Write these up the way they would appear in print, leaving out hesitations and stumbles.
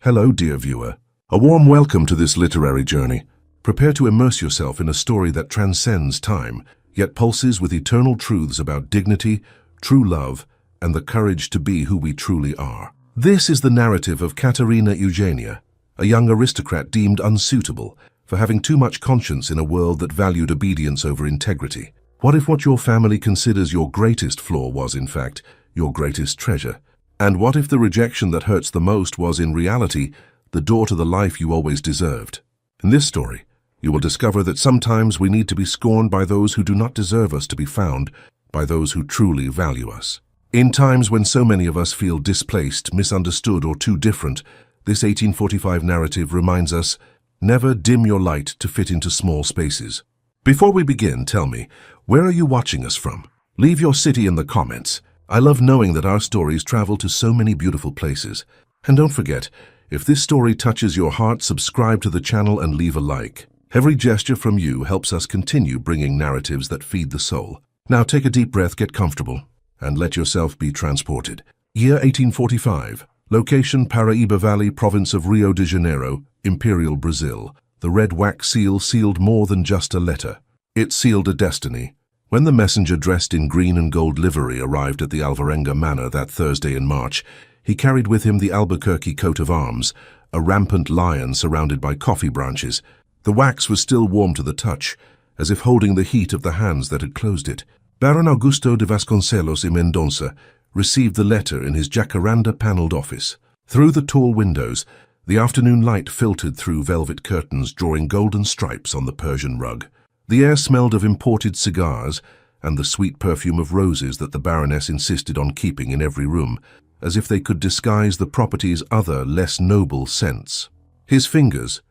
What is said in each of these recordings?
Hello, dear viewer. A warm welcome to this literary journey. Prepare to immerse yourself in a story that transcends time, yet pulses with eternal truths about dignity, true love, and the courage to be who we truly are. This is the narrative of Katarina Eugenia, a young aristocrat deemed unsuitable for having too much conscience in a world that valued obedience over integrity. What if what your family considers your greatest flaw was, in fact, your greatest treasure? And what if the rejection that hurts the most was, in reality, the door to the life you always deserved? In this story, you will discover that sometimes we need to be scorned by those who do not deserve us to be found by those who truly value us. In times when so many of us feel displaced, misunderstood, or too different, this 1845 narrative reminds us, never dim your light to fit into small spaces. Before we begin, tell me, where are you watching us from? Leave your city in the comments. I love knowing that our stories travel to so many beautiful places. And don't forget, if this story touches your heart, subscribe to the channel and leave a like. Every gesture from you helps us continue bringing narratives that feed the soul. Now take a deep breath, get comfortable, and let yourself be transported. Year 1845. Location Paraíba Valley, province of Rio de Janeiro, Imperial Brazil. The red wax seal sealed more than just a letter. It sealed a destiny. When the messenger dressed in green and gold livery arrived at the Alvarenga Manor that Thursday in March, he carried with him the Albuquerque coat of arms, a rampant lion surrounded by coffee branches. The wax was still warm to the touch, as if holding the heat of the hands that had closed it. Baron Augusto de Vasconcelos y Mendonça received the letter in his jacaranda-paneled office. Through the tall windows, the afternoon light filtered through velvet curtains, drawing golden stripes on the Persian rug. The air smelled of imported cigars and the sweet perfume of roses that the Baroness insisted on keeping in every room, as if they could disguise the property's other, less noble scents. His fingers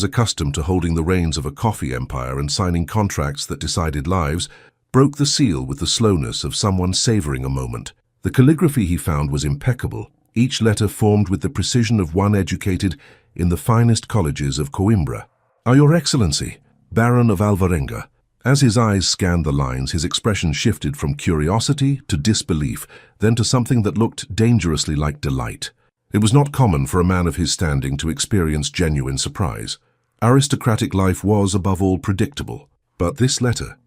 accustomed to holding the reins of a coffee empire and signing contracts that decided lives, broke the seal with the slowness of someone savoring a moment. The calligraphy he found was impeccable, each letter formed with the precision of one educated in the finest colleges of Coimbra. Your Excellency, Baron of Alvarenga. As his eyes scanned the lines, his expression shifted from curiosity to disbelief, then to something that looked dangerously like delight. It was not common for a man of his standing to experience genuine surprise. Aristocratic life was, above all, predictable. But this letter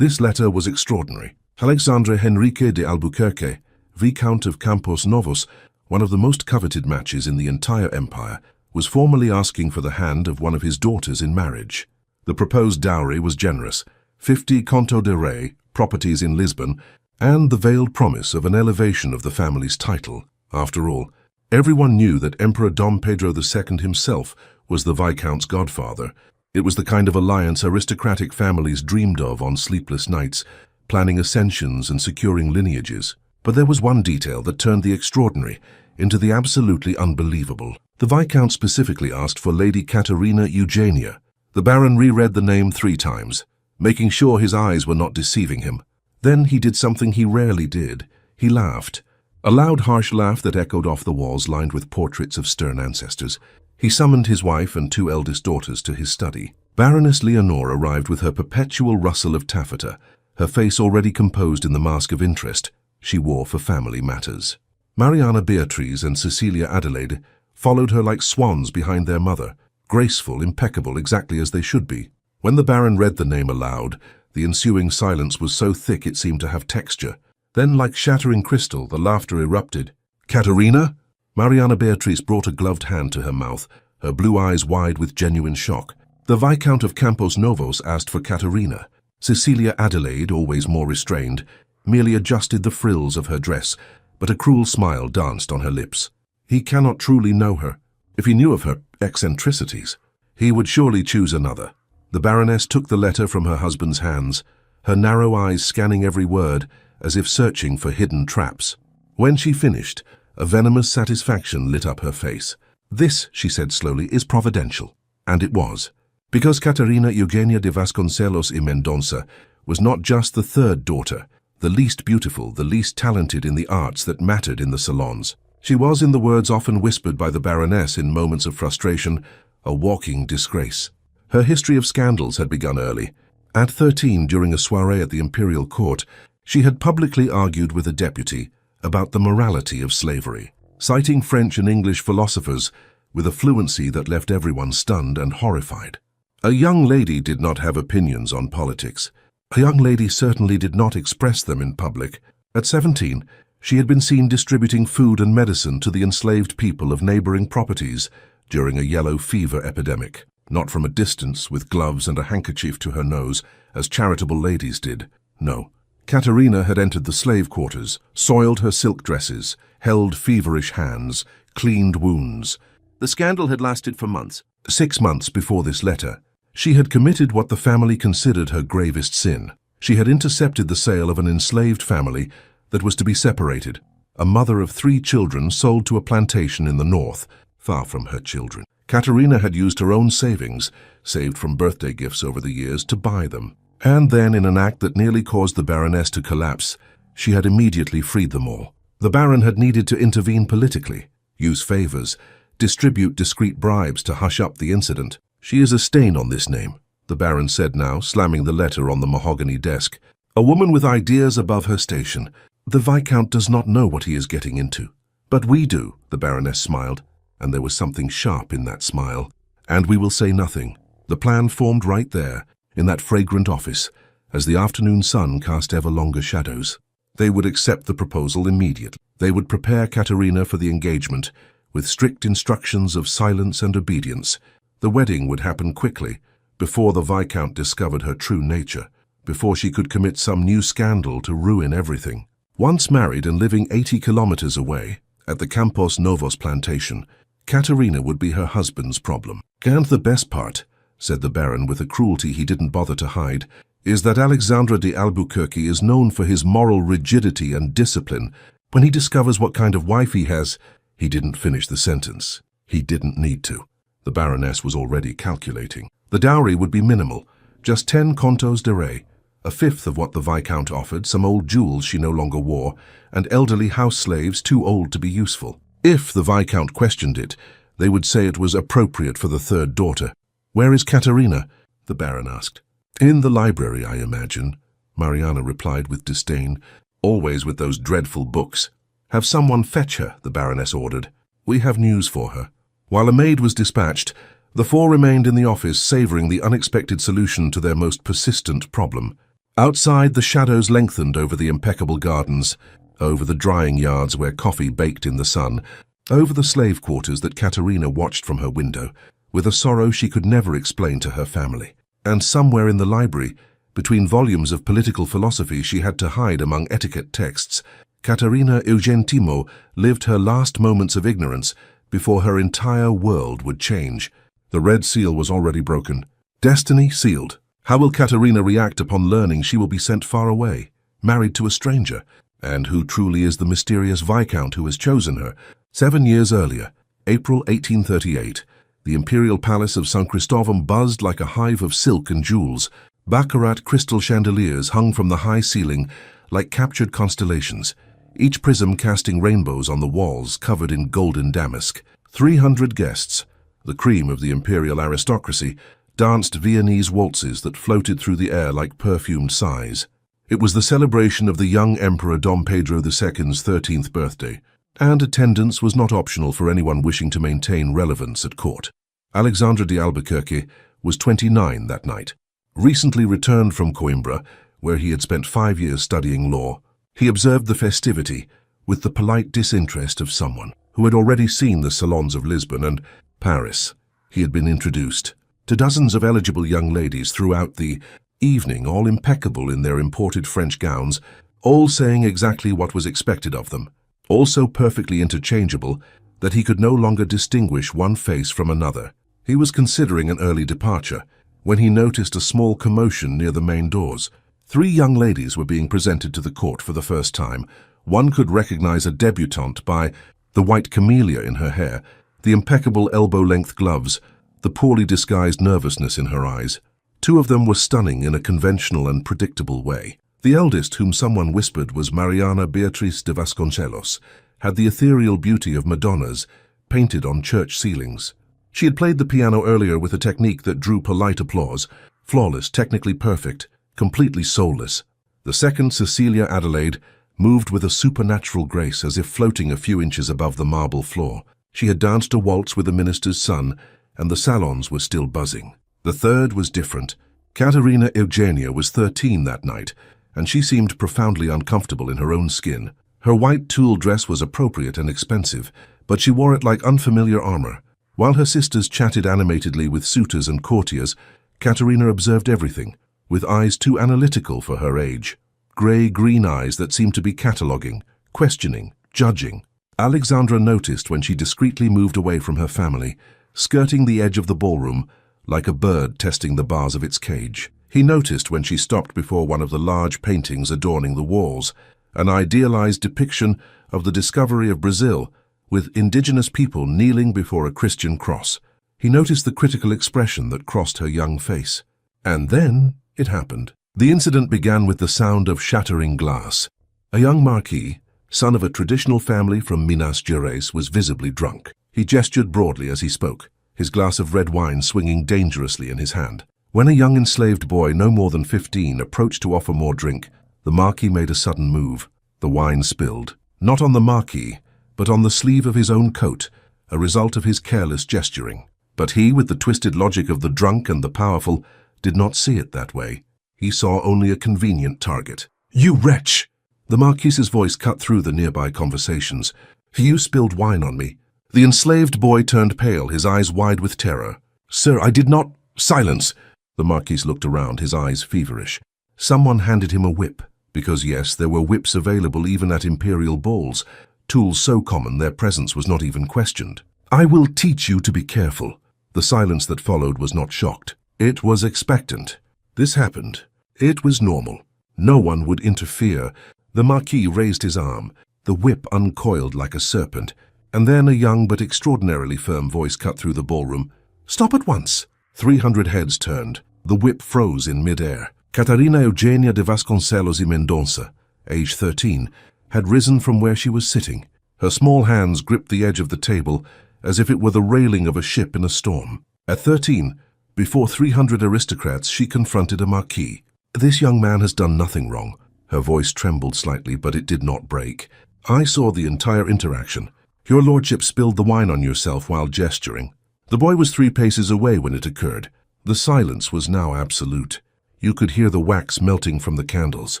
was extraordinary. Alexandre Henrique de Albuquerque, Viscount of Campos Novos, one of the most coveted matches in the entire empire, was formally asking for the hand of one of his daughters in marriage. The proposed dowry was generous, 50 conto de rei, properties in Lisbon, and the veiled promise of an elevation of the family's title. After all, everyone knew that Emperor Dom Pedro II himself was the Viscount's godfather. It was the kind of alliance aristocratic families dreamed of on sleepless nights, planning ascensions and securing lineages. But there was one detail that turned the extraordinary into the absolutely unbelievable. The Viscount specifically asked for Lady Katarina Eugenia. The Baron reread the name 3 times, making sure his eyes were not deceiving him. Then he did something he rarely did. He laughed. A loud, harsh laugh that echoed off the walls lined with portraits of stern ancestors. He summoned his wife and 2 eldest daughters to his study. Baroness Leonore arrived with her perpetual rustle of taffeta, her face already composed in the mask of interest she wore for family matters. Mariana Beatriz and Cecilia Adelaide followed her like swans behind their mother, graceful, impeccable, exactly as they should be. When the Baron read the name aloud, the ensuing silence was so thick it seemed to have texture. Then, like shattering crystal, the laughter erupted. "Katarina?" Mariana Beatriz brought a gloved hand to her mouth, her blue eyes wide with genuine shock. The Viscount of Campos Novos asked for Katarina. Cecilia Adelaide, always more restrained, merely adjusted the frills of her dress, but a cruel smile danced on her lips. He cannot truly know her. If he knew of her eccentricities, he would surely choose another. The Baroness took the letter from her husband's hands, her narrow eyes scanning every word as if searching for hidden traps. When she finished, a venomous satisfaction lit up her face. "This," she said slowly, "is providential." And it was. Because Katarina Eugenia de Vasconcelos y Mendonça was not just the 3rd daughter, the least beautiful, the least talented in the arts that mattered in the salons. She was, in the words often whispered by the Baroness in moments of frustration, a walking disgrace. Her history of scandals had begun early. At 13, during a soirée at the imperial court, she had publicly argued with a deputy about the morality of slavery. Citing French and English philosophers, with a fluency that left everyone stunned and horrified. A young lady did not have opinions on politics. A young lady certainly did not express them in public. At 17, she had been seen distributing food and medicine to the enslaved people of neighboring properties during a yellow fever epidemic, not from a distance with gloves and a handkerchief to her nose, as charitable ladies did. No. Katarina had entered the slave quarters, soiled her silk dresses, held feverish hands, cleaned wounds. The scandal had lasted for months. 6 months before this letter, she had committed what the family considered her gravest sin. She had intercepted the sale of an enslaved family that was to be separated, a mother of 3 children sold to a plantation in the north, far from her children. Katarina had used her own savings, saved from birthday gifts over the years, to buy them. And then, in an act that nearly caused the Baroness to collapse, she had immediately freed them all. The Baron had needed to intervene politically, use favors, distribute discreet bribes to hush up the incident. "She is a stain on this name," the Baron said now, slamming the letter on the mahogany desk. "A woman with ideas above her station. The Viscount does not know what he is getting into." "But we do," the Baroness smiled, and there was something sharp in that smile. "And we will say nothing." The plan formed right there, in that fragrant office, as the afternoon sun cast ever longer shadows. They would accept the proposal immediately. They would prepare Katarina for the engagement, with strict instructions of silence and obedience. The wedding would happen quickly, before the Viscount discovered her true nature, before she could commit some new scandal to ruin everything. Once married and living 80 kilometers away, at the Campos Novos plantation, Katarina would be her husband's problem. "And the best part," said the Baron with a cruelty he didn't bother to hide, "is that Alexandre de Albuquerque is known for his moral rigidity and discipline. When he discovers what kind of wife he has—" He didn't finish the sentence. He didn't need to. The Baroness was already calculating. The dowry would be minimal, just 10 contos de re, a fifth of what the Viscount offered, some old jewels she no longer wore, and elderly house slaves too old to be useful. If the Viscount questioned it, they would say it was appropriate for the 3rd daughter. "Where is Katarina?" the Baron asked. "In the library, I imagine," Mariana replied with disdain. "Always with those dreadful books." "Have someone fetch her," the Baroness ordered. "We have news for her." While a maid was dispatched, the 4 remained in the office, savoring the unexpected solution to their most persistent problem. Outside, the shadows lengthened over the impeccable gardens, over the drying yards where coffee baked in the sun, over the slave quarters that Katarina watched from her window, with a sorrow she could never explain to her family. And somewhere in the library, between volumes of political philosophy she had to hide among etiquette texts, Katarina Eugentimo lived her last moments of ignorance before her entire world would change. The red seal was already broken. Destiny sealed. How will Katarina react upon learning she will be sent far away, married to a stranger? And who truly is the mysterious Viscount who has chosen her? 7 years earlier, April 1838, the imperial palace of San Cristovum buzzed like a hive of silk and jewels. Baccarat crystal chandeliers hung from the high ceiling like captured constellations, each prism casting rainbows on the walls covered in golden damask. 300 guests, the cream of the imperial aristocracy, danced Viennese waltzes that floated through the air like perfumed sighs. It was the celebration of the young Emperor Dom Pedro II's 13th birthday, and attendance was not optional for anyone wishing to maintain relevance at court. Alexandre de Albuquerque was 29 that night. Recently returned from Coimbra, where he had spent 5 years studying law, he observed the festivity with the polite disinterest of someone who had already seen the salons of Lisbon and Paris. He had been introduced to dozens of eligible young ladies throughout the evening, all impeccable in their imported French gowns, all saying exactly what was expected of them, all so perfectly interchangeable that he could no longer distinguish one face from another. He was considering an early departure when he noticed a small commotion near the main doors. 3 young ladies were being presented to the court for the first time. One could recognize a debutante by the white camellia in her hair, the impeccable elbow-length gloves, the poorly disguised nervousness in her eyes. 2 of them were stunning in a conventional and predictable way. The eldest, whom someone whispered was Mariana Beatriz de Vasconcelos, had the ethereal beauty of Madonnas painted on church ceilings. She had played the piano earlier with a technique that drew polite applause, flawless, technically perfect, completely soulless. The second, Cecilia Adelaide, moved with a supernatural grace as if floating a few inches above the marble floor. She had danced a waltz with the minister's son, and the salons were still buzzing. The third was different. Katarina Eugenia was 13 that night, and she seemed profoundly uncomfortable in her own skin. Her white tulle dress was appropriate and expensive, but she wore it like unfamiliar armor. While her sisters chatted animatedly with suitors and courtiers, Katarina observed everything, with eyes too analytical for her age. Grey-green eyes that seemed to be cataloguing, questioning, judging. Alexandra noticed when she discreetly moved away from her family, skirting the edge of the ballroom, like a bird testing the bars of its cage. He noticed when she stopped before one of the large paintings adorning the walls, an idealized depiction of the discovery of Brazil, with indigenous people kneeling before a Christian cross. He noticed the critical expression that crossed her young face. And then it happened. The incident began with the sound of shattering glass. A young marquis, son of a traditional family from Minas Gerais, was visibly drunk. He gestured broadly as he spoke, his glass of red wine swinging dangerously in his hand. When a young enslaved boy, no more than 15, approached to offer more drink, the marquis made a sudden move. The wine spilled, not on the marquis, but on the sleeve of his own coat, a result of his careless gesturing. But he, with the twisted logic of the drunk and the powerful, did not see it that way. He saw only a convenient target. "You wretch!" The marquis's voice cut through the nearby conversations. "You spilled wine on me." The enslaved boy turned pale, his eyes wide with terror. "Sir, I did not—" "Silence!" The marquis looked around, his eyes feverish. Someone handed him a whip, because yes, there were whips available even at imperial balls, tools so common their presence was not even questioned. "I will teach you to be careful." The silence that followed was not shocked. It was expectant. This happened. It was normal. No one would interfere. The marquis raised his arm. The whip uncoiled like a serpent, and then a young but extraordinarily firm voice cut through the ballroom. "Stop at once!" 300 heads turned. The whip froze in mid-air. Katarina Eugenia de Vasconcelos y Mendonça, age 13, had risen from where she was sitting. Her small hands gripped the edge of the table as if it were the railing of a ship in a storm. At 13, before 300 aristocrats, she confronted a marquis. "This young man has done nothing wrong." Her voice trembled slightly, but it did not break. "I saw the entire interaction. Your lordship spilled the wine on yourself while gesturing. The boy was 3 paces away when it occurred." The silence was now absolute. You could hear the wax melting from the candles.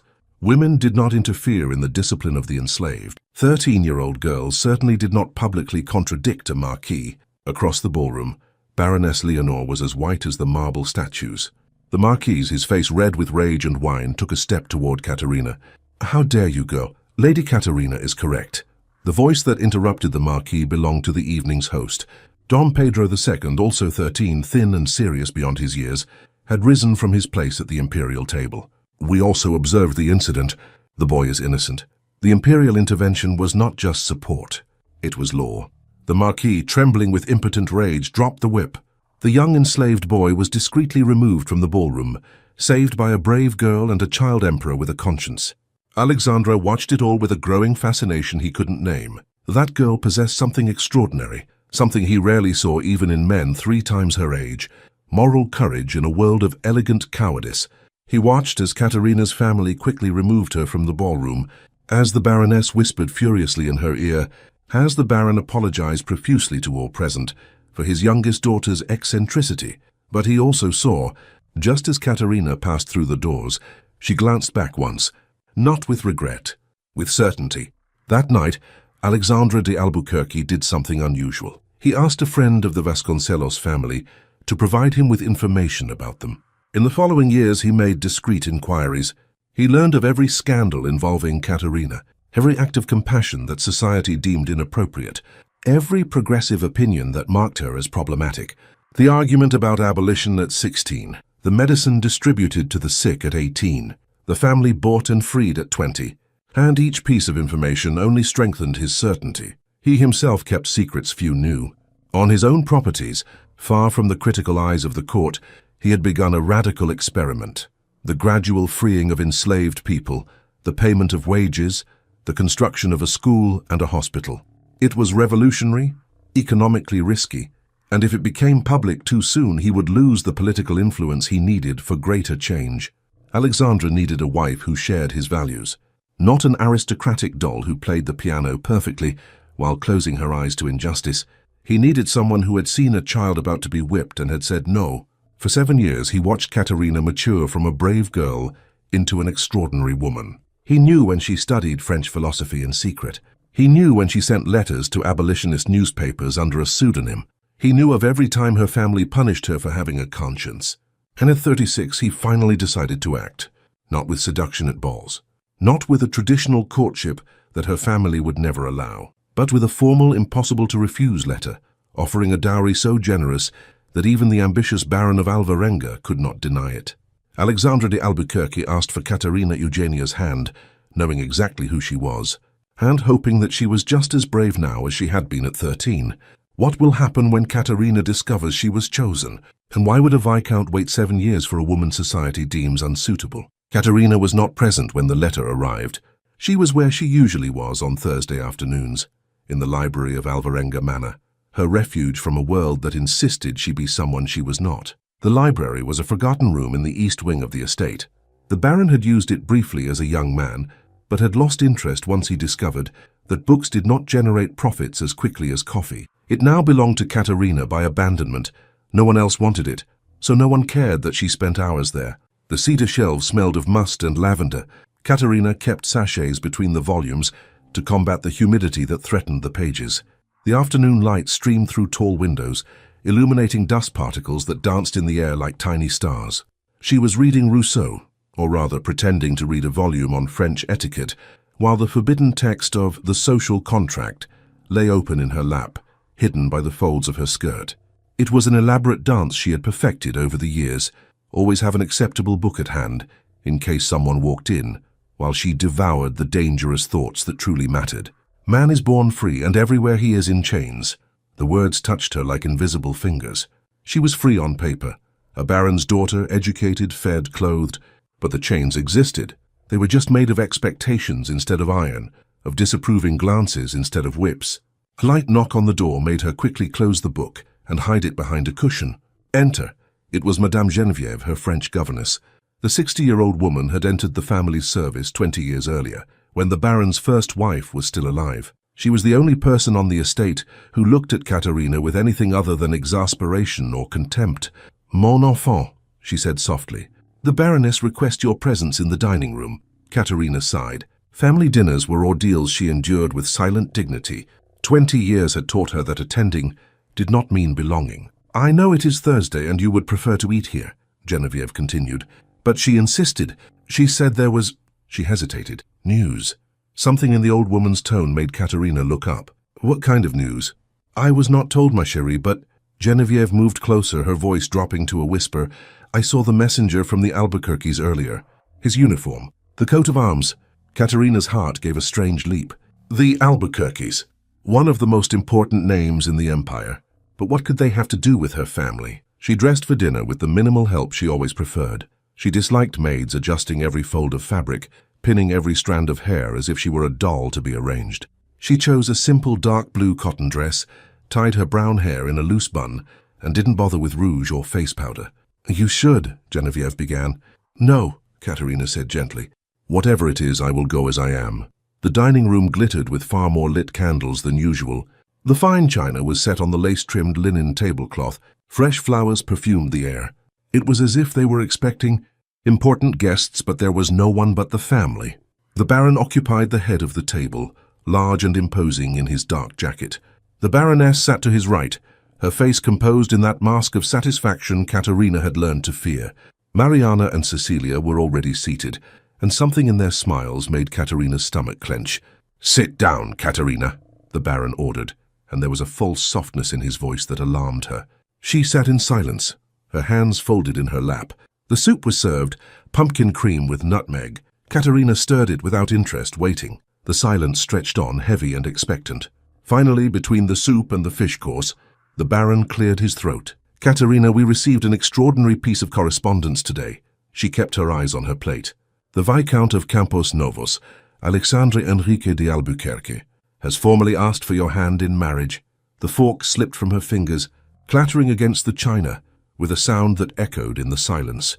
Women did not interfere in the discipline of the enslaved. 13-year-old girls certainly did not publicly contradict a marquis. Across the ballroom, Baroness Leonore was as white as the marble statues. The marquis, his face red with rage and wine, took a step toward Katarina. "How dare you go? Lady Katarina is correct." The voice that interrupted the marquis belonged to the evening's host. Dom Pedro II, also 13, thin and serious beyond his years, had risen from his place at the imperial table. "We also observed the incident. The boy is innocent." The imperial intervention was not just support. It was law. The marquis, trembling with impotent rage, dropped the whip. The young enslaved boy was discreetly removed from the ballroom, saved by a brave girl and a child emperor with a conscience. Alexandra watched it all with a growing fascination he couldn't name. That girl possessed something extraordinary, something he rarely saw even in men 3 times her age, moral courage in a world of elegant cowardice. He watched as Katarina's family quickly removed her from the ballroom, as the Baroness whispered furiously in her ear, as the Baron apologized profusely to all present for his youngest daughter's eccentricity. But he also saw, just as Katarina passed through the doors, she glanced back once, not with regret, with certainty. That night, Alexandre de Albuquerque did something unusual. He asked a friend of the Vasconcelos family to provide him with information about them. In the following years, he made discreet inquiries. He learned of every scandal involving Katarina, every act of compassion that society deemed inappropriate, every progressive opinion that marked her as problematic, the argument about abolition at 16, the medicine distributed to the sick at 18, the family bought and freed at 20, and each piece of information only strengthened his certainty. He himself kept secrets few knew. On his own properties, far from the critical eyes of the court, he had begun a radical experiment. The gradual freeing of enslaved people, the payment of wages, the construction of a school and a hospital. It was revolutionary, economically risky, and if it became public too soon, he would lose the political influence he needed for greater change. Alexandra needed a wife who shared his values, not an aristocratic doll who played the piano perfectly while closing her eyes to injustice. He needed someone who had seen a child about to be whipped and had said no. For 7 years, he watched Katarina mature from a brave girl into an extraordinary woman. He knew when she studied French philosophy in secret. He knew when she sent letters to abolitionist newspapers under a pseudonym. He knew of every time her family punished her for having a conscience. And at 36, he finally decided to act. Not with seduction at balls. Not with a traditional courtship that her family would never allow. But with a formal, impossible-to-refuse letter, offering a dowry so generous that even the ambitious Baron of Alvarenga could not deny it. Alexandre de Albuquerque asked for Katarina Eugenia's hand, knowing exactly who she was, and hoping that she was just as brave now as she had been at 13. What will happen when Katarina discovers she was chosen? And why would a viscount wait 7 years for a woman society deems unsuitable? Katarina was not present when the letter arrived. She was where she usually was on Thursday afternoons, in the library of Alvarenga Manor, her refuge from a world that insisted she be someone she was not. The library was a forgotten room in the east wing of the estate. The Baron had used it briefly as a young man, but had lost interest once he discovered that books did not generate profits as quickly as coffee. It now belonged to Katarina by abandonment. No one else wanted it, so no one cared that she spent hours there. The cedar shelves smelled of must and lavender. Katarina kept sachets between the volumes to combat the humidity that threatened the pages. The afternoon light streamed through tall windows, illuminating dust particles that danced in the air like tiny stars. She was reading Rousseau, or rather pretending to read a volume on French etiquette, while the forbidden text of The Social Contract lay open in her lap, hidden by the folds of her skirt. It was an elaborate dance she had perfected over the years, always have an acceptable book at hand, in case someone walked in, while she devoured the dangerous thoughts that truly mattered. Man is born free, and everywhere he is in chains. The words touched her like invisible fingers. She was free on paper, a baron's daughter, educated, fed, clothed, but the chains existed. They were just made of expectations instead of iron, of disapproving glances instead of whips. A light knock on the door made her quickly close the book and hide it behind a cushion. Enter. It was Madame Geneviève, her French governess. The 60-year-old woman had entered the family's service 20 years earlier, when the Baron's first wife was still alive. She was the only person on the estate who looked at Katarina with anything other than exasperation or contempt. "Mon enfant," she said softly. "The Baroness requests your presence in the dining room." Katarina sighed. Family dinners were ordeals she endured with silent dignity. 20 years had taught her that attending did not mean belonging. "I know it is Thursday and you would prefer to eat here," Geneviève continued, but she insisted. She said there was... She hesitated. "News." Something in the old woman's tone made Katarina look up. "What kind of news?" "I was not told, ma chérie, but..." Geneviève moved closer, her voice dropping to a whisper. "I saw the messenger from the Albuquerques earlier. His uniform. The coat of arms." Katarina's heart gave a strange leap. The Albuquerques. One of the most important names in the empire. But what could they have to do with her family? She dressed for dinner with the minimal help she always preferred. She disliked maids adjusting every fold of fabric, pinning every strand of hair as if she were a doll to be arranged. She chose a simple dark blue cotton dress, tied her brown hair in a loose bun, and didn't bother with rouge or face powder. "You should," Geneviève began. "No," Katarina said gently. "Whatever it is, I will go as I am." The dining room glittered with far more lit candles than usual. The fine china was set on the lace-trimmed linen tablecloth. Fresh flowers perfumed the air. It was as if they were expecting important guests, but there was no one but the family. The Baron occupied the head of the table, large and imposing in his dark jacket. The Baroness sat to his right, her face composed in that mask of satisfaction Katarina had learned to fear. Mariana and Cecilia were already seated, and something in their smiles made Katarina's stomach clench. "Sit down, Katarina," the Baron ordered, and there was a false softness in his voice that alarmed her. She sat in silence, her hands folded in her lap. The soup was served, pumpkin cream with nutmeg. Katarina stirred it without interest, waiting. The silence stretched on, heavy and expectant. Finally, between the soup and the fish course, the Baron cleared his throat. "Katarina, we received an extraordinary piece of correspondence today." She kept her eyes on her plate. "The Viscount of Campos Novos, Alexandre Enrique de Albuquerque, has formally asked for your hand in marriage." The fork slipped from her fingers, clattering against the china, with a sound that echoed in the silence.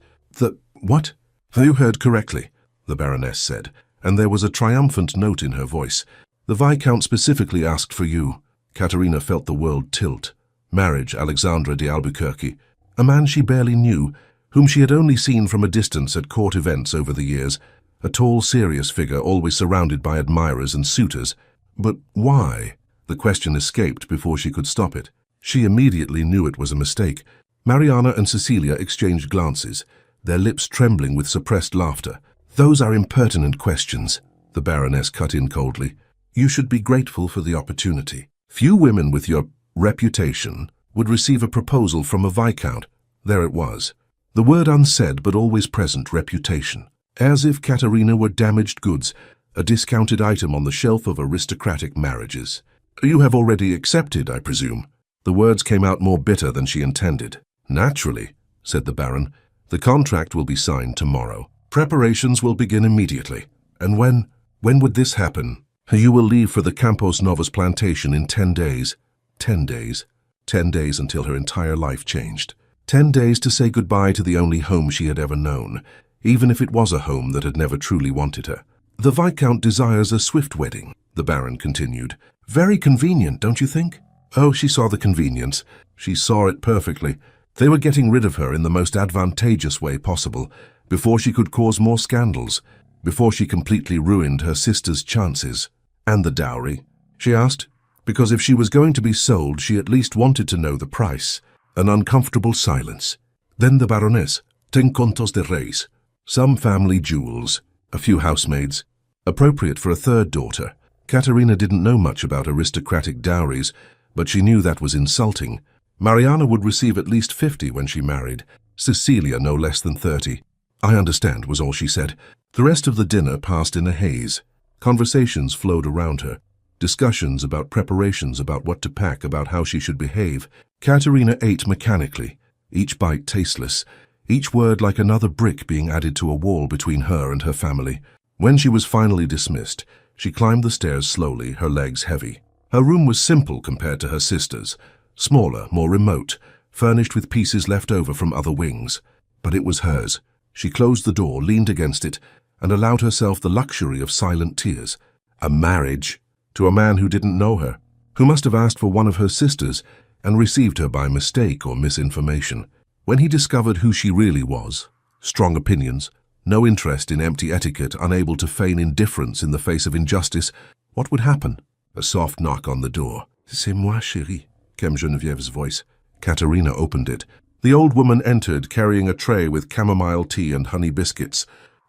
What? "You heard correctly," the Baroness said, and there was a triumphant note in her voice. "The Viscount specifically asked for you." Katarina felt the world tilt. Marriage, Alexandre de Albuquerque, a man she barely knew, whom she had only seen from a distance at court events over the years, a tall, serious figure always surrounded by admirers and suitors. But why? The question escaped before she could stop it. She immediately knew it was a mistake. Mariana and Cecilia exchanged glances, their lips trembling with suppressed laughter. "Those are impertinent questions," the Baroness cut in coldly. "You should be grateful for the opportunity. Few women with your reputation would receive a proposal from a viscount." There it was. The word unsaid but always present, reputation. As if Katarina were damaged goods, a discounted item on the shelf of aristocratic marriages. "You have already accepted, I presume?" The words came out more bitter than she intended. "Naturally," said the Baron. "The contract will be signed tomorrow. Preparations will begin immediately." "And when would this happen?" "You will leave for the Campos Novos plantation in 10 days. 10 days. 10 days until her entire life changed. 10 days to say goodbye to the only home she had ever known, even if it was a home that had never truly wanted her. The Viscount desires a swift wedding," the Baron continued. "Very convenient, don't you think?" Oh, she saw the convenience. She saw it perfectly. They were getting rid of her in the most advantageous way possible, before she could cause more scandals, before she completely ruined her sister's chances. "And the dowry?" she asked, because if she was going to be sold, she at least wanted to know the price. An uncomfortable silence. Then the Baroness, "Ten contos de reis." Some family jewels, a few housemaids, appropriate for a third daughter. Katarina didn't know much about aristocratic dowries, but she knew that was insulting. Mariana would receive at least 50 when she married, Cecilia no less than 30. "I understand," was all she said. The rest of the dinner passed in a haze. Conversations flowed around her. Discussions about preparations, about what to pack, about how she should behave. Katarina ate mechanically, each bite tasteless, each word like another brick being added to a wall between her and her family. When she was finally dismissed, she climbed the stairs slowly, her legs heavy. Her room was simple compared to her sister's, smaller, more remote, furnished with pieces left over from other wings. But it was hers. She closed the door, leaned against it, and allowed herself the luxury of silent tears. A marriage to a man who didn't know her, who must have asked for one of her sisters and received her by mistake or misinformation. When he discovered who she really was, strong opinions, no interest in empty etiquette, unable to feign indifference in the face of injustice, what would happen? A soft knock on the door. "C'est moi, chérie," came Genevieve's voice. Katarina opened it. The old woman entered, carrying a tray with chamomile tea and honey biscuits.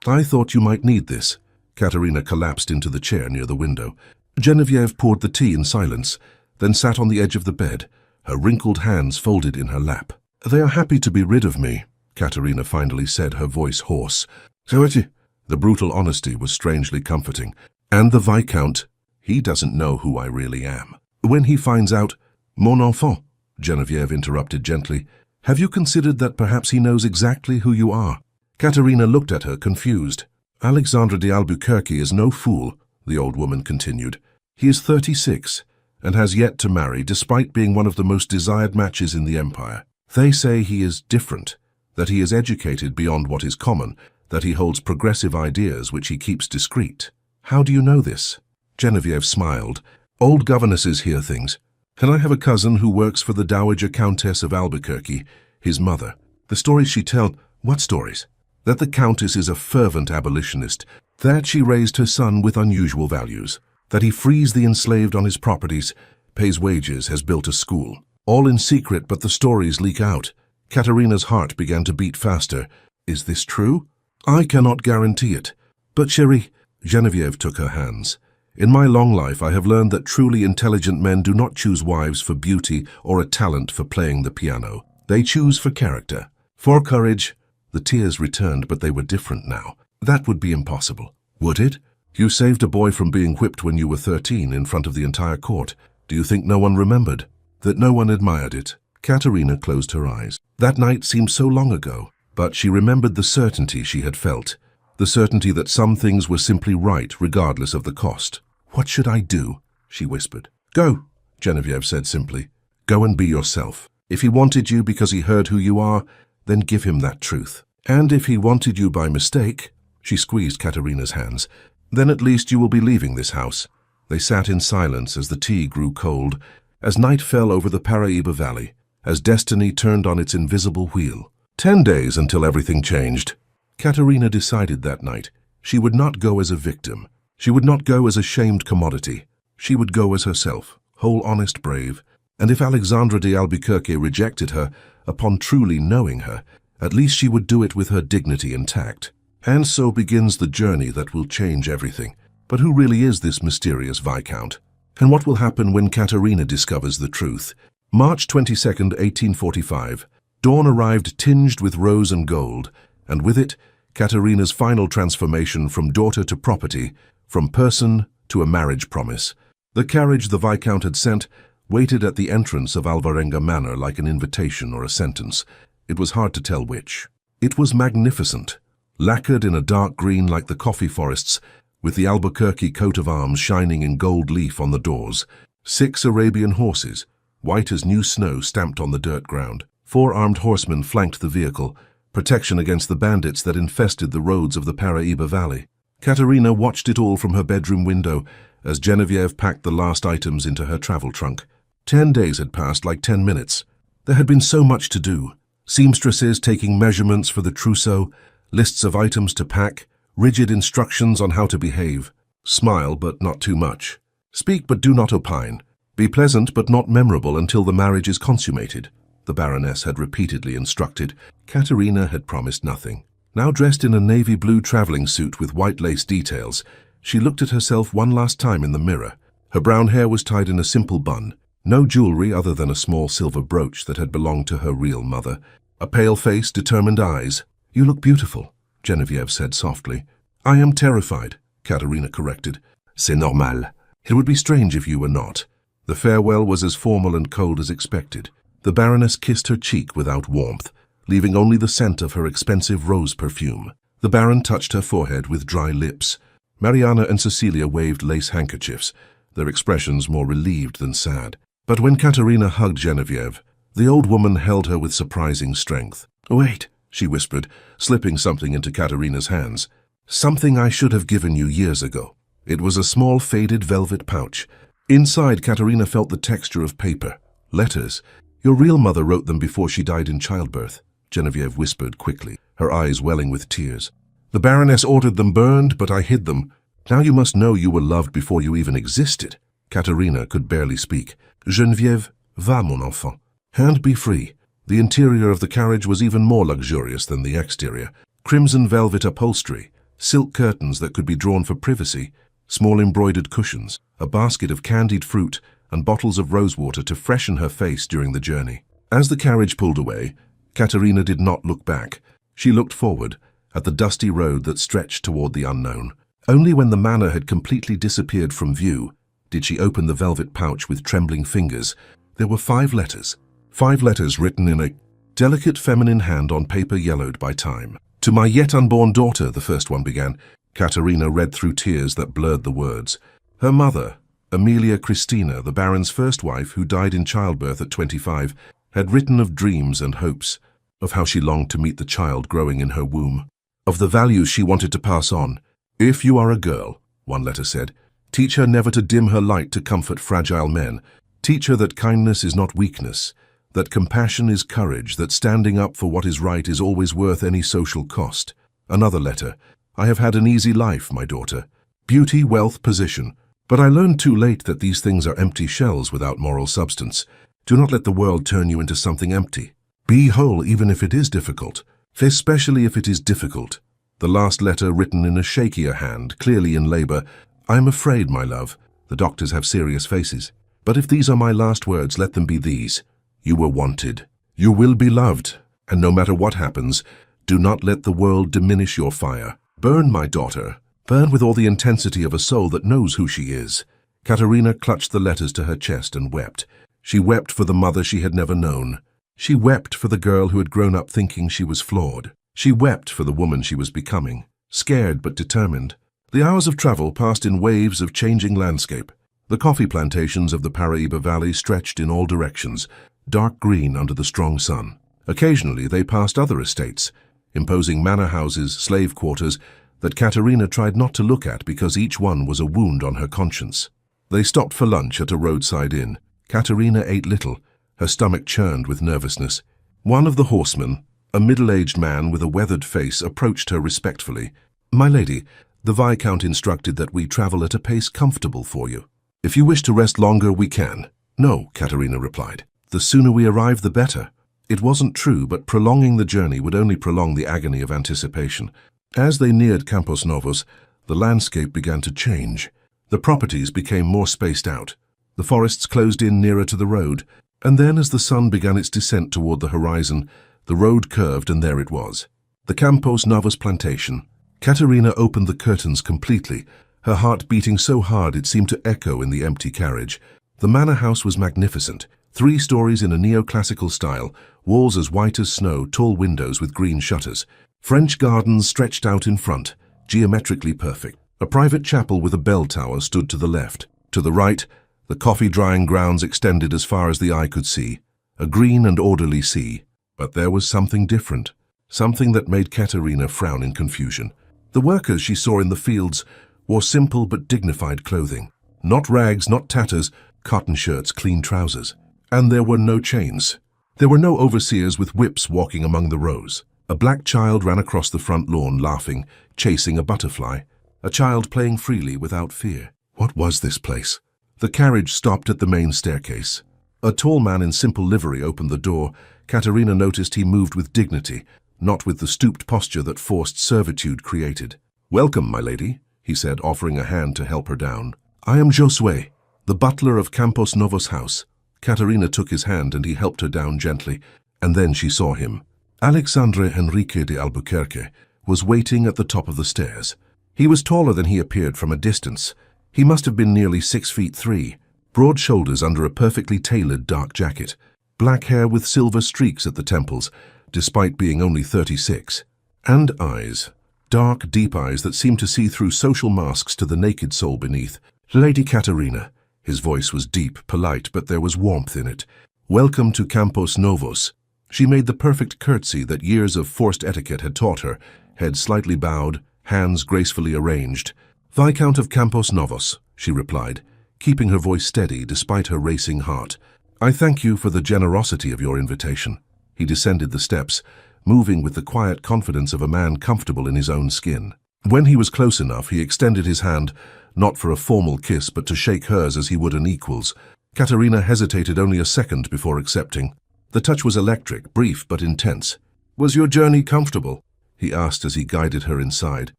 "I thought you might need this." Katarina collapsed into the chair near the window. Genevieve poured the tea in silence, then sat on the edge of the bed, her wrinkled hands folded in her lap. "They are happy to be rid of me," Katarina finally said, her voice hoarse. "The brutal honesty was strangely comforting. "And the Viscount, he doesn't know who I really am. When he finds out—" "Mon enfant," Genevieve interrupted gently, "have you considered that perhaps he knows exactly who you are?" Katarina looked at her, confused. "Alexandre de Albuquerque is no fool," the old woman continued. "He is 36 and has yet to marry, despite being one of the most desired matches in the empire. They say he is different, that he is educated beyond what is common, that he holds progressive ideas which he keeps discreet. How do you know this?" Genevieve smiled. "Old governesses hear things. And I have a cousin who works for the Dowager Countess of Albuquerque, his mother. The stories she tells—" "What stories?" "That the Countess is a fervent abolitionist, that she raised her son with unusual values, that he frees the enslaved on his properties, pays wages, has built a school. All in secret, but the stories leak out." Katarina's heart began to beat faster. "Is this true?" "I cannot guarantee it. But, chérie," Genevieve took her hands, "in my long life I have learned that truly intelligent men do not choose wives for beauty or a talent for playing the piano. They choose for character, for courage." The tears returned, but they were different now. "That would be impossible." "Would it? You saved a boy from being whipped when you were 13 in front of the entire court. Do you think no one remembered? That no one admired it?" Katarina closed her eyes. That night seemed so long ago, but she remembered the certainty she had felt, the certainty that some things were simply right regardless of the cost. "What should I do?" she whispered. "Go," Genevieve said simply. "Go and be yourself. If he wanted you because he heard who you are, then give him that truth. And if he wanted you by mistake," she squeezed Katarina's hands, "then at least you will be leaving this house." They sat in silence as the tea grew cold. as night fell over the Paraíba Valley, as destiny turned on its invisible wheel. 10 days until everything changed. Katarina decided that night she would not go as a victim. She would not go as a shamed commodity. She would go as herself, whole, honest, brave. And if Alexandra de Albuquerque rejected her, upon truly knowing her, at least she would do it with her dignity intact. And so begins the journey that will change everything. But who really is this mysterious Viscount? And what will happen when Katarina discovers the truth? March 22nd, 1845. Dawn arrived tinged with rose and gold, and with it, Katarina's final transformation from daughter to property, from person to a marriage promise. The carriage the Viscount had sent waited at the entrance of Alvarenga Manor like an invitation or a sentence. It was hard to tell which. It was magnificent, lacquered in a dark green like the coffee forests, with the Albuquerque coat of arms shining in gold leaf on the doors. 6 Arabian horses, white as new snow, stamped on the dirt ground. 4 armed horsemen flanked the vehicle, protection against the bandits that infested the roads of the Paraíba Valley. Katarina watched it all from her bedroom window as Genevieve packed the last items into her travel trunk. 10 days had passed like 10 minutes. There had been so much to do. Seamstresses taking measurements for the trousseau, lists of items to pack, rigid instructions on how to behave. Smile, but not too much. Speak, but do not opine. Be pleasant, but not memorable until the marriage is consummated, the Baroness had repeatedly instructed. Katarina had promised nothing. Now dressed in a navy blue traveling suit with white lace details, she looked at herself one last time in the mirror. Her brown hair was tied in a simple bun. No jewelry other than a small silver brooch that had belonged to her real mother. A pale face, determined eyes. "You look beautiful," Genevieve said softly. "I am terrified," Katarina corrected. "C'est normal. It would be strange if you were not." The farewell was as formal and cold as expected. The Baroness kissed her cheek without warmth, leaving only the scent of her expensive rose perfume. The Baron touched her forehead with dry lips. Mariana and Cecilia waved lace handkerchiefs, their expressions more relieved than sad. But when Katarina hugged Genevieve, the old woman held her with surprising strength. "Wait," she whispered, slipping something into Katarina's hands. "Something I should have given you years ago." It was a small faded velvet pouch. Inside, Katarina felt the texture of paper. Letters. "Your real mother wrote them before she died in childbirth," Genevieve whispered quickly, her eyes welling with tears. "The Baroness ordered them burned, but I hid them. Now you must know you were loved before you even existed." Katarina could barely speak. "Genevieve, va, mon enfant, and be free." The interior of the carriage was even more luxurious than the exterior. Crimson velvet upholstery, silk curtains that could be drawn for privacy, small embroidered cushions, a basket of candied fruit, and bottles of rosewater to freshen her face during the journey. As the carriage pulled away, Katarina did not look back. She looked forward, at the dusty road that stretched toward the unknown. Only when the manor had completely disappeared from view did she open the velvet pouch with trembling fingers. There were 5 letters. 5 letters written in a delicate feminine hand on paper yellowed by time. "To my yet unborn daughter," the first one began. Katarina read through tears that blurred the words. Her mother, Amelia Christina, the Baron's first wife who died in childbirth at 25, had written of dreams and hopes, of how she longed to meet the child growing in her womb, of the values she wanted to pass on. "If you are a girl," one letter said, "teach her never to dim her light to comfort fragile men. Teach her that kindness is not weakness, that compassion is courage, that standing up for what is right is always worth any social cost." Another letter, "I have had an easy life, my daughter. Beauty, wealth, position. But I learned too late that these things are empty shells without moral substance. Do not let the world turn you into something empty. Be whole even if it is difficult, especially if it is difficult." The last letter written in a shakier hand, clearly in labor. "I am afraid, my love. The doctors have serious faces. But if these are my last words, let them be these. You were wanted. You will be loved. And no matter what happens, do not let the world diminish your fire. Burn, my daughter. Burn with all the intensity of a soul that knows who she is." Katarina clutched the letters to her chest and wept. She wept for the mother she had never known. She wept for the girl who had grown up thinking she was flawed. She wept for the woman she was becoming, scared but determined. The hours of travel passed in waves of changing landscape. The coffee plantations of the Paraíba Valley stretched in all directions, dark green under the strong sun. Occasionally they passed other estates, imposing manor houses, slave quarters, that Katarina tried not to look at because each one was a wound on her conscience. They stopped for lunch at a roadside inn. Katarina ate little, her stomach churned with nervousness. One of the horsemen, a middle-aged man with a weathered face, approached her respectfully. "My lady, the Viscount instructed that we travel at a pace comfortable for you. If you wish to rest longer, we can." "No," Katarina replied. "The sooner we arrive, the better." It wasn't true, but prolonging the journey would only prolong the agony of anticipation. As they neared Campos Novos, the landscape began to change. The properties became more spaced out. The forests closed in nearer to the road, and then as the sun began its descent toward the horizon, the road curved and there it was. The Campos Novos plantation. Katarina opened the curtains completely, her heart beating so hard it seemed to echo in the empty carriage. The manor house was magnificent, 3 stories in a neoclassical style, walls as white as snow, tall windows with green shutters. French gardens stretched out in front, geometrically perfect. A private chapel with a bell tower stood to the left. To the right, the coffee-drying grounds extended as far as the eye could see, a green and orderly sea. But there was something different, something that made Katarina frown in confusion. The workers she saw in the fields wore simple but dignified clothing. Not rags, not tatters, cotton shirts, clean trousers. And there were no chains. There were no overseers with whips walking among the rows. A black child ran across the front lawn laughing, chasing a butterfly. A child playing freely without fear. What was this place? The carriage stopped at the main staircase. A tall man in simple livery opened the door. Katarina noticed he moved with dignity, not with the stooped posture that forced servitude created. "Welcome, my lady," he said, offering a hand to help her down. "I am Josue, the butler of Campos Novos house." Katarina took his hand and he helped her down gently, and then she saw him. Alexandre Enrique de Albuquerque was waiting at the top of the stairs. He was taller than he appeared from a distance. He must have been nearly 6'3", broad shoulders under a perfectly tailored dark jacket, black hair with silver streaks at the temples, despite being only 36, and eyes, dark, deep eyes that seemed to see through social masks to the naked soul beneath. "Lady Katarina." His voice was deep, polite, but there was warmth in it. "Welcome to Campos Novos." She made the perfect curtsy that years of forced etiquette had taught her, head slightly bowed, hands gracefully arranged. "Viscount of Campos Novos," she replied, keeping her voice steady despite her racing heart. "I thank you for the generosity of your invitation." He descended the steps, moving with the quiet confidence of a man comfortable in his own skin. When he was close enough, he extended his hand, not for a formal kiss, but to shake hers as he would an equal's. Katarina hesitated only a second before accepting. The touch was electric, brief but intense. "Was your journey comfortable?" he asked as he guided her inside.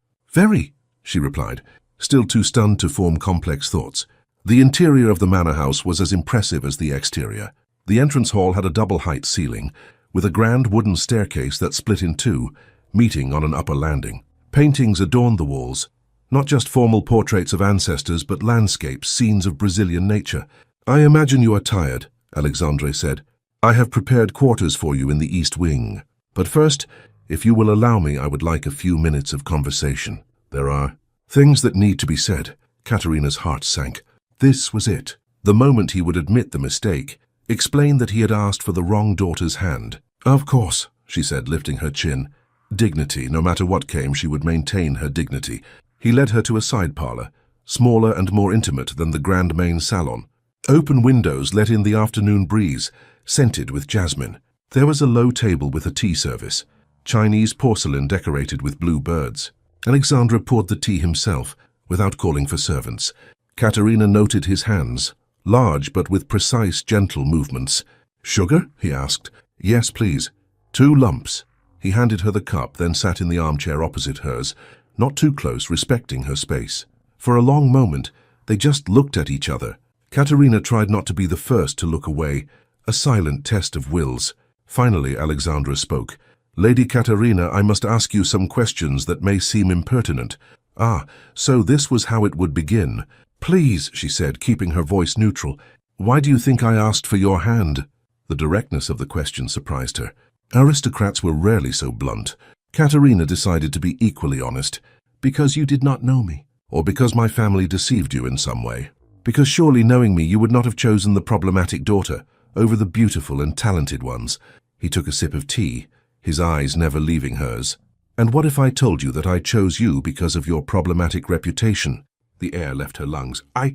"Very," she replied, still too stunned to form complex thoughts. The interior of the manor house was as impressive as the exterior. The entrance hall had a double-height ceiling, with a grand wooden staircase that split in two, meeting on an upper landing. Paintings adorned the walls, not just formal portraits of ancestors, but landscapes, scenes of Brazilian nature. "I imagine you are tired," Alexandre said. "I have prepared quarters for you in the East Wing. But first, if you will allow me, I would like a few minutes of conversation. There are things that need to be said." Katarina's heart sank. This was it. The moment he would admit the mistake, explain that he had asked for the wrong daughter's hand. "Of course," she said, lifting her chin. Dignity, no matter what came, she would maintain her dignity. He led her to a side parlor, smaller and more intimate than the grand main salon. Open windows let in the afternoon breeze, scented with jasmine. There was a low table with a tea service, Chinese porcelain decorated with blue birds. Alexandre poured the tea himself, without calling for servants. Katarina noted his hands, large but with precise, gentle movements. "Sugar?" he asked. "Yes, please." "2 lumps." He handed her the cup, then sat in the armchair opposite hers, not too close, respecting her space. For a long moment, they just looked at each other. Katarina tried not to be the first to look away, a silent test of wills. Finally, Alexandra spoke. "Lady Katarina, I must ask you some questions that may seem impertinent." "Ah, so this was how it would begin." "Please," she said, keeping her voice neutral. "Why do you think I asked for your hand?" The directness of the question surprised her. Aristocrats were rarely so blunt. Katarina decided to be equally honest. "Because you did not know me, or because my family deceived you in some way. Because surely knowing me, you would not have chosen the problematic daughter over the beautiful and talented ones." He took a sip of tea, his eyes never leaving hers. "And what if I told you that I chose you because of your problematic reputation?" The air left her lungs. I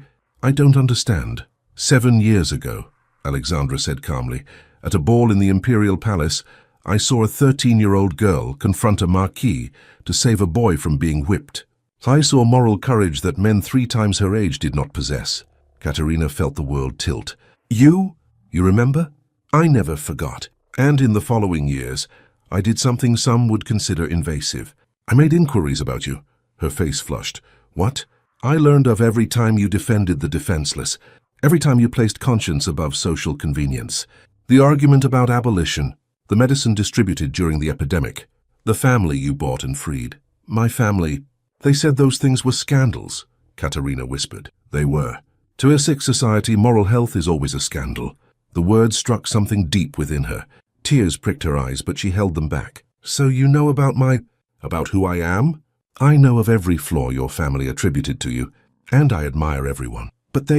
don't understand." 7 years ago, Alexandra said calmly. At a ball in the Imperial Palace, I saw a 13-year-old girl confront a marquis to save a boy from being whipped. I saw moral courage that men 3 times her age did not possess. Katarina felt the world tilt. You remember? I never forgot. And in the following years, I did something some would consider invasive. I made inquiries about you. Her face flushed. What? I learned of every time you defended the defenseless, every time you placed conscience above social convenience. The argument about abolition, the medicine distributed during the epidemic, the family you bought and freed. My family, they said those things were scandals, Katarina whispered. They were. To a sick society, moral health is always a scandal. The words struck something deep within her. Tears pricked her eyes, but she held them back. So you know about who I am? I know of every flaw your family attributed to you, and I admire everyone. But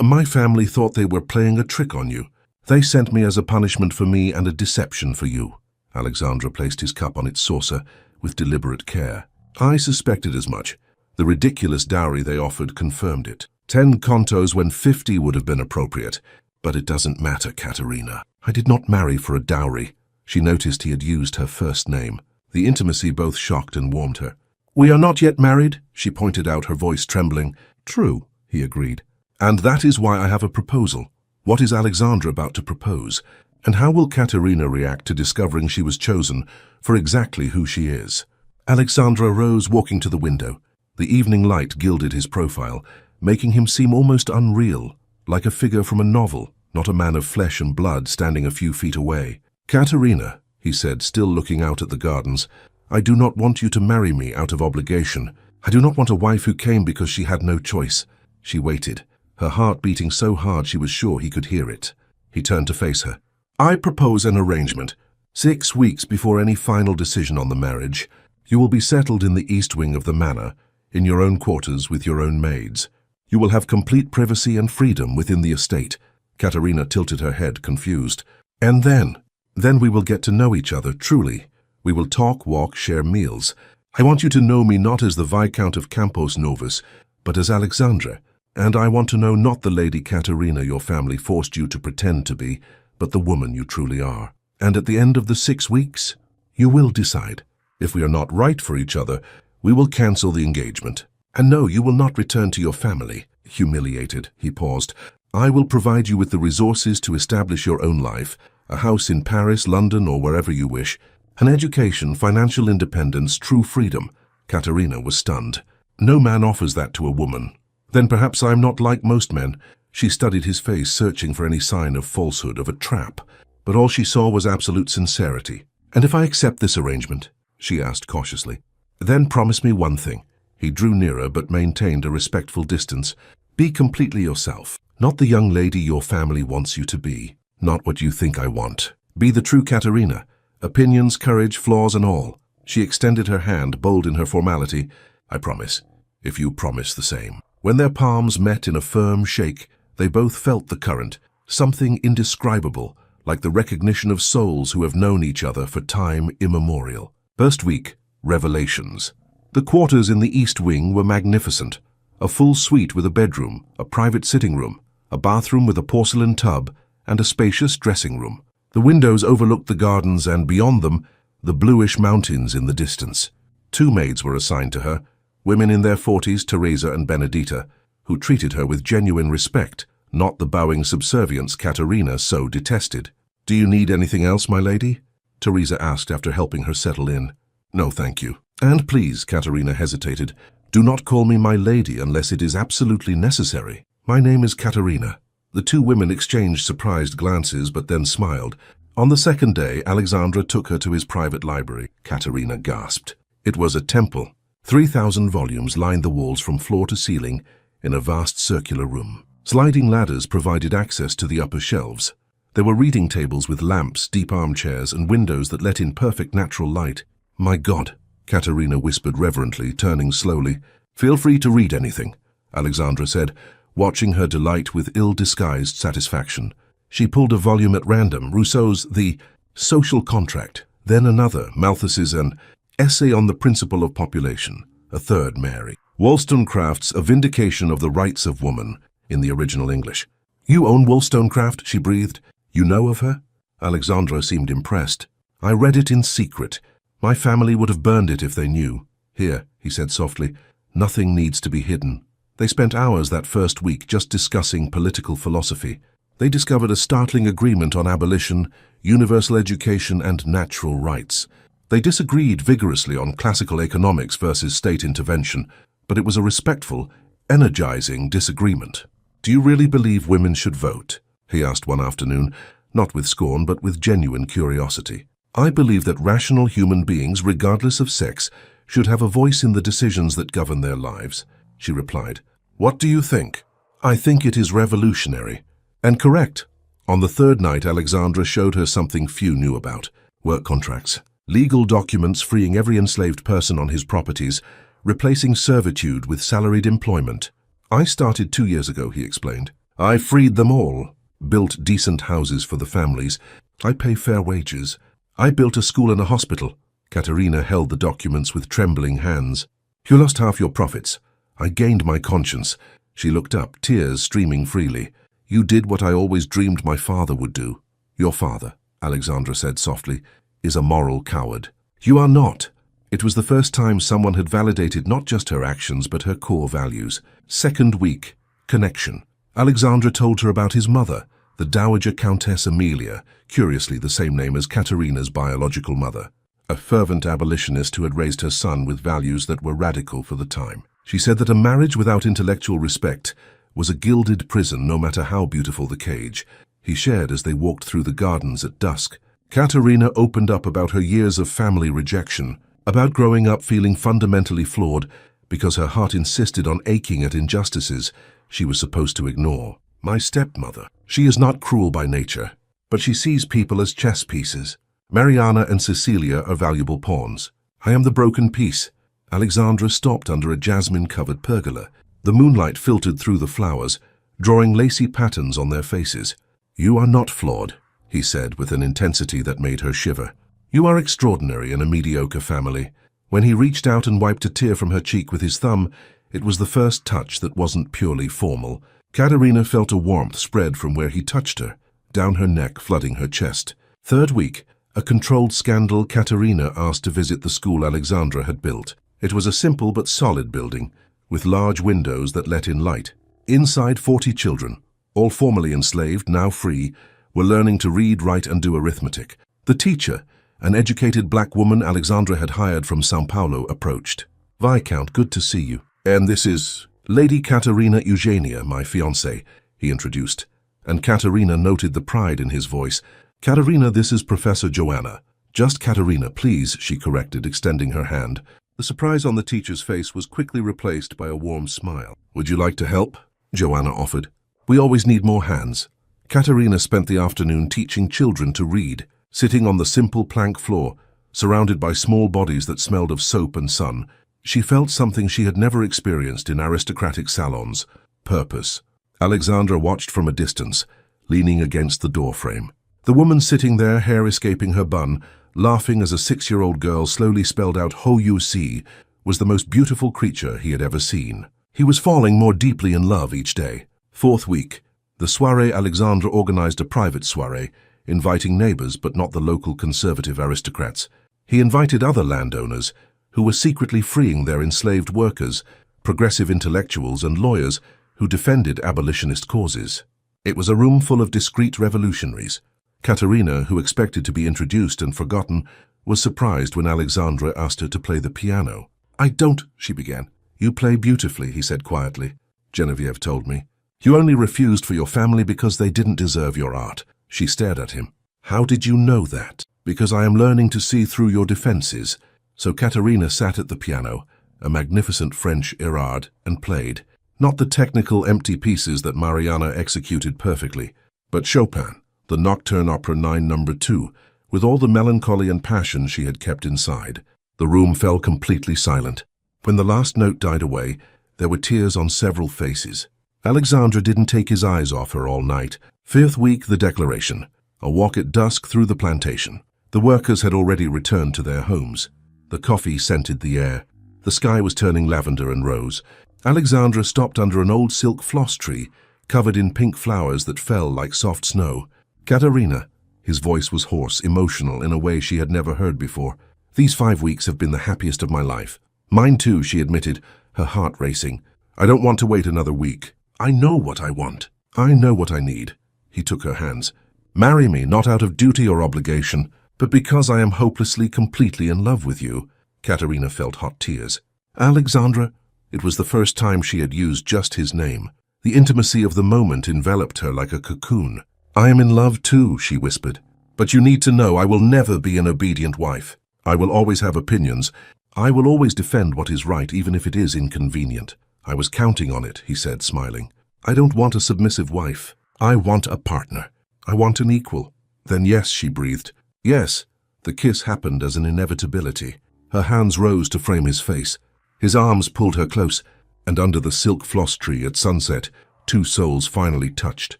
my family thought they were playing a trick on you. They sent me as a punishment for me and a deception for you. Alexandra placed his cup on its saucer with deliberate care. I suspected as much. The ridiculous dowry they offered confirmed it. 10 contos when 50 would have been appropriate. But it doesn't matter, Katarina. I did not marry for a dowry. She noticed he had used her first name. The intimacy both shocked and warmed her. We are not yet married, she pointed out, her voice trembling. True, he agreed. And that is why I have a proposal. What is Alexandra about to propose? And how will Katarina react to discovering she was chosen for exactly who she is? Alexandra rose, walking to the window. The evening light gilded his profile, making him seem almost unreal, like a figure from a novel, not a man of flesh and blood standing a few feet away. Katarina, he said, still looking out at the gardens, I do not want you to marry me out of obligation. I do not want a wife who came because she had no choice. She waited, her heart beating so hard she was sure he could hear it. He turned to face her. I propose an arrangement. 6 weeks before any final decision on the marriage, you will be settled in the east wing of the manor, in your own quarters with your own maids. You will have complete privacy and freedom within the estate. Katarina tilted her head, confused. And then we will get to know each other, truly. We will talk, walk, share meals. I want you to know me not as the Viscount of Campos Novos, but as Alexandra. And I want to know not the Lady Katarina your family forced you to pretend to be, but the woman you truly are. And at the end of the 6 weeks, you will decide. If we are not right for each other, we will cancel the engagement. And no, you will not return to your family. Humiliated, he paused. I will provide you with the resources to establish your own life, a house in Paris, London, or wherever you wish. An education, financial independence, true freedom. Katarina was stunned. No man offers that to a woman. Then perhaps I am not like most men. She studied his face, searching for any sign of falsehood, of a trap. But all she saw was absolute sincerity. And if I accept this arrangement? She asked cautiously. Then promise me one thing. He drew nearer but maintained a respectful distance. Be completely yourself. Not the young lady your family wants you to be. Not what you think I want. Be the true Katarina. Opinions, courage, flaws and all. She extended her hand, bold in her formality. I promise, if you promise the same. When their palms met in a firm shake, they both felt the current, something indescribable, like the recognition of souls who have known each other for time immemorial. First week, revelations. The quarters in the east wing were magnificent. A full suite with a bedroom, a private sitting room, a bathroom with a porcelain tub, and a spacious dressing room. The windows overlooked the gardens and, beyond them, the bluish mountains in the distance. 2 maids were assigned to her, women in their 40s, Teresa and Benedita, who treated her with genuine respect, not the bowing subservience Katarina so detested. Do you need anything else, my lady? Teresa asked after helping her settle in. No, thank you. And please, Katarina hesitated, do not call me my lady unless it is absolutely necessary. My name is Katarina. The 2 women exchanged surprised glances but then smiled. On the second day, Alexandra took her to his private library. Katarina gasped. It was a temple. 3,000 volumes lined the walls from floor to ceiling in a vast circular room. Sliding ladders provided access to the upper shelves. There were reading tables with lamps, deep armchairs, and windows that let in perfect natural light. My God, Katarina whispered reverently, turning slowly. Feel free to read anything, Alexandra said, watching her delight with ill-disguised satisfaction. She pulled a volume at random, Rousseau's The Social Contract, then another, Malthus's An Essay on the Principle of Population, a third, Mary Wollstonecraft's A Vindication of the Rights of Woman, in the original English. You own Wollstonecraft, she breathed. You know of her? Alexandra seemed impressed. I read it in secret. My family would have burned it if they knew. Here, he said softly, nothing needs to be hidden. They spent hours that first week just discussing political philosophy. They discovered a startling agreement on abolition, universal education, and natural rights. They disagreed vigorously on classical economics versus state intervention, but it was a respectful, energizing disagreement. Do you really believe women should vote? He asked one afternoon, not with scorn but with genuine curiosity. I believe that rational human beings, regardless of sex, should have a voice in the decisions that govern their lives, she replied. What do you think? I think it is revolutionary. And correct. On the third night, Alexandra showed her something few knew about: work contracts. Legal documents freeing every enslaved person on his properties, replacing servitude with salaried employment. I started 2 years ago, he explained. I freed them all, built decent houses for the families. I pay fair wages. I built a school and a hospital. Katarina held the documents with trembling hands. You lost half your profits. I gained my conscience. She looked up, tears streaming freely. You did what I always dreamed my father would do. Your father, Alexandra said softly, is a moral coward. You are not. It was the first time someone had validated not just her actions but her core values. Second week, connection. Alexandra told her about his mother, the Dowager Countess Amelia, curiously the same name as Katarina's biological mother, a fervent abolitionist who had raised her son with values that were radical for the time. She said that a marriage without intellectual respect was a gilded prison, no matter how beautiful the cage. He shared as they walked through the gardens at dusk. Katarina opened up about her years of family rejection, about growing up feeling fundamentally flawed because her heart insisted on aching at injustices she was supposed to ignore. My stepmother. She is not cruel by nature, but she sees people as chess pieces. Mariana and Cecilia are valuable pawns. I am the broken piece. Alexandra stopped under a jasmine-covered pergola. The moonlight filtered through the flowers, drawing lacy patterns on their faces. You are not flawed, he said with an intensity that made her shiver. You are extraordinary in a mediocre family. When he reached out and wiped a tear from her cheek with his thumb, it was the first touch that wasn't purely formal. Katarina felt a warmth spread from where he touched her, down her neck, flooding her chest. Third week, a controlled scandal. Katarina asked to visit the school Alexandra had built. It was a simple but solid building, with large windows that let in light. Inside, 40 children, all formerly enslaved, now free, were learning to read, write, and do arithmetic. The teacher, an educated black woman Alexandra had hired from São Paulo, approached. Viscount, good to see you. And this is Lady Katarina Eugenia, my fiancée, he introduced. And Katarina noted the pride in his voice. Katarina, this is Professor Joanna. Just Katarina, please, she corrected, extending her hand. The surprise on the teacher's face was quickly replaced by a warm smile. Would you like to help? Joanna offered. We always need more hands. Katarina spent the afternoon teaching children to read, sitting on the simple plank floor, surrounded by small bodies that smelled of soap and sun. She felt something she had never experienced in aristocratic salons: purpose. Alexandra watched from a distance, leaning against the doorframe. The woman sitting there, hair escaping her bun, laughing as a 6-year-old girl slowly spelled out "Ho You See," was the most beautiful creature he had ever seen. He was falling more deeply in love each day. Fourth week, the soirée. Alexandra organized a private soirée, inviting neighbors but not the local conservative aristocrats. He invited other landowners who were secretly freeing their enslaved workers, progressive intellectuals and lawyers who defended abolitionist causes. It was a room full of discreet revolutionaries. Katarina, who expected to be introduced and forgotten, was surprised when Alexandra asked her to play the piano. I don't, she began. You play beautifully, he said quietly. Genevieve told me. You only refused for your family because they didn't deserve your art. She stared at him. How did you know that? Because I am learning to see through your defenses. So Katarina sat at the piano, a magnificent French Erard, and played. Not the technical, empty pieces that Mariana executed perfectly, but Chopin, the Nocturne Opera 9 No. 2, with all the melancholy and passion she had kept inside. The room fell completely silent. When the last note died away, there were tears on several faces. Alexandra didn't take his eyes off her all night. Fifth week, the declaration. A walk at dusk through the plantation. The workers had already returned to their homes. The coffee scented the air. The sky was turning lavender and rose. Alexandra stopped under an old silk floss tree, covered in pink flowers that fell like soft snow. "Katarina," his voice was hoarse, emotional in a way she had never heard before. "These 5 weeks have been the happiest of my life." "Mine too," she admitted, her heart racing. "I don't want to wait another week. I know what I want. I know what I need." He took her hands. "Marry me, not out of duty or obligation, but because I am hopelessly, completely in love with you." Katarina felt hot tears. "Alexandra?" It was the first time she had used just his name. The intimacy of the moment enveloped her like a cocoon. "I am in love too," she whispered. "But you need to know I will never be an obedient wife. I will always have opinions. I will always defend what is right, even if it is inconvenient." "I was counting on it," he said, smiling. "I don't want a submissive wife. I want a partner. I want an equal." "Then yes," she breathed. "Yes." The kiss happened as an inevitability. Her hands rose to frame his face. His arms pulled her close, and under the silk floss tree at sunset, two souls finally touched.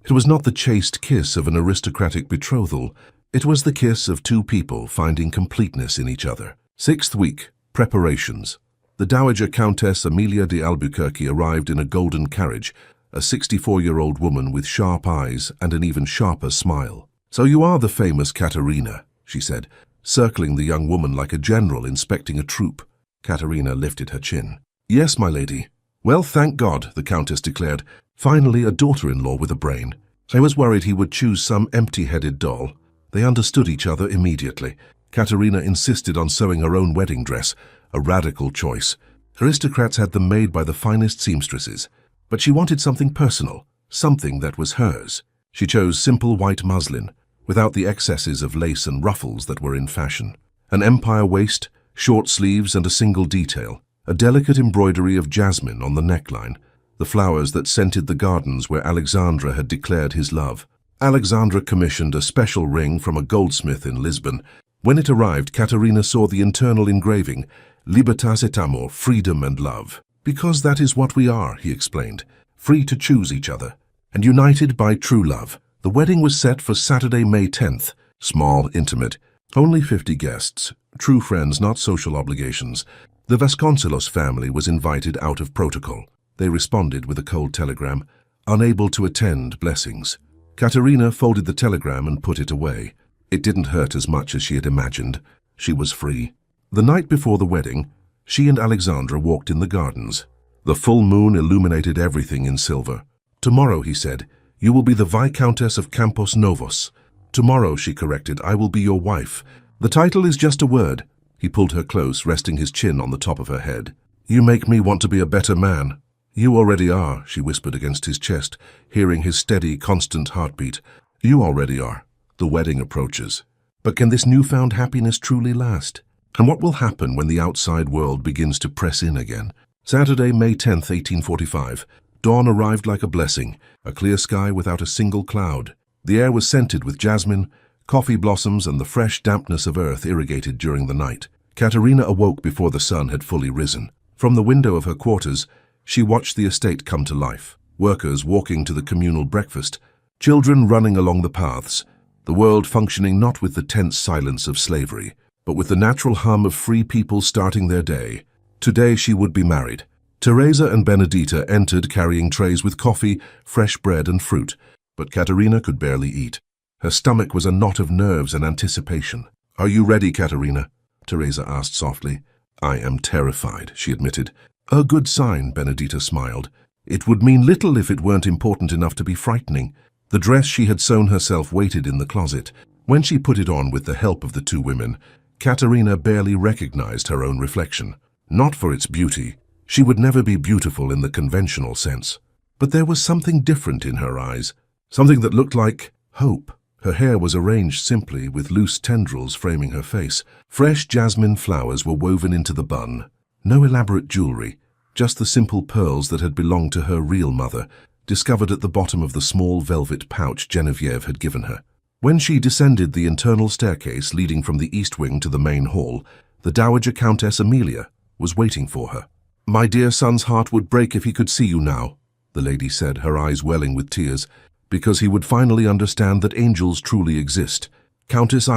It was not the chaste kiss of an aristocratic betrothal. It was the kiss of two people finding completeness in each other. 6th week, preparations. The Dowager Countess Amelia de Albuquerque arrived in a golden carriage, a 64-year-old woman with sharp eyes and an even sharper smile. "So you are the famous Katarina," she said, circling the young woman like a general inspecting a troop. Katarina lifted her chin. "Yes, my lady." "Well, thank God," the Countess declared. "Finally a daughter-in-law with a brain. I was worried he would choose some empty-headed doll." They understood each other immediately. Katarina insisted on sewing her own wedding dress, a radical choice. Aristocrats had them made by the finest seamstresses. But she wanted something personal, something that was hers. She chose simple white muslin, without the excesses of lace and ruffles that were in fashion. An empire waist, short sleeves and a single detail, a delicate embroidery of jasmine on the neckline, the flowers that scented the gardens where Alexandra had declared his love. Alexandra commissioned a special ring from a goldsmith in Lisbon. When it arrived, Katarina saw the internal engraving, "Libertas et amor," freedom and love. "Because that is what we are," he explained, "free to choose each other, and united by true love." The wedding was set for Saturday, May 10th. Small, intimate, only 50 guests, true friends, not social obligations. The Vasconcelos family was invited out of protocol. They responded with a cold telegram, "Unable to attend, blessings." Katarina folded the telegram and put it away. It didn't hurt as much as she had imagined. She was free. The night before the wedding, she and Alexandra walked in the gardens. The full moon illuminated everything in silver. "Tomorrow," he said, "you will be the Viscountess of Campos Novos." "Tomorrow," she corrected, "I will be your wife. The title is just a word." He pulled her close, resting his chin on the top of her head. "You make me want to be a better man." "You already are," she whispered against his chest, hearing his steady, constant heartbeat. "You already are." The wedding approaches. But can this newfound happiness truly last? And what will happen when the outside world begins to press in again? Saturday, May 10th, 1845. Dawn arrived like a blessing, a clear sky without a single cloud. The air was scented with jasmine, coffee blossoms, and the fresh dampness of earth irrigated during the night. Katarina awoke before the sun had fully risen. From the window of her quarters, she watched the estate come to life. Workers walking to the communal breakfast, children running along the paths, the world functioning not with the tense silence of slavery, but with the natural hum of free people starting their day. Today she would be married. Teresa and Benedita entered carrying trays with coffee, fresh bread and fruit, but Katarina could barely eat. Her stomach was a knot of nerves and anticipation. "Are you ready, Katarina?" Teresa asked softly. "I am terrified," she admitted. "A good sign," Benedita smiled. "It would mean little if it weren't important enough to be frightening." The dress she had sewn herself waited in the closet. When she put it on with the help of the two women, Katarina barely recognized her own reflection. Not for its beauty. She would never be beautiful in the conventional sense. But there was something different in her eyes, something that looked like hope. Her hair was arranged simply, with loose tendrils framing her face. Fresh jasmine flowers were woven into the bun. No elaborate jewelry, just the simple pearls that had belonged to her real mother, discovered at the bottom of the small velvet pouch Genevieve had given her. When she descended the internal staircase leading from the east wing to the main hall, the Dowager Countess Amelia was waiting for her. "My dear son's heart would break if he could see you now," the lady said, her eyes welling with tears, "because he would finally understand that angels truly exist. Countess,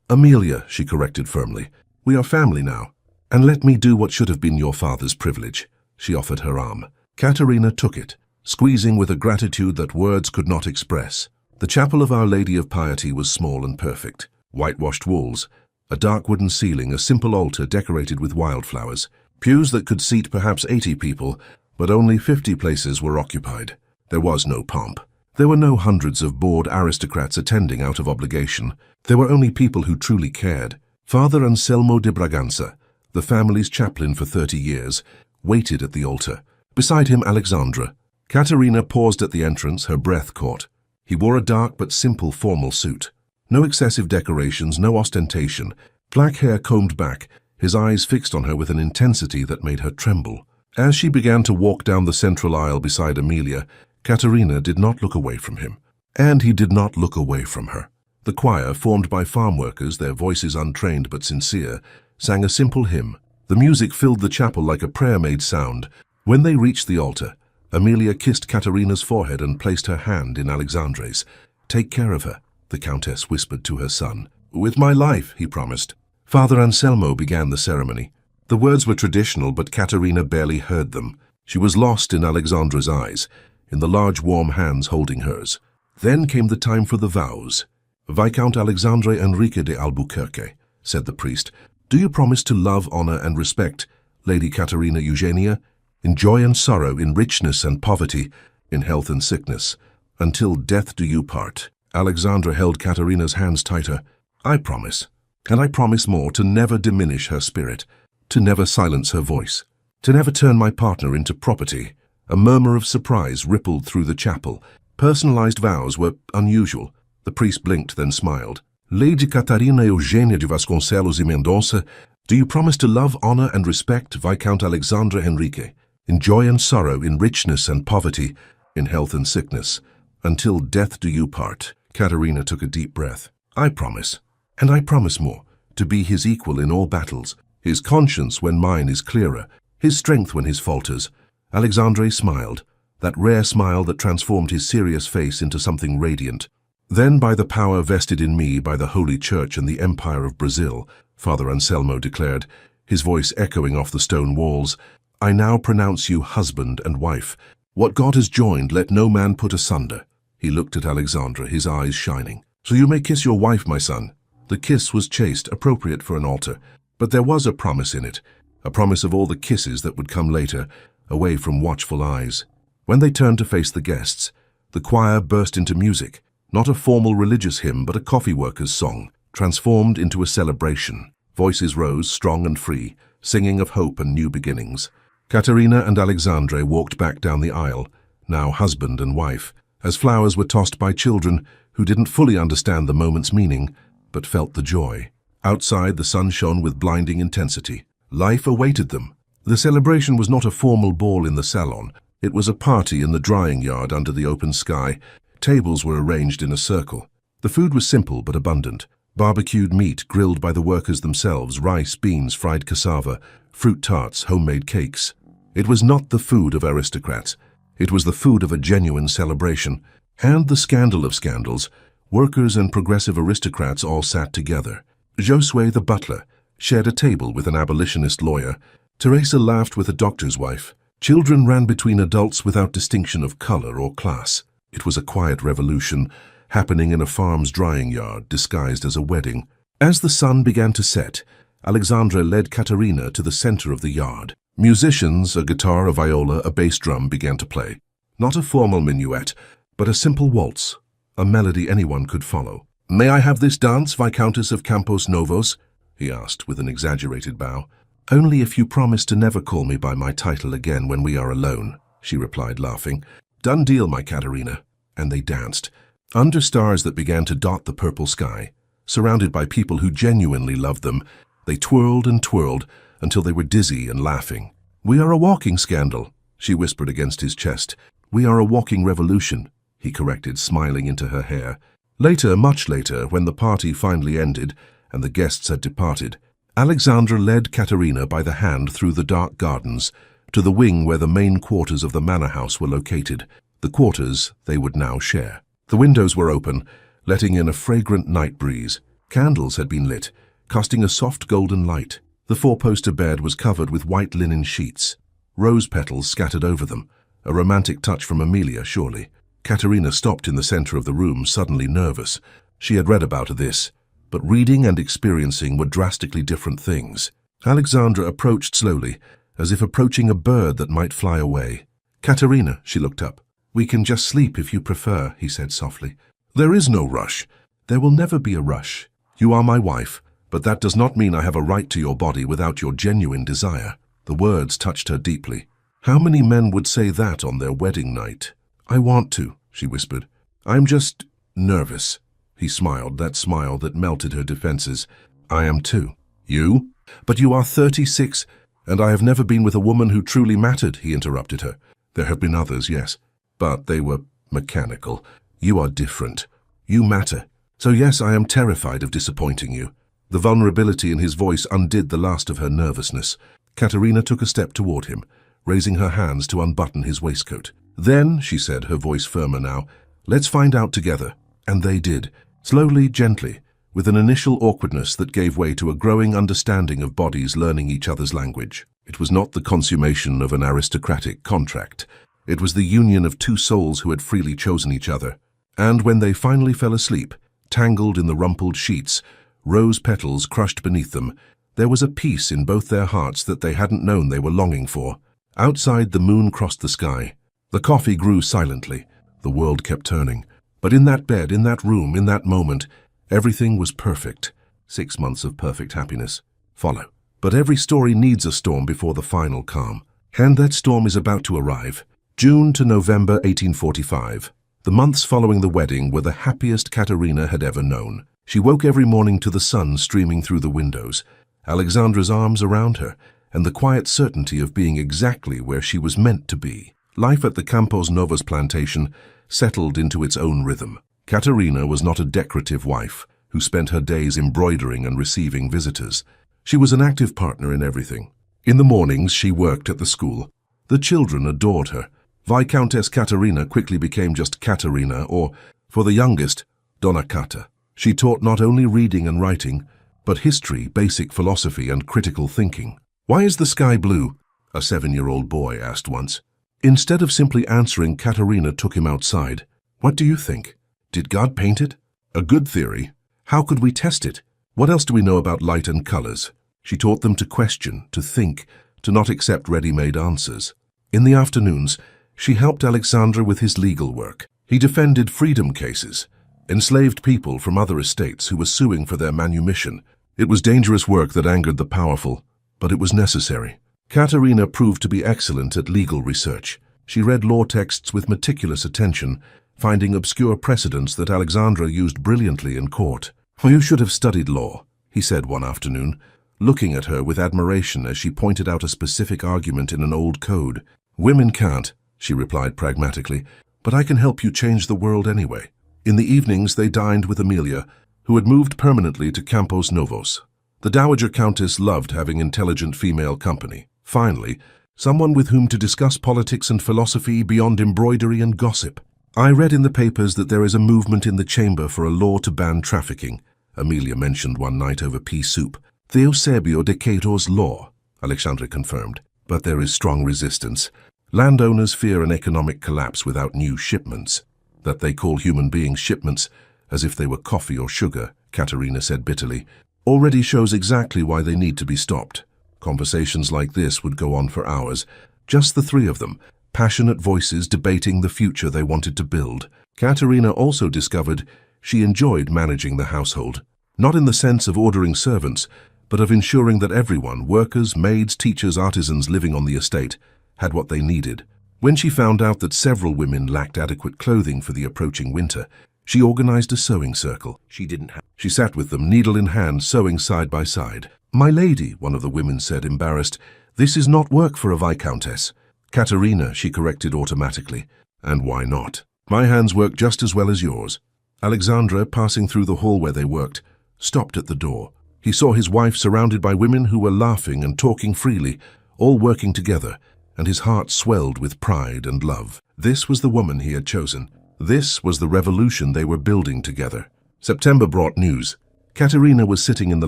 Amelia," she corrected firmly. "We are family now, and let me do what should have been your father's privilege." She offered her arm. Katarina took it. squeezing with a gratitude that words could not express. The chapel of Our Lady of Piety was small and perfect. Whitewashed walls, a dark wooden ceiling, a simple altar decorated with wildflowers, pews that could seat perhaps 80 people, but only 50 places were occupied. There was no pomp. There were no hundreds of bored aristocrats attending out of obligation. There were only people who truly cared. Father Anselmo de Braganza, the family's chaplain for 30 years, waited at the altar. Beside him, Alexandra. Katarina paused at the entrance, her breath caught. He wore a dark but simple formal suit. No excessive decorations, no ostentation. Black hair combed back, his eyes fixed on her with an intensity that made her tremble. As she began to walk down the central aisle beside Amelia, Katarina did not look away from him. And he did not look away from her. The choir, formed by farm workers, their voices untrained but sincere, sang a simple hymn. The music filled the chapel like a prayer-made sound. When they reached the altar, Amelia kissed Katarina's forehead and placed her hand in Alexandre's. "Take care of her," the Countess whispered to her son. "With my life," he promised. Father Anselmo began the ceremony. The words were traditional, but Katarina barely heard them. She was lost in Alexandra's eyes, in the large warm hands holding hers. Then came the time for the vows. "Viscount Alexandre Enrique de Albuquerque," said the priest, "do you promise to love, honor, and respect Lady Katarina Eugenia, in joy and sorrow, in richness and poverty, in health and sickness, until death do you part?" Alexandra held Katarina's hands tighter. "I promise, and I promise more, to never diminish her spirit, to never silence her voice, to never turn my partner into property." A murmur of surprise rippled through the chapel. Personalized vows were unusual. The priest blinked, then smiled. "Lady Katarina Eugenia de Vasconcelos y Mendonça, do you promise to love, honor, and respect Viscount Alexandre Enrique, in joy and sorrow, in richness and poverty, in health and sickness, until death do you part?" Katarina took a deep breath. "I promise, and I promise more, to be his equal in all battles, his conscience when mine is clearer, his strength when his falters." Alexandre smiled, that rare smile that transformed his serious face into something radiant. "Then, by the power vested in me by the Holy Church and the Empire of Brazil," Father Anselmo declared, his voice echoing off the stone walls, "I now pronounce you husband and wife. What God has joined, let no man put asunder." He looked at Alexandra, his eyes shining. "So you may kiss your wife, my son." The kiss was chaste, appropriate for an altar, but there was a promise in it, a promise of all the kisses that would come later, away from watchful eyes. When they turned to face the guests, the choir burst into music, not a formal religious hymn, but a coffee worker's song, transformed into a celebration. Voices rose, strong and free, singing of hope and new beginnings. Katarina and Alexandre walked back down the aisle, now husband and wife, as flowers were tossed by children who didn't fully understand the moment's meaning, but felt the joy. Outside, the sun shone with blinding intensity. Life awaited them. The celebration was not a formal ball in the salon. It was a party in the drying yard under the open sky. Tables were arranged in a circle. The food was simple but abundant. Barbecued meat grilled by the workers themselves, rice, beans, fried cassava, fruit tarts, homemade cakes. It was not the food of aristocrats. It was the food of a genuine celebration. And the scandal of scandals, workers and progressive aristocrats all sat together. Josue, the butler, shared a table with an abolitionist lawyer. Teresa laughed with a doctor's wife. Children ran between adults without distinction of color or class. It was a quiet revolution, happening in a farm's drying yard, disguised as a wedding. As the sun began to set, Alexandra led Katarina to the center of the yard. Musicians, a guitar, a viola, a bass drum, began to play. Not a formal minuet, but a simple waltz, a melody anyone could follow. "May I have this dance, Viscountess of Campos Novos?" he asked with an exaggerated bow. "Only if you promise to never call me by my title again when we are alone," she replied, laughing. "Done deal, my Katarina." And they danced, under stars that began to dot the purple sky. Surrounded by people who genuinely loved them, they twirled and twirled until they were dizzy and laughing. "We are a walking scandal," she whispered against his chest. "We are a walking revolution," he corrected, smiling into her hair. Later, much later, when the party finally ended and the guests had departed, Alexandra led Katarina by the hand through the dark gardens to the wing where the main quarters of the manor house were located, the quarters they would now share. The windows were open, letting in a fragrant night breeze. Candles had been lit, casting a soft golden light. The four-poster bed was covered with white linen sheets, rose petals scattered over them. A romantic touch from Amelia, surely. Katarina stopped in the center of the room, suddenly nervous. She had read about this, but reading and experiencing were drastically different things. Alexandra approached slowly, as if approaching a bird that might fly away. "Katarina," she looked up. "We can just sleep if you prefer," he said softly. "There is no rush." "There will never be a rush. You are my wife, but that does not mean I have a right to your body without your genuine desire." The words touched her deeply. How many men would say that on their wedding night? "I want to," she whispered. "I'm just nervous." He smiled, that smile that melted her defenses. "I am too." "You? But you are 36, and I have never been with a woman who truly mattered," he interrupted her. "There have been others, yes, but they were mechanical. You are different. You matter. So yes, I am terrified of disappointing you." The vulnerability in his voice undid the last of her nervousness. Katarina took a step toward him, raising her hands to unbutton his waistcoat. "Then," she said, her voice firmer now, "let's find out together." And they did, slowly, gently, with an initial awkwardness that gave way to a growing understanding of bodies learning each other's language. It was not the consummation of an aristocratic contract. It was the union of two souls who had freely chosen each other. And when they finally fell asleep, tangled in the rumpled sheets, rose petals crushed beneath them, there was a peace in both their hearts that they hadn't known they were longing for. Outside, the moon crossed the sky. The coffee grew silently. The world kept turning. But in that bed, in that room, in that moment, everything was perfect. 6 months of perfect happiness follow. But every story needs a storm before the final calm. And that storm is about to arrive. June to November 1845. The months following the wedding were the happiest Katarina had ever known. She woke every morning to the sun streaming through the windows, Alexandra's arms around her, and the quiet certainty of being exactly where she was meant to be. Life at the Campos Novos plantation settled into its own rhythm. Katarina was not a decorative wife who spent her days embroidering and receiving visitors. She was an active partner in everything. In the mornings, she worked at the school. The children adored her. Viscountess Katarina quickly became just Katarina, or, for the youngest, Donna Kata. She taught not only reading and writing, but history, basic philosophy, and critical thinking. "Why is the sky blue?" a 7-year-old boy asked once. Instead of simply answering, Katarina took him outside. "What do you think? Did God paint it?" "A good theory. How could we test it? What else do we know about light and colors?" She taught them to question, to think, to not accept ready-made answers. In the afternoons, she helped Alexandra with his legal work. He defended freedom cases, enslaved people from other estates who were suing for their manumission. It was dangerous work that angered the powerful, but it was necessary. Katarina proved to be excellent at legal research. She read law texts with meticulous attention, finding obscure precedents that Alexandra used brilliantly in court. "You should have studied law," he said one afternoon, looking at her with admiration as she pointed out a specific argument in an old code. "Women can't," she replied pragmatically, "but I can help you change the world anyway." In the evenings, they dined with Amelia, who had moved permanently to Campos Novos. The Dowager Countess loved having intelligent female company. Finally, someone with whom to discuss politics and philosophy beyond embroidery and gossip. "I read in the papers that there is a movement in the chamber for a law to ban trafficking," Amelia mentioned one night over pea soup. "Theosebio Decatur's law," Alexandra confirmed. "But there is strong resistance. Landowners fear an economic collapse without new shipments. That they call human beings shipments, as if they were coffee or sugar," Katarina said bitterly, "already shows exactly why they need to be stopped." Conversations like this would go on for hours, just the three of them, passionate voices debating the future they wanted to build. Katarina also discovered she enjoyed managing the household, not in the sense of ordering servants, but of ensuring that everyone, workers, maids, teachers, artisans living on the estate, had what they needed. When she found out that several women lacked adequate clothing for the approaching winter, she organized a sewing circle. She sat with them, needle in hand, sewing side by side. "My lady," one of the women said, embarrassed, "this is not work for a viscountess." "Katarina," she corrected automatically. "And why not? My hands work just as well as yours." Alexandra, passing through the hall where they worked, stopped at the door. He saw his wife surrounded by women who were laughing and talking freely, all working together, and his heart swelled with pride and love. This was the woman he had chosen. This was the revolution they were building together. September brought news. Katarina was sitting in the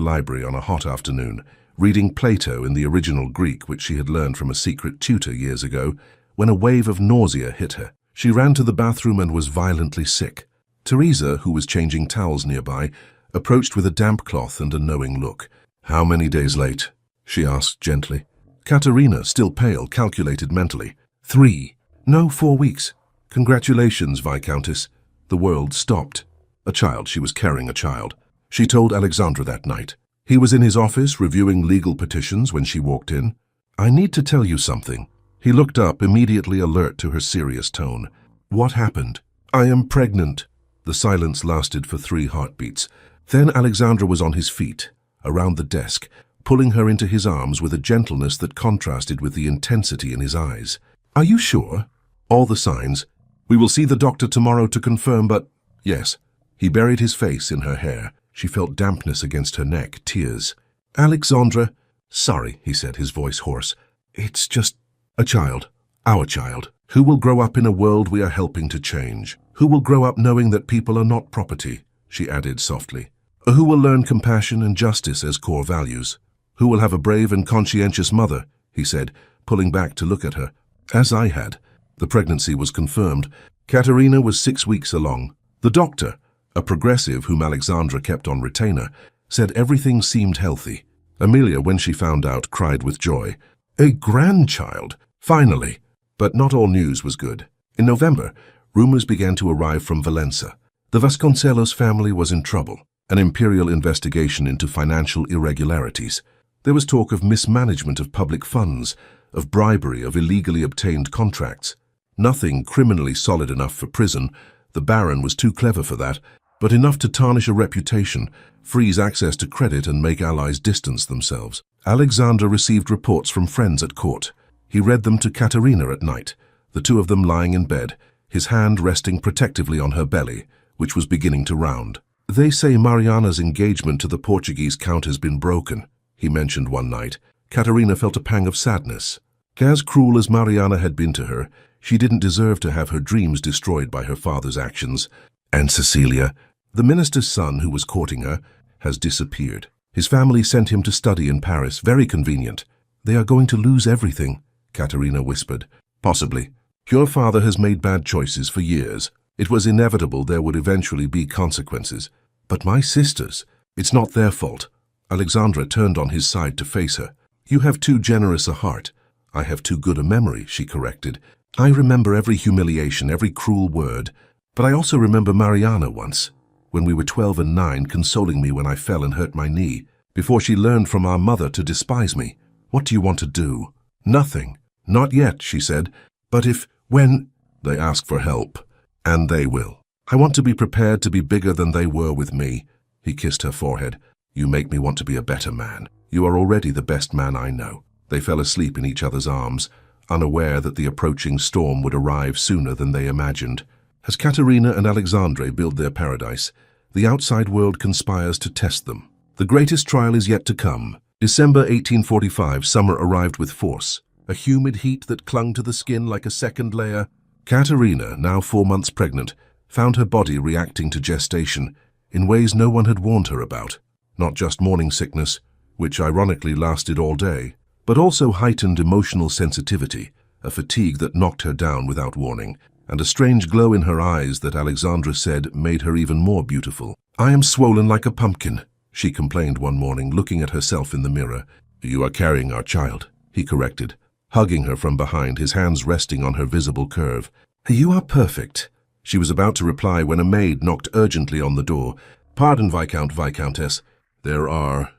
library on a hot afternoon, reading Plato in the original Greek, which she had learned from a secret tutor years ago, when a wave of nausea hit her. She ran to the bathroom and was violently sick. Teresa, who was changing towels nearby, approached with a damp cloth and a knowing look. "How many days late?" she asked gently. Katarina, still pale, calculated mentally. 3. No, 4 weeks. "Congratulations, Viscountess." The world stopped. A child. She was carrying a child. She told Alexandra that night. He was in his office reviewing legal petitions when she walked in. "I need to tell you something." He looked up, immediately alert to her serious tone. "What happened?" "I am pregnant." The silence lasted for 3 heartbeats. Then Alexandra was on his feet, around the desk, pulling her into his arms with a gentleness that contrasted with the intensity in his eyes. "Are you sure?" "All the signs. We will see the doctor tomorrow to confirm, but yes." He buried his face in her hair. She felt dampness against her neck, tears. "Alexandra." "Sorry," he said, his voice hoarse. "It's just a child. Our child. Who will grow up in a world we are helping to change? Who will grow up knowing that people are not property?" she added softly. "Who will learn compassion and justice as core values? Who will have a brave and conscientious mother?" he said, pulling back to look at her. "As I had." The pregnancy was confirmed. Katarina was 6 weeks along. The doctor, a progressive whom Alexandra kept on retainer, said everything seemed healthy. Amelia, when she found out, cried with joy. A grandchild! Finally! But not all news was good. In November, rumors began to arrive from Valencia. The Vasconcelos family was in trouble. An imperial investigation into financial irregularities. There was talk of mismanagement of public funds, of bribery, of illegally obtained contracts. Nothing criminally solid enough for prison. The Baron was too clever for that, but enough to tarnish a reputation, freeze access to credit and make allies distance themselves. Alexander received reports from friends at court. He read them to Katarina at night, the two of them lying in bed, his hand resting protectively on her belly, which was beginning to round. "They say Mariana's engagement to the Portuguese count has been broken," he mentioned one night. Katarina felt a pang of sadness. As cruel as Mariana had been to her, she didn't deserve to have her dreams destroyed by her father's actions. And Cecilia, the minister's son who was courting her, has disappeared. His family sent him to study in Paris. Very convenient. "They are going to lose everything," Katarina whispered. "Possibly. Your father has made bad choices for years. It was inevitable there would eventually be consequences. But my sisters, it's not their fault." Alexandra turned on his side to face her. "You have too generous a heart." "I have too good a memory," she corrected. "I remember every humiliation, every cruel word. But I also remember Mariana once, when we were 12 and 9, consoling me when I fell and hurt my knee, before she learned from our mother to despise me. What do you want to do?" "Nothing. Not yet," she said. "But when they ask for help, and they will. I want to be prepared to be bigger than they were with me." He kissed her forehead. "You make me want to be a better man. You are already the best man I know." They fell asleep in each other's arms, unaware that the approaching storm would arrive sooner than they imagined. As Katarina and Alexandre build their paradise, the outside world conspires to test them. The greatest trial is yet to come. December 1845, summer arrived with force, a humid heat that clung to the skin like a second layer. Katarina, now 4 months pregnant, found her body reacting to gestation in ways no one had warned her about. Not just morning sickness, which ironically lasted all day, but also heightened emotional sensitivity, a fatigue that knocked her down without warning, and a strange glow in her eyes that Alexandra said made her even more beautiful. "I am swollen like a pumpkin," she complained one morning, looking at herself in the mirror. "You are carrying our child," he corrected, hugging her from behind, his hands resting on her visible curve. "You are perfect." She was about to reply when a maid knocked urgently on the door. "Pardon, Viscountess. There are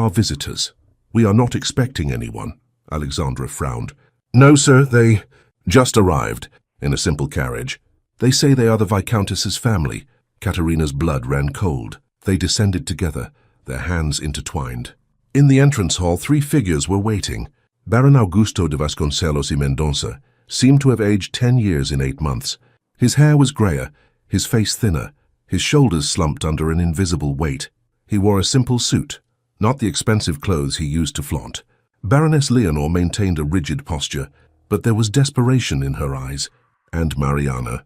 visitors." "We are not expecting anyone," Alexandra frowned. "No, sir, they just arrived, in a simple carriage. They say they are the Viscountess's family." Katarina's blood ran cold. They descended together, their hands intertwined. In the entrance hall, 3 figures were waiting. Baron Augusto de Vasconcelos y Mendoza seemed to have aged 10 years in 8 months. His hair was grayer, his face thinner, his shoulders slumped under an invisible weight. He wore a simple suit, not the expensive clothes he used to flaunt. Baroness Leonor maintained a rigid posture, but there was desperation in her eyes. And Mariana,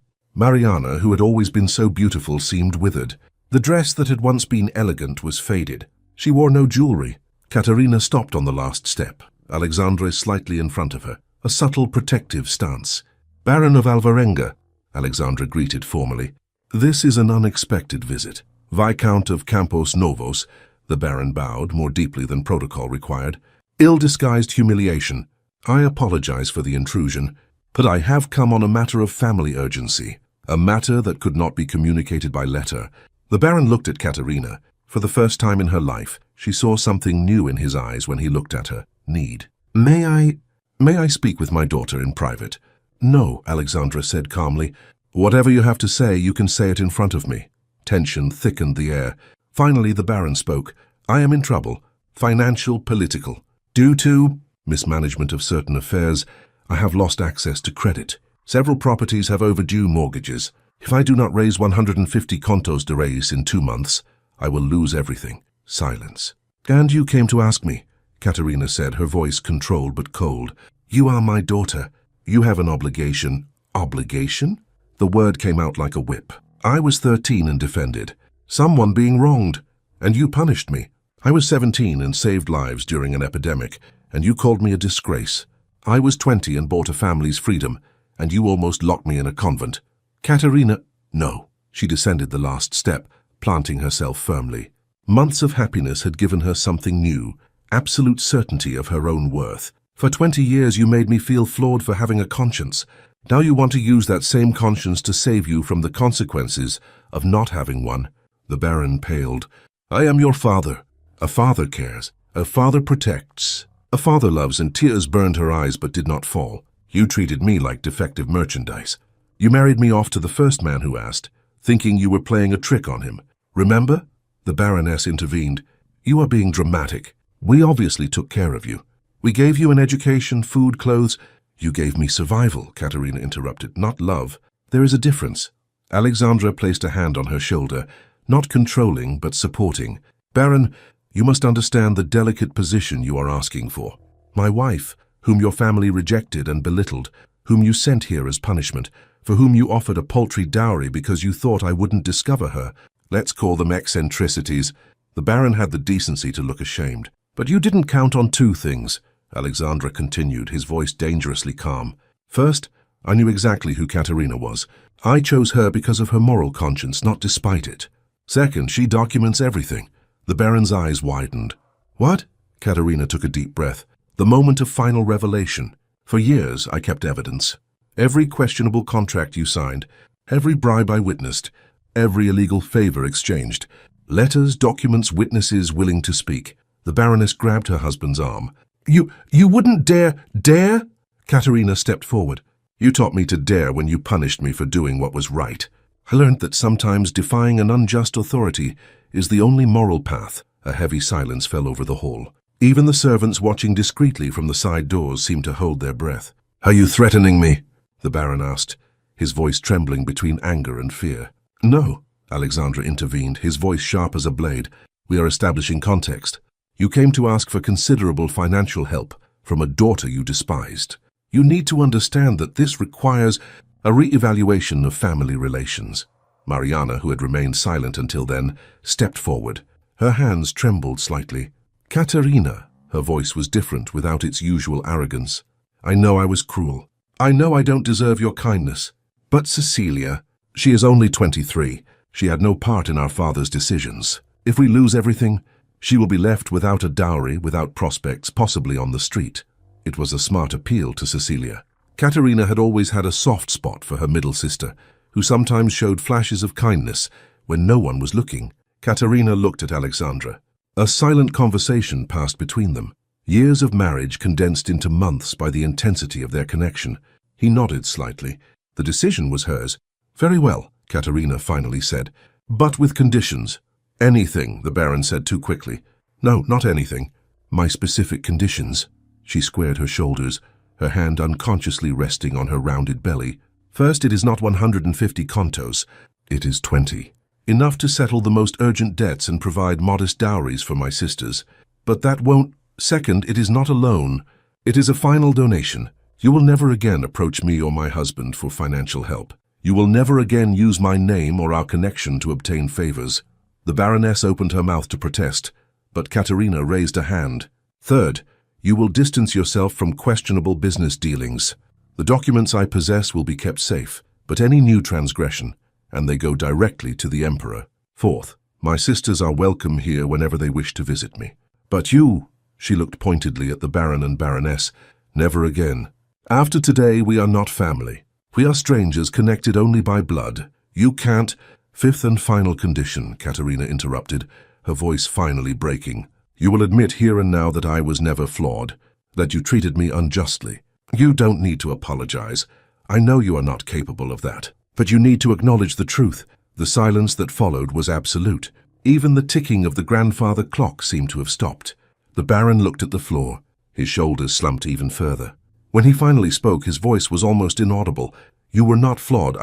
who had always been so beautiful, seemed withered. The dress that had once been elegant was faded. She wore no jewelry. Katarina stopped on the last step, Alexandre slightly in front of her. a subtle protective stance. "Baron of Alvarenga," Alexandra greeted formally. "This is an unexpected visit. Viscount of Campos Novos," the Baron bowed, more deeply than protocol required. "Ill-disguised humiliation. I apologize for the intrusion, but I have come on a matter of family urgency, a matter that could not be communicated by letter." The Baron looked at Katarina. For the first time in her life, she saw something new in his eyes when he looked at her. Need. May I speak with my daughter in private?" "No," Alexandra said calmly. "Whatever you have to say, you can say it in front of me." Tension thickened the air. Finally, the Baron spoke. "I am in trouble. Financial, political. Due to mismanagement of certain affairs, I have lost access to credit. Several properties have overdue mortgages. If I do not raise 150 contos de reis in 2 months, I will lose everything." Silence. "And you came to ask me," Katarina said, her voice controlled but cold. "You are my daughter. You have an obligation." "Obligation?" The word came out like a whip. "I was 13 and defended. Someone being wronged. And you punished me. I was 17 and saved lives during an epidemic, and you called me a disgrace. I was 20 and bought a family's freedom, and you almost locked me in a convent." Katarina, no. She descended the last step, planting herself firmly. Months of happiness had given her something new, absolute certainty of her own worth. "For 20 years you made me feel flawed for having a conscience. Now you want to use that same conscience to save you from the consequences of not having one." The Baron paled. "I am your father. A father cares. A father protects. A father loves," and tears burned her eyes but did not fall. "You treated me like defective merchandise. You married me off to the first man who asked, thinking you were playing a trick on him. Remember?" The Baroness intervened. "You are being dramatic. We obviously took care of you. We gave you an education, food, clothes." "You gave me survival," Katarina interrupted, "not love. There is a difference." Alexandra placed a hand on her shoulder, not controlling but supporting. "Baron, you must understand the delicate position you are asking for. My wife, whom your family rejected and belittled, whom you sent here as punishment, for whom you offered a paltry dowry because you thought I wouldn't discover her. Let's call them eccentricities." The Baron had the decency to look ashamed. "But you didn't count on 2 things," Alexandra continued, his voice dangerously calm. "First, I knew exactly who Katarina was. I chose her because of her moral conscience, not despite it. Second, she documents everything." The Baron's eyes widened. "What?" Katarina took a deep breath. "The moment of final revelation. For years, I kept evidence. Every questionable contract you signed, every bribe I witnessed, every illegal favor exchanged. Letters, documents, witnesses willing to speak." The Baroness grabbed her husband's arm. You wouldn't dare? Katarina stepped forward. "You taught me to dare when you punished me for doing what was right. I learned that sometimes defying an unjust authority is the only moral path." A heavy silence fell over the hall. Even the servants watching discreetly from the side doors seemed to hold their breath. "Are you threatening me?" the Baron asked, his voice trembling between anger and fear. "No," Alexandra intervened, his voice sharp as a blade. "We are establishing context. You came to ask for considerable financial help from a daughter you despised. You need to understand that this requires a re-evaluation of family relations." Mariana, who had remained silent until then, stepped forward. Her hands trembled slightly. "Katarina," her voice was different without its usual arrogance. "I know I was cruel. I know I don't deserve your kindness. But Cecilia, she is only 23. She had no part in our father's decisions. If we lose everything, she will be left without a dowry, without prospects, possibly on the street." It was a smart appeal to Cecilia. Katarina had always had a soft spot for her middle sister, who sometimes showed flashes of kindness when no one was looking. Katarina looked at Alexandra. A silent conversation passed between them. Years of marriage condensed into months by the intensity of their connection. He nodded slightly. The decision was hers. "Very well," Katarina finally said, "but with conditions." "Anything," the Baron said too quickly. "No, not anything. My specific conditions." She squared her shoulders, her hand unconsciously resting on her rounded belly. "First, it is not 150 contos. It is 20. Enough to settle the most urgent debts and provide modest dowries for my sisters. But that won't. Second, it is not a loan. It is a final donation. You will never again approach me or my husband for financial help. You will never again use my name or our connection to obtain favors." The Baroness opened her mouth to protest, but Katarina raised a hand. "Third, You will distance yourself from questionable business dealings. The documents I possess will be kept safe, but any new transgression, and they go directly to the Emperor. Fourth, my sisters are welcome here whenever they wish to visit me. But you, she looked pointedly at the Baron and Baroness, never again. After today, we are not family. We are strangers connected only by blood. You can't— Fifth and final condition, Katarina interrupted, her voice finally breaking. You will admit here and now that I was never flawed, that you treated me unjustly. You don't need to apologize. I know you are not capable of that. But you need to acknowledge the truth. The silence that followed was absolute. Even the ticking of the grandfather clock seemed to have stopped. The Baron looked at the floor. His shoulders slumped even further. When he finally spoke, his voice was almost inaudible. You were not flawed.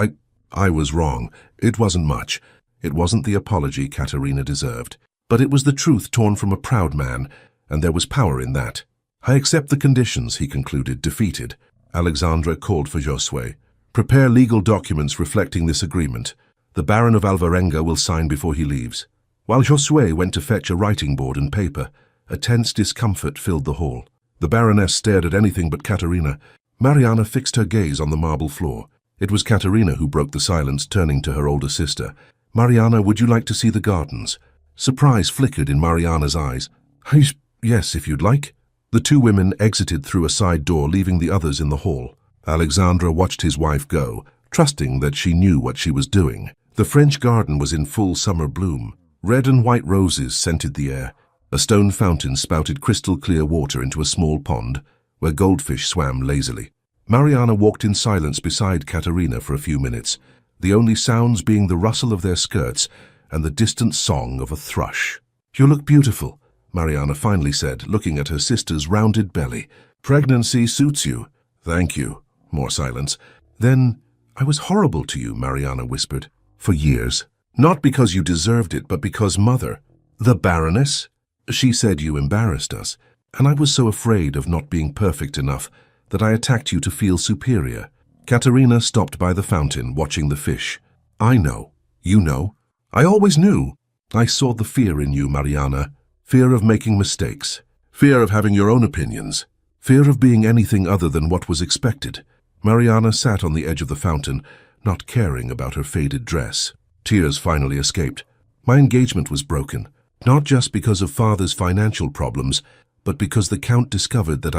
I was wrong. It wasn't much. It wasn't the apology Katarina deserved. But it was the truth torn from a proud man, and there was power in that. I accept the conditions, he concluded, defeated. Alexandra called for Josue. Prepare legal documents reflecting this agreement. The Baron of Alvarenga will sign before he leaves. While Josue went to fetch a writing board and paper, a tense discomfort filled the hall. The Baroness stared at anything but Katarina. Mariana fixed her gaze on the marble floor. It was Katarina who broke the silence, turning to her older sister. Mariana, would you like to see the gardens? Surprise flickered in Mariana's eyes. Yes, if you'd like. The two women exited through a side door, leaving the others in the hall. Alexandra watched his wife go, trusting that she knew what she was doing. The French garden was in full summer bloom. Red and white roses scented the air. A stone fountain spouted crystal-clear water into a small pond, where goldfish swam lazily. Mariana walked in silence beside Katarina for a few minutes, the only sounds being the rustle of their skirts and the distant song of a thrush. You look beautiful, Mariana finally said, looking at her sister's rounded belly. Pregnancy suits you. Thank you. More silence. Then, I was horrible to you, Mariana whispered. For years. Not because you deserved it, but because Mother, the Baroness, she said you embarrassed us, and I was so afraid of not being perfect enough that I attacked you to feel superior. Katarina stopped by the fountain, watching the fish. I know. You know. I always knew. I saw the fear in you, Mariana. Fear of making mistakes. Fear of having your own opinions. Fear of being anything other than what was expected. Mariana sat on the edge of the fountain, not caring about her faded dress. Tears finally escaped. My engagement was broken, not just because of Father's financial problems, but because the Count discovered that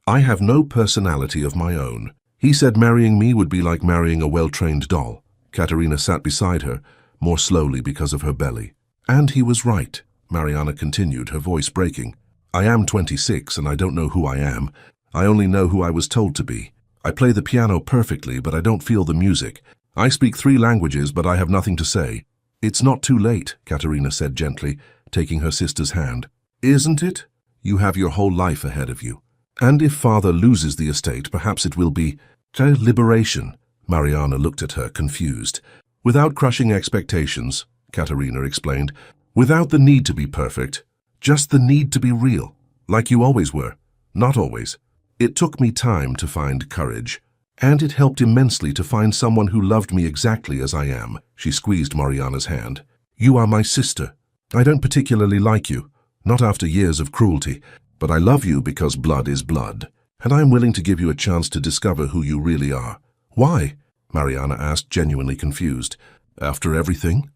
I have no personality of my own. He said marrying me would be like marrying a well-trained doll. Katarina sat beside her, more slowly because of her belly. And he was right, Mariana continued, her voice breaking. I am 26 and I don't know who I am. I only know who I was told to be. I play the piano perfectly, but I don't feel the music. I speak 3 languages, but I have nothing to say. It's not too late, Katarina said gently, taking her sister's hand. Isn't it? You have your whole life ahead of you. And if Father loses the estate, perhaps it will be liberation. Mariana looked at her, confused. Without crushing expectations, Katarina explained. Without the need to be perfect. Just the need to be real. Like you always were. Not always. It took me time to find courage. And it helped immensely to find someone who loved me exactly as I am. She squeezed Mariana's hand. You are my sister. I don't particularly like you. Not after years of cruelty. But I love you because blood is blood. And I am willing to give you a chance to discover who you really are. Why? Mariana asked, genuinely confused. After everything?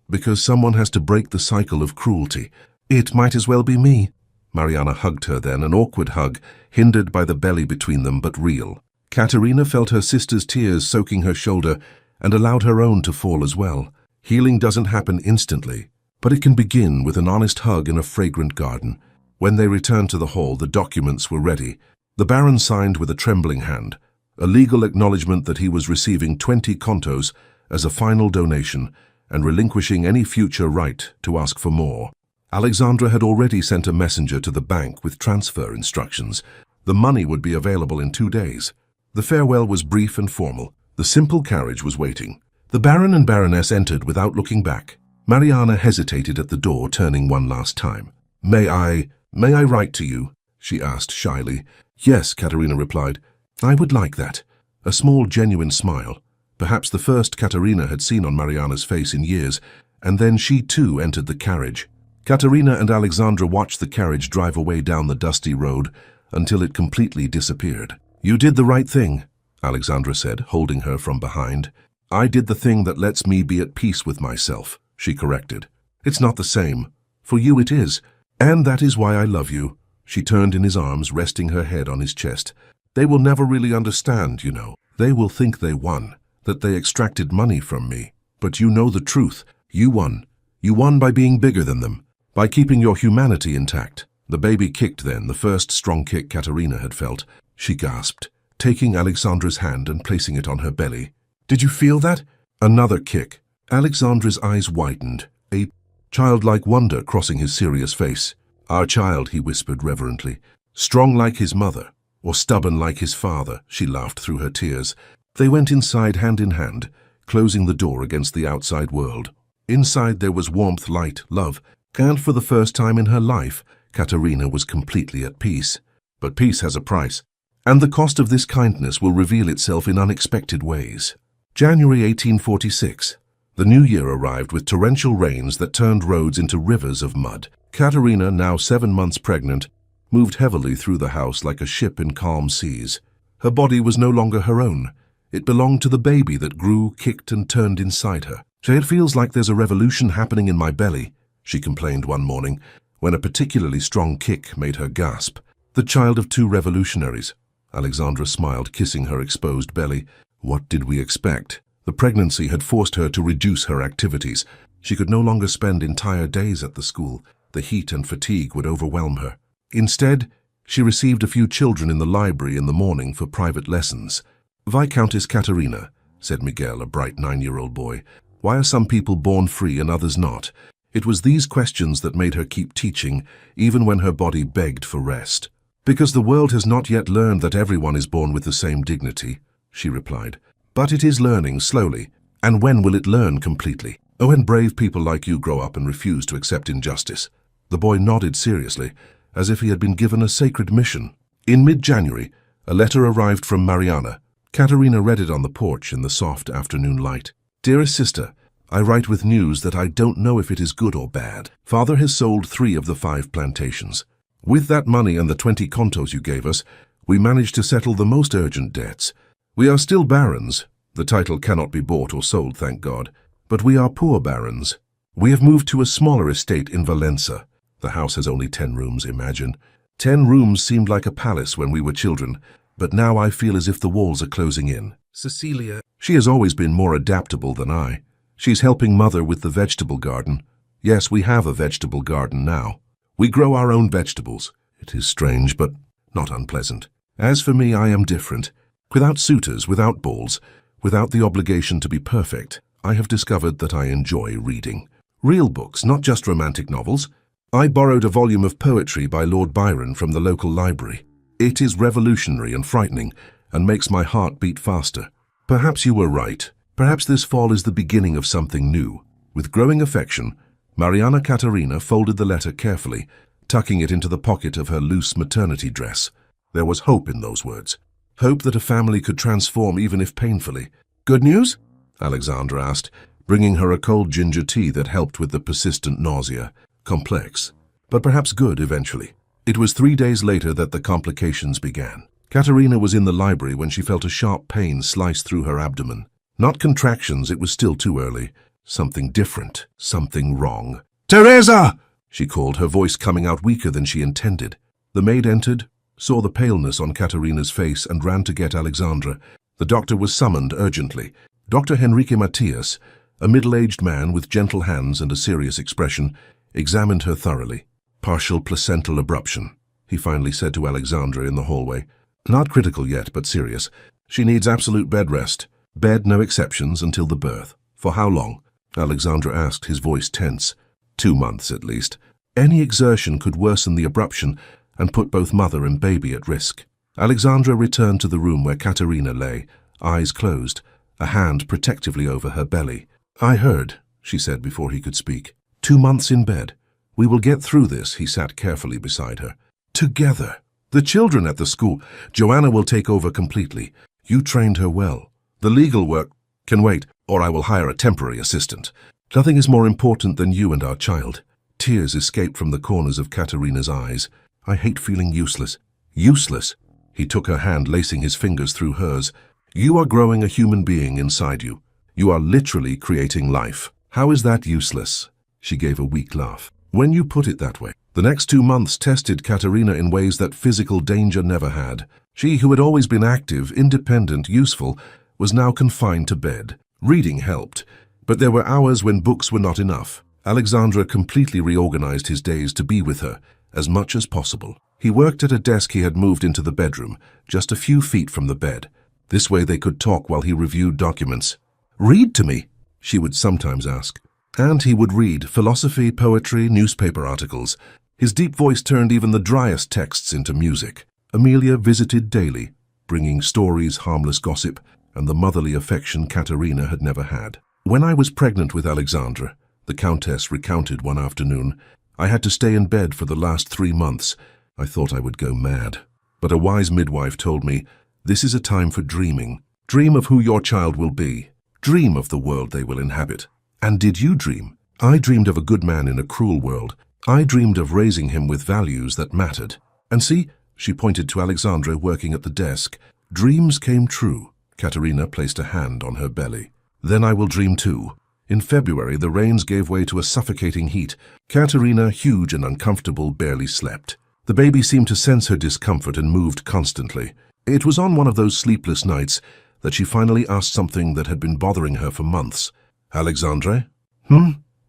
Because someone has to break the cycle of cruelty. It might as well be me. Mariana hugged her then, an awkward hug, hindered by the belly between them, but real. Katarina felt her sister's tears soaking her shoulder and allowed her own to fall as well. Healing doesn't happen instantly, but it can begin with an honest hug in a fragrant garden. When they returned to the hall, the documents were ready. The Baron signed with a trembling hand, a legal acknowledgement that he was receiving 20 contos as a final donation and relinquishing any future right to ask for more. Alexandra had already sent a messenger to the bank with transfer instructions. The money would be available in 2 days. The farewell was brief and formal. The simple carriage was waiting. The Baron and Baroness entered without looking back. Mariana hesitated at the door, turning one last time. May I write to you? She asked shyly. Yes, Katarina replied. I would like that. A small, genuine smile. Perhaps the first Katarina had seen on Mariana's face in years, and then she too entered the carriage. Katarina and Alexandra watched the carriage drive away down the dusty road until it completely disappeared. "You did the right thing," Alexandra said, holding her from behind. "I did the thing that lets me be at peace with myself," she corrected. "It's not the same. For you it is. And that is why I love you." She turned in his arms, resting her head on his chest. "They will never really understand, you know. They will think they won, that they extracted money from me. But you know the truth. You won. You won by being bigger than them, by keeping your humanity intact." The baby kicked then, the first strong kick Katarina had felt. She gasped, taking Alexandra's hand and placing it on her belly. "Did you feel that?" Another kick. Alexandra's eyes widened, a childlike wonder crossing his serious face. "Our child," he whispered reverently. "Strong like his mother, or stubborn like his father," she laughed through her tears. They went inside hand in hand, closing the door against the outside world. Inside there was warmth, light, love, and for the first time in her life, Katarina was completely at peace. But peace has a price, and the cost of this kindness will reveal itself in unexpected ways. January 1846. The new year arrived with torrential rains that turned roads into rivers of mud. Katarina, now 7 months pregnant, moved heavily through the house like a ship in calm seas. Her body was no longer her own. It belonged to the baby that grew, kicked, and turned inside her. "It feels like there's a revolution happening in my belly," she complained one morning, when a particularly strong kick made her gasp. "The child of 2 revolutionaries." Alexandra smiled, kissing her exposed belly. What did we expect? The pregnancy had forced her to reduce her activities. She could no longer spend entire days at the school. The heat and fatigue would overwhelm her. Instead, she received a few children in the library in the morning for private lessons. "Viscountess Katarina," said Miguel, a bright 9-year-old boy. "Why are some people born free and others not?" It was these questions that made her keep teaching, even when her body begged for rest. "Because the world has not yet learned that everyone is born with the same dignity," she replied. "But it is learning slowly. And when will it learn completely? When brave people like you grow up and refuse to accept injustice." The boy nodded seriously, as if he had been given a sacred mission. In mid-January, a letter arrived from Mariana. Katarina read it on the porch in the soft afternoon light. "Dearest sister, I write with news that I don't know if it is good or bad. Father has sold 3 of the 5 plantations. With that money and the 20 contos you gave us, we managed to settle the most urgent debts. We are still barons. The title cannot be bought or sold, thank God. But we are poor barons. We have moved to a smaller estate in Valença. The house has only 10 rooms, imagine. 10 rooms seemed like a palace when we were children, but now I feel as if the walls are closing in. Cecilia, she has always been more adaptable than I. She's helping Mother with the vegetable garden. Yes, we have a vegetable garden now. We grow our own vegetables. It is strange, but not unpleasant. As for me, I am different. Without suitors, without balls, without the obligation to be perfect, I have discovered that I enjoy reading. Real books, not just romantic novels. I borrowed a volume of poetry by Lord Byron from the local library. It is revolutionary and frightening, and makes my heart beat faster. Perhaps you were right. Perhaps this fall is the beginning of something new. With growing affection, Mariana Katarina folded the letter carefully, tucking it into the pocket of her loose maternity dress. There was hope in those words. Hope that a family could transform even if painfully. "Good news?" Alexandra asked, bringing her a cold ginger tea that helped with the persistent nausea. Complex, but perhaps good eventually. It was 3 days later that the complications began. Katarina was in the library when she felt a sharp pain slice through her abdomen. Not contractions, it was still too early. Something different, something wrong. "Teresa!" she called, her voice coming out weaker than she intended. The maid entered, saw the paleness on Katarina's face, and ran to get Alexandra. The doctor was summoned urgently. Dr. Henrique Matias, a middle-aged man with gentle hands and a serious expression, examined her thoroughly. "Partial placental abruption," he finally said to Alexandra in the hallway. "Not critical yet, but serious. She needs absolute bed rest. Bed, no exceptions, until the birth." "For how long?" Alexandra asked, his voice tense. 2 months, at least. Any exertion could worsen the abruption and put both mother and baby at risk. Alexandra returned to the room where Katarina lay, eyes closed, a hand protectively over her belly. "I heard," she said before he could speak. 2 months in bed. We will get through this. He sat carefully beside her. "Together. The children at the school. Joanna will take over completely. You trained her well. The legal work can wait, or I will hire a temporary assistant. Nothing is more important than you and our child. Tears escaped from the corners of Katarina's eyes. "I hate feeling useless." "Useless?" He took her hand, lacing his fingers through hers. "You are growing a human being inside you. You are literally creating life. How is that useless?" She gave a weak laugh. "When you put it that way." The next 2 months tested Katarina in ways that physical danger never had. She, who had always been active, independent, useful, was now confined to bed. Reading helped, but there were hours when books were not enough. Alexandra completely reorganized his days to be with her, as much as possible. He worked at a desk he had moved into the bedroom, just a few feet from the bed. This way they could talk while he reviewed documents. "Read to me," she would sometimes ask. And he would read philosophy, poetry, newspaper articles. His deep voice turned even the driest texts into music. Amelia visited daily, bringing stories, harmless gossip, and the motherly affection Katarina had never had. "When I was pregnant with Alexandra," the Countess recounted one afternoon, "I had to stay in bed for the last 3 months. I thought I would go mad. But a wise midwife told me, this is a time for dreaming. Dream of who your child will be. Dream of the world they will inhabit." And did you dream? I dreamed of a good man in a cruel world. I dreamed of raising him with values that mattered. And see, she pointed to Alexandra working at the desk. Dreams came true. Katarina placed a hand on her belly. "Then I will dream too." In February, the rains gave way to a suffocating heat. Katarina, huge and uncomfortable, barely slept. The baby seemed to sense her discomfort and moved constantly. It was on one of those sleepless nights that she finally asked something that had been bothering her for months. "Alexandre?"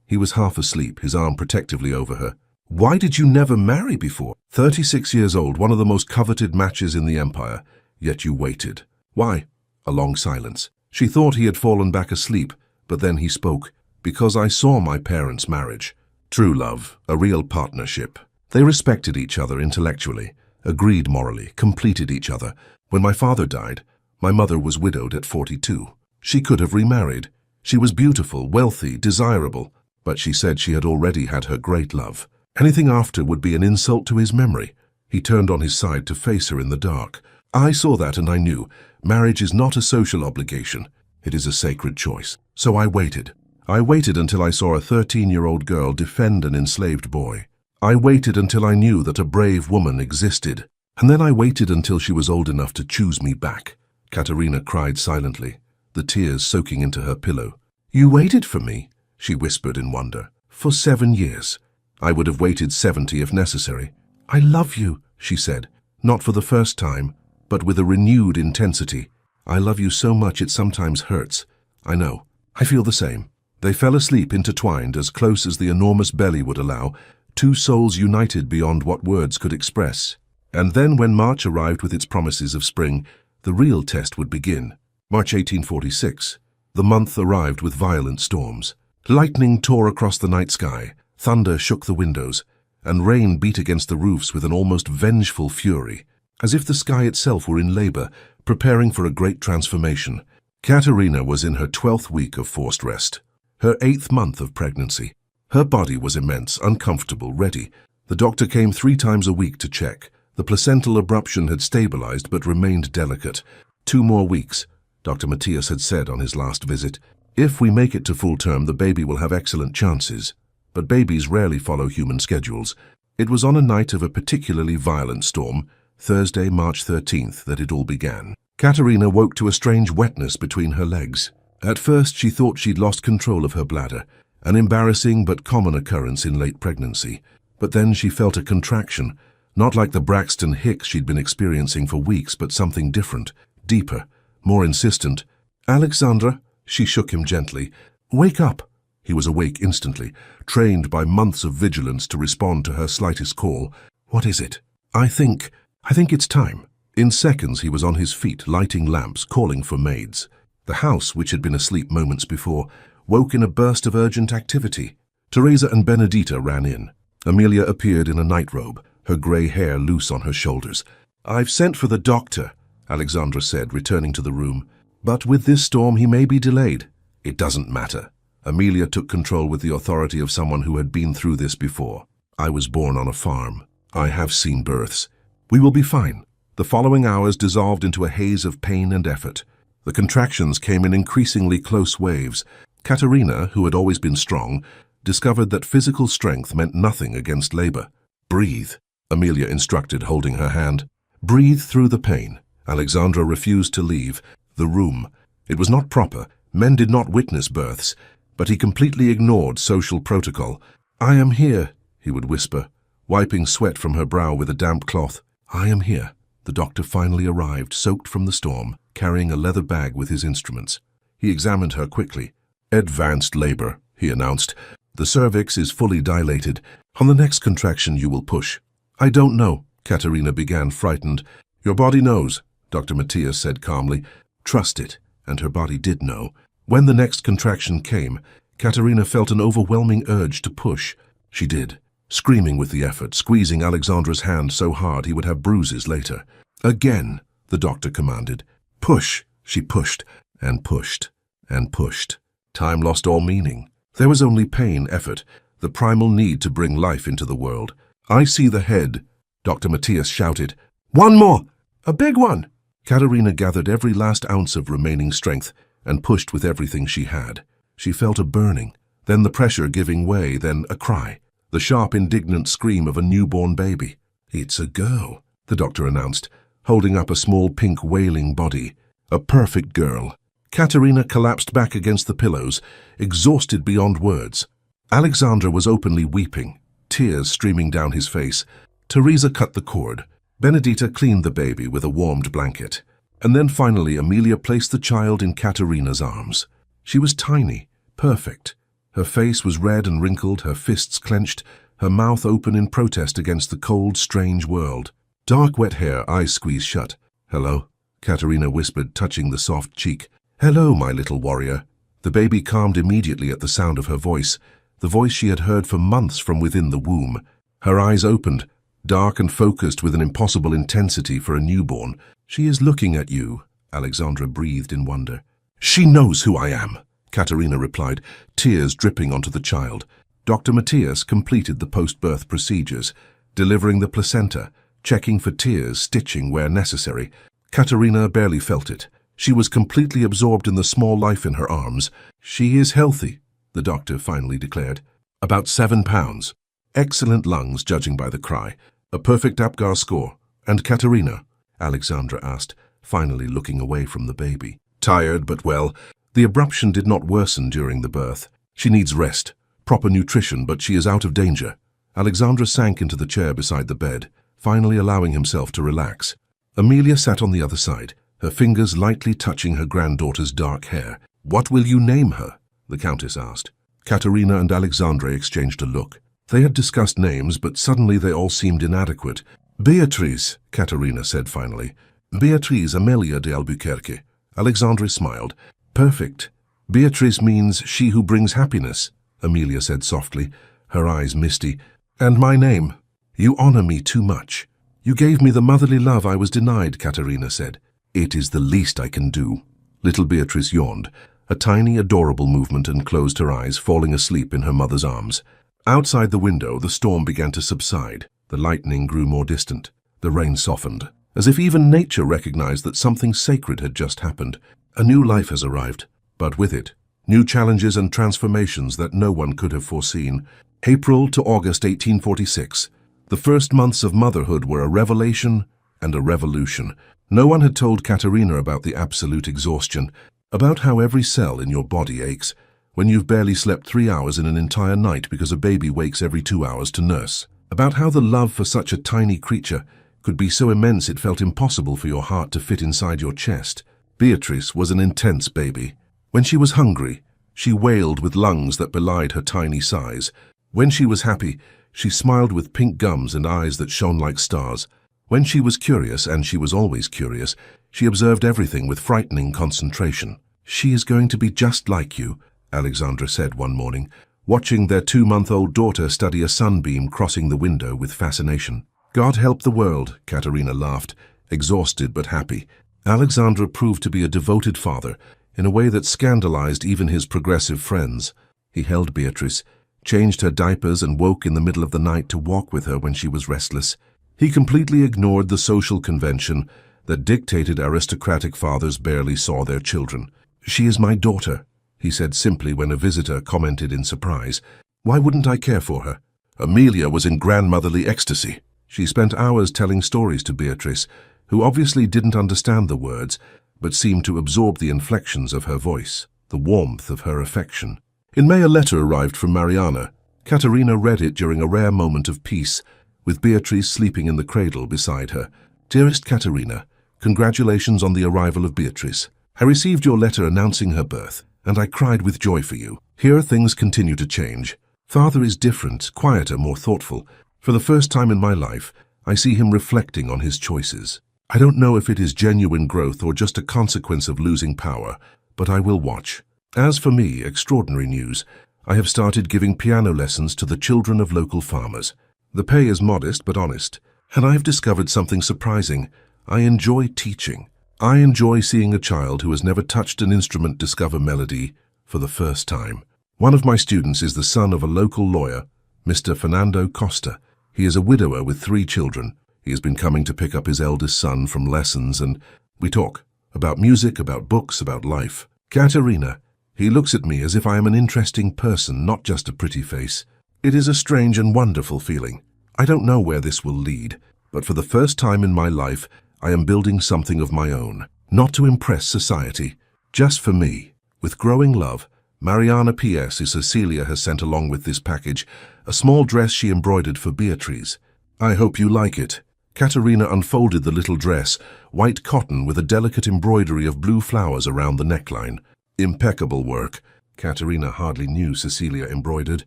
He was half asleep, his arm protectively over her. "Why did you never marry before? 36 years old, one of the most coveted matches in the empire, yet you waited. Why?" A long silence. She thought he had fallen back asleep, but then he spoke. "Because I saw my parents' marriage. True love, a real partnership. They respected each other intellectually, agreed morally, completed each other. When my father died, my mother was widowed at 42. She could have remarried. She was beautiful, wealthy, desirable, but she said she had already had her great love. Anything after would be an insult to his memory." He turned on his side to face her in the dark. "I saw that and I knew. Marriage is not a social obligation. It is a sacred choice. So I waited. I waited until I saw a 13-year-old girl defend an enslaved boy. I waited until I knew that a brave woman existed. And then I waited until she was old enough to choose me back." Katarina cried silently, the tears soaking into her pillow. "You waited for me," she whispered in wonder. "For 7 years. I would have waited 70 if necessary." "I love you," she said, not for the first time, but with a renewed intensity. "I love you so much it sometimes hurts." "I know. I feel the same." They fell asleep intertwined, as close as the enormous belly would allow, two souls united beyond what words could express. And then when March arrived with its promises of spring, the real test would begin. March 1846. The month arrived with violent storms. Lightning tore across the night sky, thunder shook the windows, and rain beat against the roofs with an almost vengeful fury, as if the sky itself were in labor, preparing for a great transformation. Katarina was in her 12th week of forced rest, her 8th month of pregnancy. Her body was immense, uncomfortable, ready. The doctor came 3 times a week to check. The placental abruption had stabilized but remained delicate. 2 more weeks, Dr. Matthias had said on his last visit. "If we make it to full term, the baby will have excellent chances." But babies rarely follow human schedules. It was on a night of a particularly violent storm, Thursday, March 13th, that it all began. Katarina woke to a strange wetness between her legs. At first she thought she'd lost control of her bladder, an embarrassing but common occurrence in late pregnancy. But then she felt a contraction, not like the Braxton Hicks she'd been experiencing for weeks, but something different, deeper, more insistent. "Alexandra," she shook him gently. "Wake up." He was awake instantly, trained by months of vigilance to respond to her slightest call. "What is it?" I think it's time." In seconds he was on his feet, lighting lamps, calling for maids. The house, which had been asleep moments before, woke in a burst of urgent activity. Teresa and Benedita ran in. Amelia appeared in a nightrobe, her grey hair loose on her shoulders. "I've sent for the doctor," Alexandra said, returning to the room. "But with this storm he may be delayed." "It doesn't matter." Amelia took control with the authority of someone who had been through this before. "I was born on a farm. I have seen births. We will be fine." The following hours dissolved into a haze of pain and effort. The contractions came in increasingly close waves. Katarina, who had always been strong, discovered that physical strength meant nothing against labor. "Breathe," Amelia instructed, holding her hand. "Breathe through the pain." Alexandra refused to leave the room. It was not proper. Men did not witness births, but he completely ignored social protocol. "I am here," he would whisper, wiping sweat from her brow with a damp cloth. "I am here." The doctor finally arrived, soaked from the storm, carrying a leather bag with his instruments. He examined her quickly. "Advanced labor," he announced. "The cervix is fully dilated. On the next contraction you will push." "I don't know," Katarina began, frightened. "Your body knows," Dr. Matthias said calmly. "Trust it." And her body did know. When the next contraction came, Katarina felt an overwhelming urge to push. She did, screaming with the effort, squeezing Alexandra's hand so hard he would have bruises later. "Again," the doctor commanded. "Push." She pushed, and pushed, and pushed. Time lost all meaning. There was only pain, effort, the primal need to bring life into the world. "I see the head," Dr. Matthias shouted. "One more! A big one!" Katarina gathered every last ounce of remaining strength and pushed with everything she had. She felt a burning, then the pressure giving way, then a cry, the sharp, indignant scream of a newborn baby. "It's a girl," the doctor announced, holding up a small pink wailing body. "A perfect girl." Katarina collapsed back against the pillows, exhausted beyond words. Alexandra was openly weeping, tears streaming down his face. Teresa cut the cord. Benedita cleaned the baby with a warmed blanket. And then finally Amelia placed the child in Katarina's arms. She was tiny, perfect. Her face was red and wrinkled, her fists clenched, her mouth open in protest against the cold, strange world. Dark, wet hair, eyes squeezed shut. "Hello," Katarina whispered, touching the soft cheek. "Hello, my little warrior." The baby calmed immediately at the sound of her voice, the voice she had heard for months from within the womb. Her eyes opened, dark and focused with an impossible intensity for a newborn. "She is looking at you," Alexandra breathed in wonder. "She knows who I am," Katarina replied, tears dripping onto the child. Dr. Matthias completed the post-birth procedures, delivering the placenta, checking for tears, stitching where necessary. Katarina barely felt it. She was completely absorbed in the small life in her arms. "She is healthy," the doctor finally declared. "About 7 pounds. Excellent lungs, judging by the cry. A perfect APGAR score. And Katarina?" Alexandra asked, finally looking away from the baby. "Tired, but well. The abruption did not worsen during the birth. She needs rest, proper nutrition, but she is out of danger." Alexandra sank into the chair beside the bed, finally allowing himself to relax. Amelia sat on the other side, her fingers lightly touching her granddaughter's dark hair. "What will you name her?" the Countess asked. Katarina and Alexandra exchanged a look. They had discussed names, but suddenly they all seemed inadequate. "Beatrice," Katarina said finally. "Beatrice Amelia de Albuquerque." Alexandra smiled. "Perfect. Beatrice means she who brings happiness," Amelia said softly, her eyes misty. "And my name. You honor me too much. You gave me the motherly love I was denied," Katarina said. "It is the least I can do." Little Beatrice yawned, a tiny, adorable movement, and closed her eyes, falling asleep in her mother's arms. Outside the window, the storm began to subside. The lightning grew more distant. The rain softened, as if even nature recognized that something sacred had just happened. A new life has arrived, but with it, new challenges and transformations that no one could have foreseen. April to August 1846. The first months of motherhood were a revelation and a revolution. No one had told Katarina about the absolute exhaustion, about how every cell in your body aches when you've barely slept 3 hours in an entire night because a baby wakes every 2 hours to nurse, about how the love for such a tiny creature could be so immense it felt impossible for your heart to fit inside your chest. Beatrice was an intense baby. When she was hungry, she wailed with lungs that belied her tiny size. When she was happy, she smiled with pink gums and eyes that shone like stars. When she was curious, and she was always curious, she observed everything with frightening concentration. "She is going to be just like you," Alexandra said one morning, watching their 2-month-old daughter study a sunbeam crossing the window with fascination. "God help the world," Katarina laughed, exhausted but happy. Alexandra proved to be a devoted father in a way that scandalized even his progressive friends. He held Beatrice, changed her diapers, and woke in the middle of the night to walk with her when she was restless. He completely ignored the social convention that dictated aristocratic fathers barely saw their children. "She is my daughter," he said simply when a visitor commented in surprise. Why wouldn't I care for her? Amelia was in grandmotherly ecstasy. She spent hours telling stories to Beatrice, who obviously didn't understand the words, but seemed to absorb the inflections of her voice, the warmth of her affection. In May, a letter arrived from Mariana. Katarina read it during a rare moment of peace, with Beatrice sleeping in the cradle beside her. Dearest Katarina, congratulations on the arrival of Beatrice. I received your letter announcing her birth, and I cried with joy for you. Here things continue to change. Father is different, quieter, more thoughtful. For the first time in my life, I see him reflecting on his choices. I don't know if it is genuine growth or just a consequence of losing power, but I will watch. As for me, extraordinary news. I have started giving piano lessons to the children of local farmers. The pay is modest but honest, and I have discovered something surprising. I enjoy teaching. I enjoy seeing a child who has never touched an instrument discover melody for the first time. One of my students is the son of a local lawyer, Mr. Fernando Costa. He is a widower with 3 children. He has been coming to pick up his eldest son from lessons, and we talk about music, about books, about life. Katarina, he looks at me as if I am an interesting person, not just a pretty face. It is a strange and wonderful feeling. I don't know where this will lead, but for the first time in my life, I am building something of my own, not to impress society, just for me. With growing love, Mariana. P.S. Cecilia has sent along with this package a small dress she embroidered for Beatrice. I hope you like it. Katarina unfolded the little dress, white cotton with a delicate embroidery of blue flowers around the neckline. Impeccable work. Katarina hardly knew Cecilia embroidered.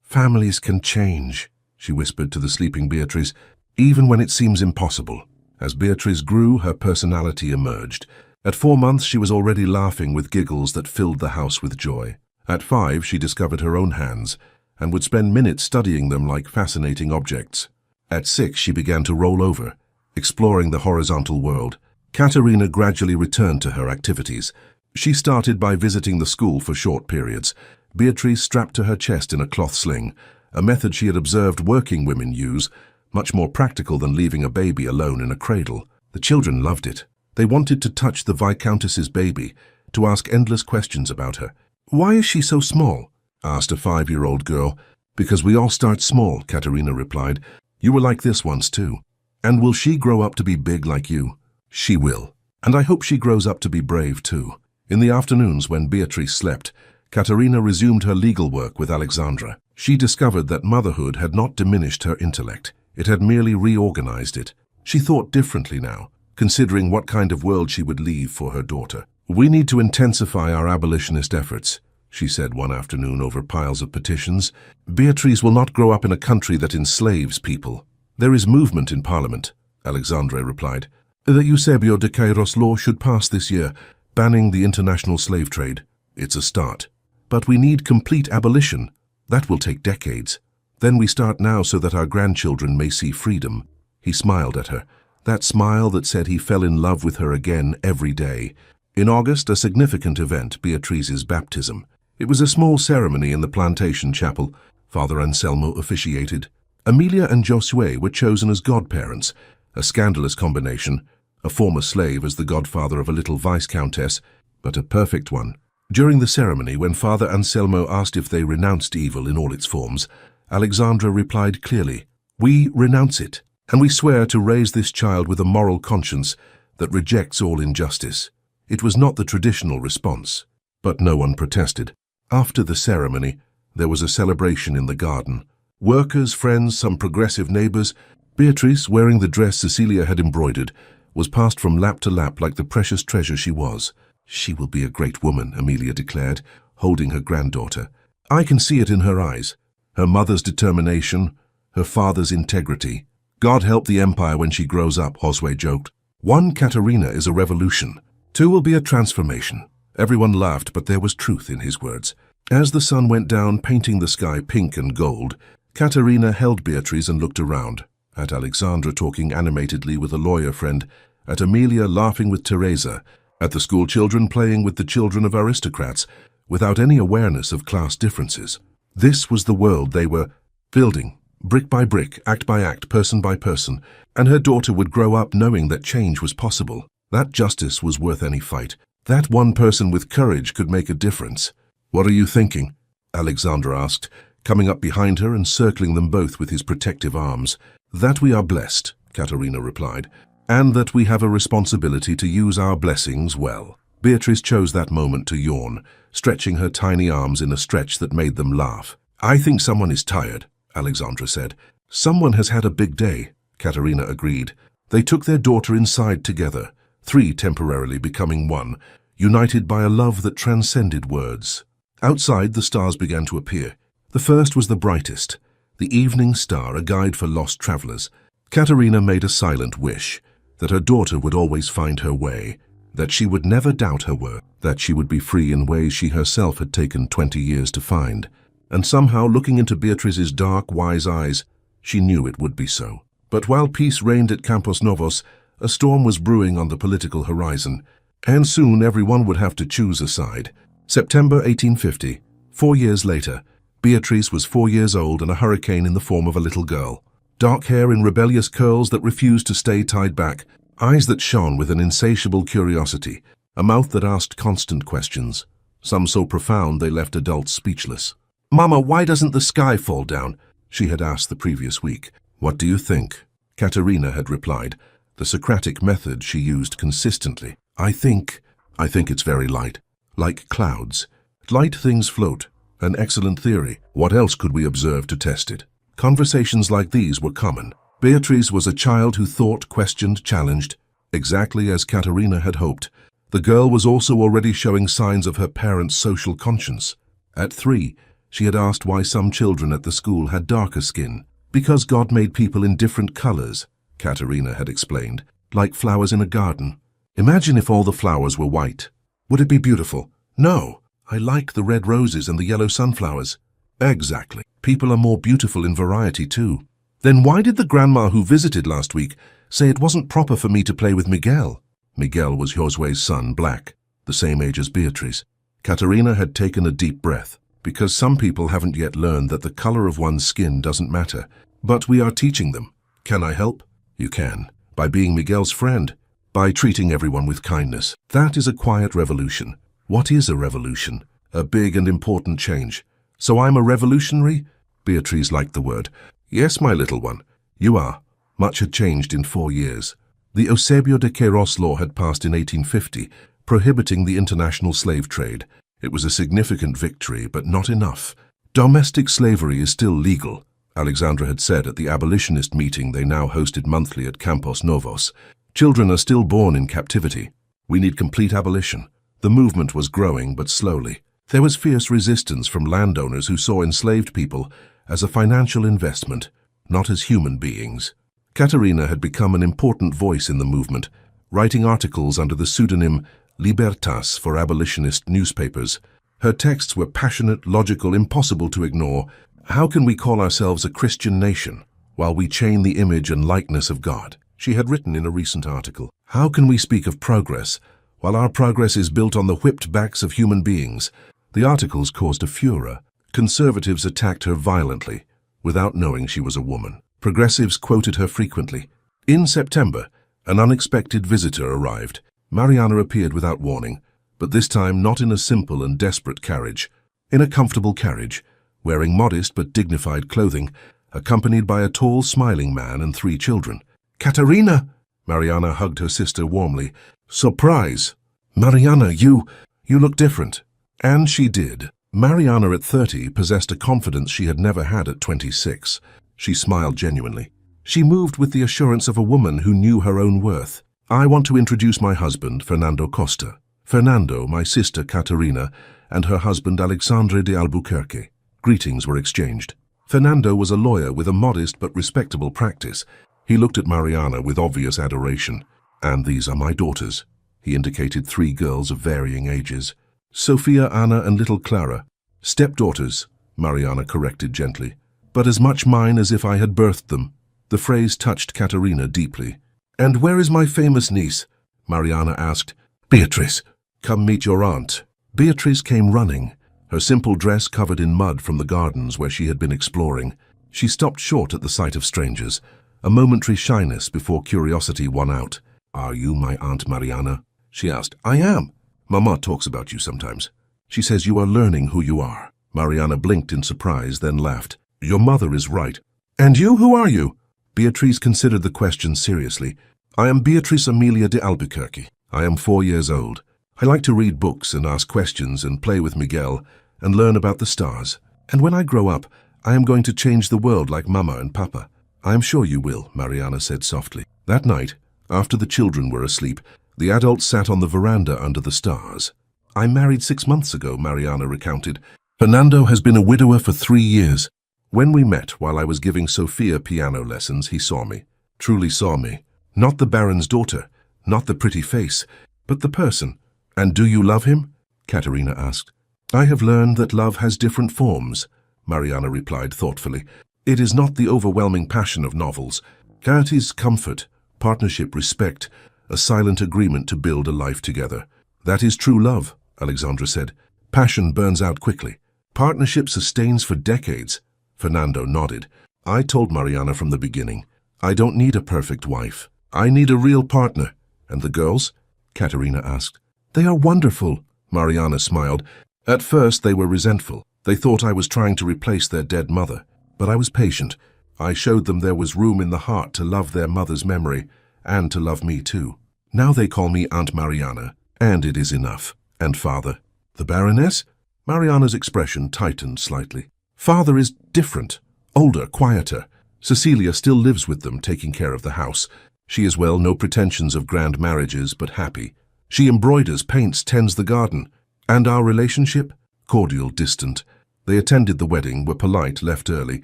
Families can change, she whispered to the sleeping Beatrice, even when it seems impossible. As Beatrice grew, her personality emerged. At 4 months, she was already laughing with giggles that filled the house with joy. At 5, she discovered her own hands and would spend minutes studying them like fascinating objects. At 6, she began to roll over, exploring the horizontal world. Katarina gradually returned to her activities. She started by visiting the school for short periods. Beatrice strapped to her chest in a cloth sling, a method she had observed working women use, much more practical than leaving a baby alone in a cradle. The children loved it. They wanted to touch the Viscountess's baby, to ask endless questions about her. "Why is she so small?" asked a 5-year-old girl. "Because we all start small," Katarina replied. "You were like this once too. And will she grow up to be big like you?" "She will. And I hope she grows up to be brave too." In the afternoons when Beatrice slept, Katarina resumed her legal work with Alexandra. She discovered that motherhood had not diminished her intellect. It had merely reorganized it. She thought differently now, considering what kind of world she would leave for her daughter. "We need to intensify our abolitionist efforts," she said one afternoon over piles of petitions. "Beatrice will not grow up in a country that enslaves people." "There is movement in Parliament," Alexandra replied. "The Eusebio de Queiroz law should pass this year, banning the international slave trade. It's a start. But we need complete abolition. That will take decades. Then we start now so that our grandchildren may see freedom." He smiled at her, that smile that said he fell in love with her again every day. In August, a significant event, Beatrice's baptism. It was a small ceremony in the plantation chapel. Father Anselmo officiated. Amelia and Josue were chosen as godparents, a scandalous combination, a former slave as the godfather of a little viscountess, but a perfect one. During the ceremony, when Father Anselmo asked if they renounced evil in all its forms, Alexandra replied clearly, "We renounce it, and we swear to raise this child with a moral conscience that rejects all injustice." It was not the traditional response, but no one protested. After the ceremony, there was a celebration in the garden. Workers, friends, some progressive neighbors. Beatrice, wearing the dress Cecilia had embroidered, was passed from lap to lap like the precious treasure she was. "She will be a great woman," Amelia declared, holding her granddaughter. "I can see it in her eyes. Her mother's determination, her father's integrity. God help the empire when she grows up," Josue joked. "1 Katarina is a revolution. 2 will be a transformation." Everyone laughed, but there was truth in his words. As the sun went down, painting the sky pink and gold, Katarina held Beatrice and looked around, at Alexandra talking animatedly with a lawyer friend, at Amelia laughing with Teresa, at the school children playing with the children of aristocrats, without any awareness of class differences. This was the world they were building, brick by brick, act by act, person by person, and her daughter would grow up knowing that change was possible, that justice was worth any fight, that one person with courage could make a difference. "What are you thinking?" Alexandra asked, coming up behind her and circling them both with his protective arms. "That we are blessed," Katarina replied, "and that we have a responsibility to use our blessings well." Beatrice chose that moment to yawn, stretching her tiny arms in a stretch that made them laugh. "I think someone is tired," Alexandra said. "Someone has had a big day," Katarina agreed. They took their daughter inside together, three temporarily becoming one, united by a love that transcended words. Outside, the stars began to appear. The first was the brightest, the evening star, a guide for lost travelers. Katarina made a silent wish, that her daughter would always find her way, that she would never doubt her worth, that she would be free in ways she herself had taken 20 years to find. And somehow, looking into Beatrice's dark, wise eyes, she knew it would be so. But while peace reigned at Campos Novos, a storm was brewing on the political horizon, and soon everyone would have to choose a side. September 1850, 4 years later, Beatrice was 4 years old and a hurricane in the form of a little girl. Dark hair in rebellious curls that refused to stay tied back, eyes that shone with an insatiable curiosity, a mouth that asked constant questions, some so profound they left adults speechless. "Mama, why doesn't the sky fall down?" she had asked the previous week. "What do you think?" Katarina had replied, the Socratic method she used consistently. I think it's very light. Like clouds. Light things float. An excellent theory. What else could we observe to test it?" Conversations like these were common. Beatrice was a child who thought, questioned, challenged, exactly as Katarina had hoped. The girl was also already showing signs of her parents' social conscience. At 3, she had asked why some children at the school had darker skin. "Because God made people in different colors," Katarina had explained, "like flowers in a garden. Imagine if all the flowers were white. Would it be beautiful? No. I like the red roses and the yellow sunflowers." Exactly. People are more beautiful in variety too. "Then why did the grandma who visited last week say it wasn't proper for me to play with Miguel?" Miguel was Josue's son, Black, the same age as Beatrice. Katarina had taken a deep breath. "Because some people haven't yet learned that the color of one's skin doesn't matter. But we are teaching them. Can I help?" "You can. By being Miguel's friend. By treating everyone with kindness. That is a quiet revolution." "What is a revolution?" "A big and important change." "So I'm a revolutionary?" Beatrice liked the word. "Yes, my little one. You are." Much had changed in 4 years. The Eusebio de Queiroz law had passed in 1850, prohibiting the international slave trade. It was a significant victory, but not enough. "Domestic slavery is still legal," Alexandra had said at the abolitionist meeting they now hosted monthly at Campos Novos. "Children are still born in captivity. We need complete abolition." The movement was growing, but slowly. There was fierce resistance from landowners who saw enslaved people as a financial investment, not as human beings. Katarina had become an important voice in the movement, writing articles under the pseudonym Libertas for abolitionist newspapers. Her texts were passionate, logical, impossible to ignore. "How can we call ourselves a Christian nation while we chain the image and likeness of God?" she had written in a recent article. "How can we speak of progress while our progress is built on the whipped backs of human beings?" The articles caused a furor. Conservatives attacked her violently, without knowing she was a woman. Progressives quoted her frequently. In September, an unexpected visitor arrived. Mariana appeared without warning, but this time not in a simple and desperate carriage. In a comfortable carriage, wearing modest but dignified clothing, accompanied by a tall, smiling man and 3 children. "Katarina!" Mariana hugged her sister warmly. "Surprise! Mariana, you look different." And she did. Mariana at 30 possessed a confidence she had never had at 26. She smiled genuinely. She moved with the assurance of a woman who knew her own worth. "I want to introduce my husband, Fernando Costa. Fernando, my sister Katarina, and her husband Alexandre de Albuquerque." Greetings were exchanged. Fernando was a lawyer with a modest but respectable practice. He looked at Mariana with obvious adoration. "And these are my daughters." He indicated 3 girls of varying ages. "Sophia, Anna, and little Clara." "Stepdaughters," Mariana corrected gently. "But as much mine as if I had birthed them." The phrase touched Katarina deeply. "And where is my famous niece?" Mariana asked. "Beatrice, come meet your aunt." Beatrice came running, her simple dress covered in mud from the gardens where she had been exploring. She stopped short at the sight of strangers, a momentary shyness before curiosity won out. "Are you my Aunt Mariana?" she asked. "I am. Mama talks about you sometimes. She says you are learning who you are." Mariana blinked in surprise, then laughed. Your mother is right. And you, who are you? Beatrice considered the question seriously. I am Beatrice Amelia de Albuquerque. I am 4 years old. I like to read books and ask questions and play with Miguel and learn about the stars. And when I grow up, I am going to change the world like Mama and Papa. I am sure you will, Mariana said softly. That night, after the children were asleep, the adults sat on the veranda under the stars. I married 6 months ago, Mariana recounted. Fernando has been a widower for 3 years. When we met while I was giving Sophia piano lessons, he saw me, truly saw me. Not the Baron's daughter, not the pretty face, but the person. And do you love him? Katarina asked. I have learned that love has different forms, Mariana replied thoughtfully. It is not the overwhelming passion of novels. It is comfort, partnership, respect, a silent agreement to build a life together. That is true love, Alexandra said. Passion burns out quickly. Partnership sustains for decades. Fernando nodded. I told Mariana from the beginning, I don't need a perfect wife. I need a real partner. And the girls? Katarina asked. They are wonderful, Mariana smiled. At first they were resentful. They thought I was trying to replace their dead mother. But I was patient. I showed them there was room in the heart to love their mother's memory and to love me too. Now they call me Aunt Mariana, and it is enough. And father? The Baroness? Mariana's expression tightened slightly. Father is different, older, quieter. Cecilia still lives with them, taking care of the house. She is well, no pretensions of grand marriages, but happy. She embroiders, paints, tends the garden. And our relationship? Cordial, distant. They attended the wedding, were polite, left early.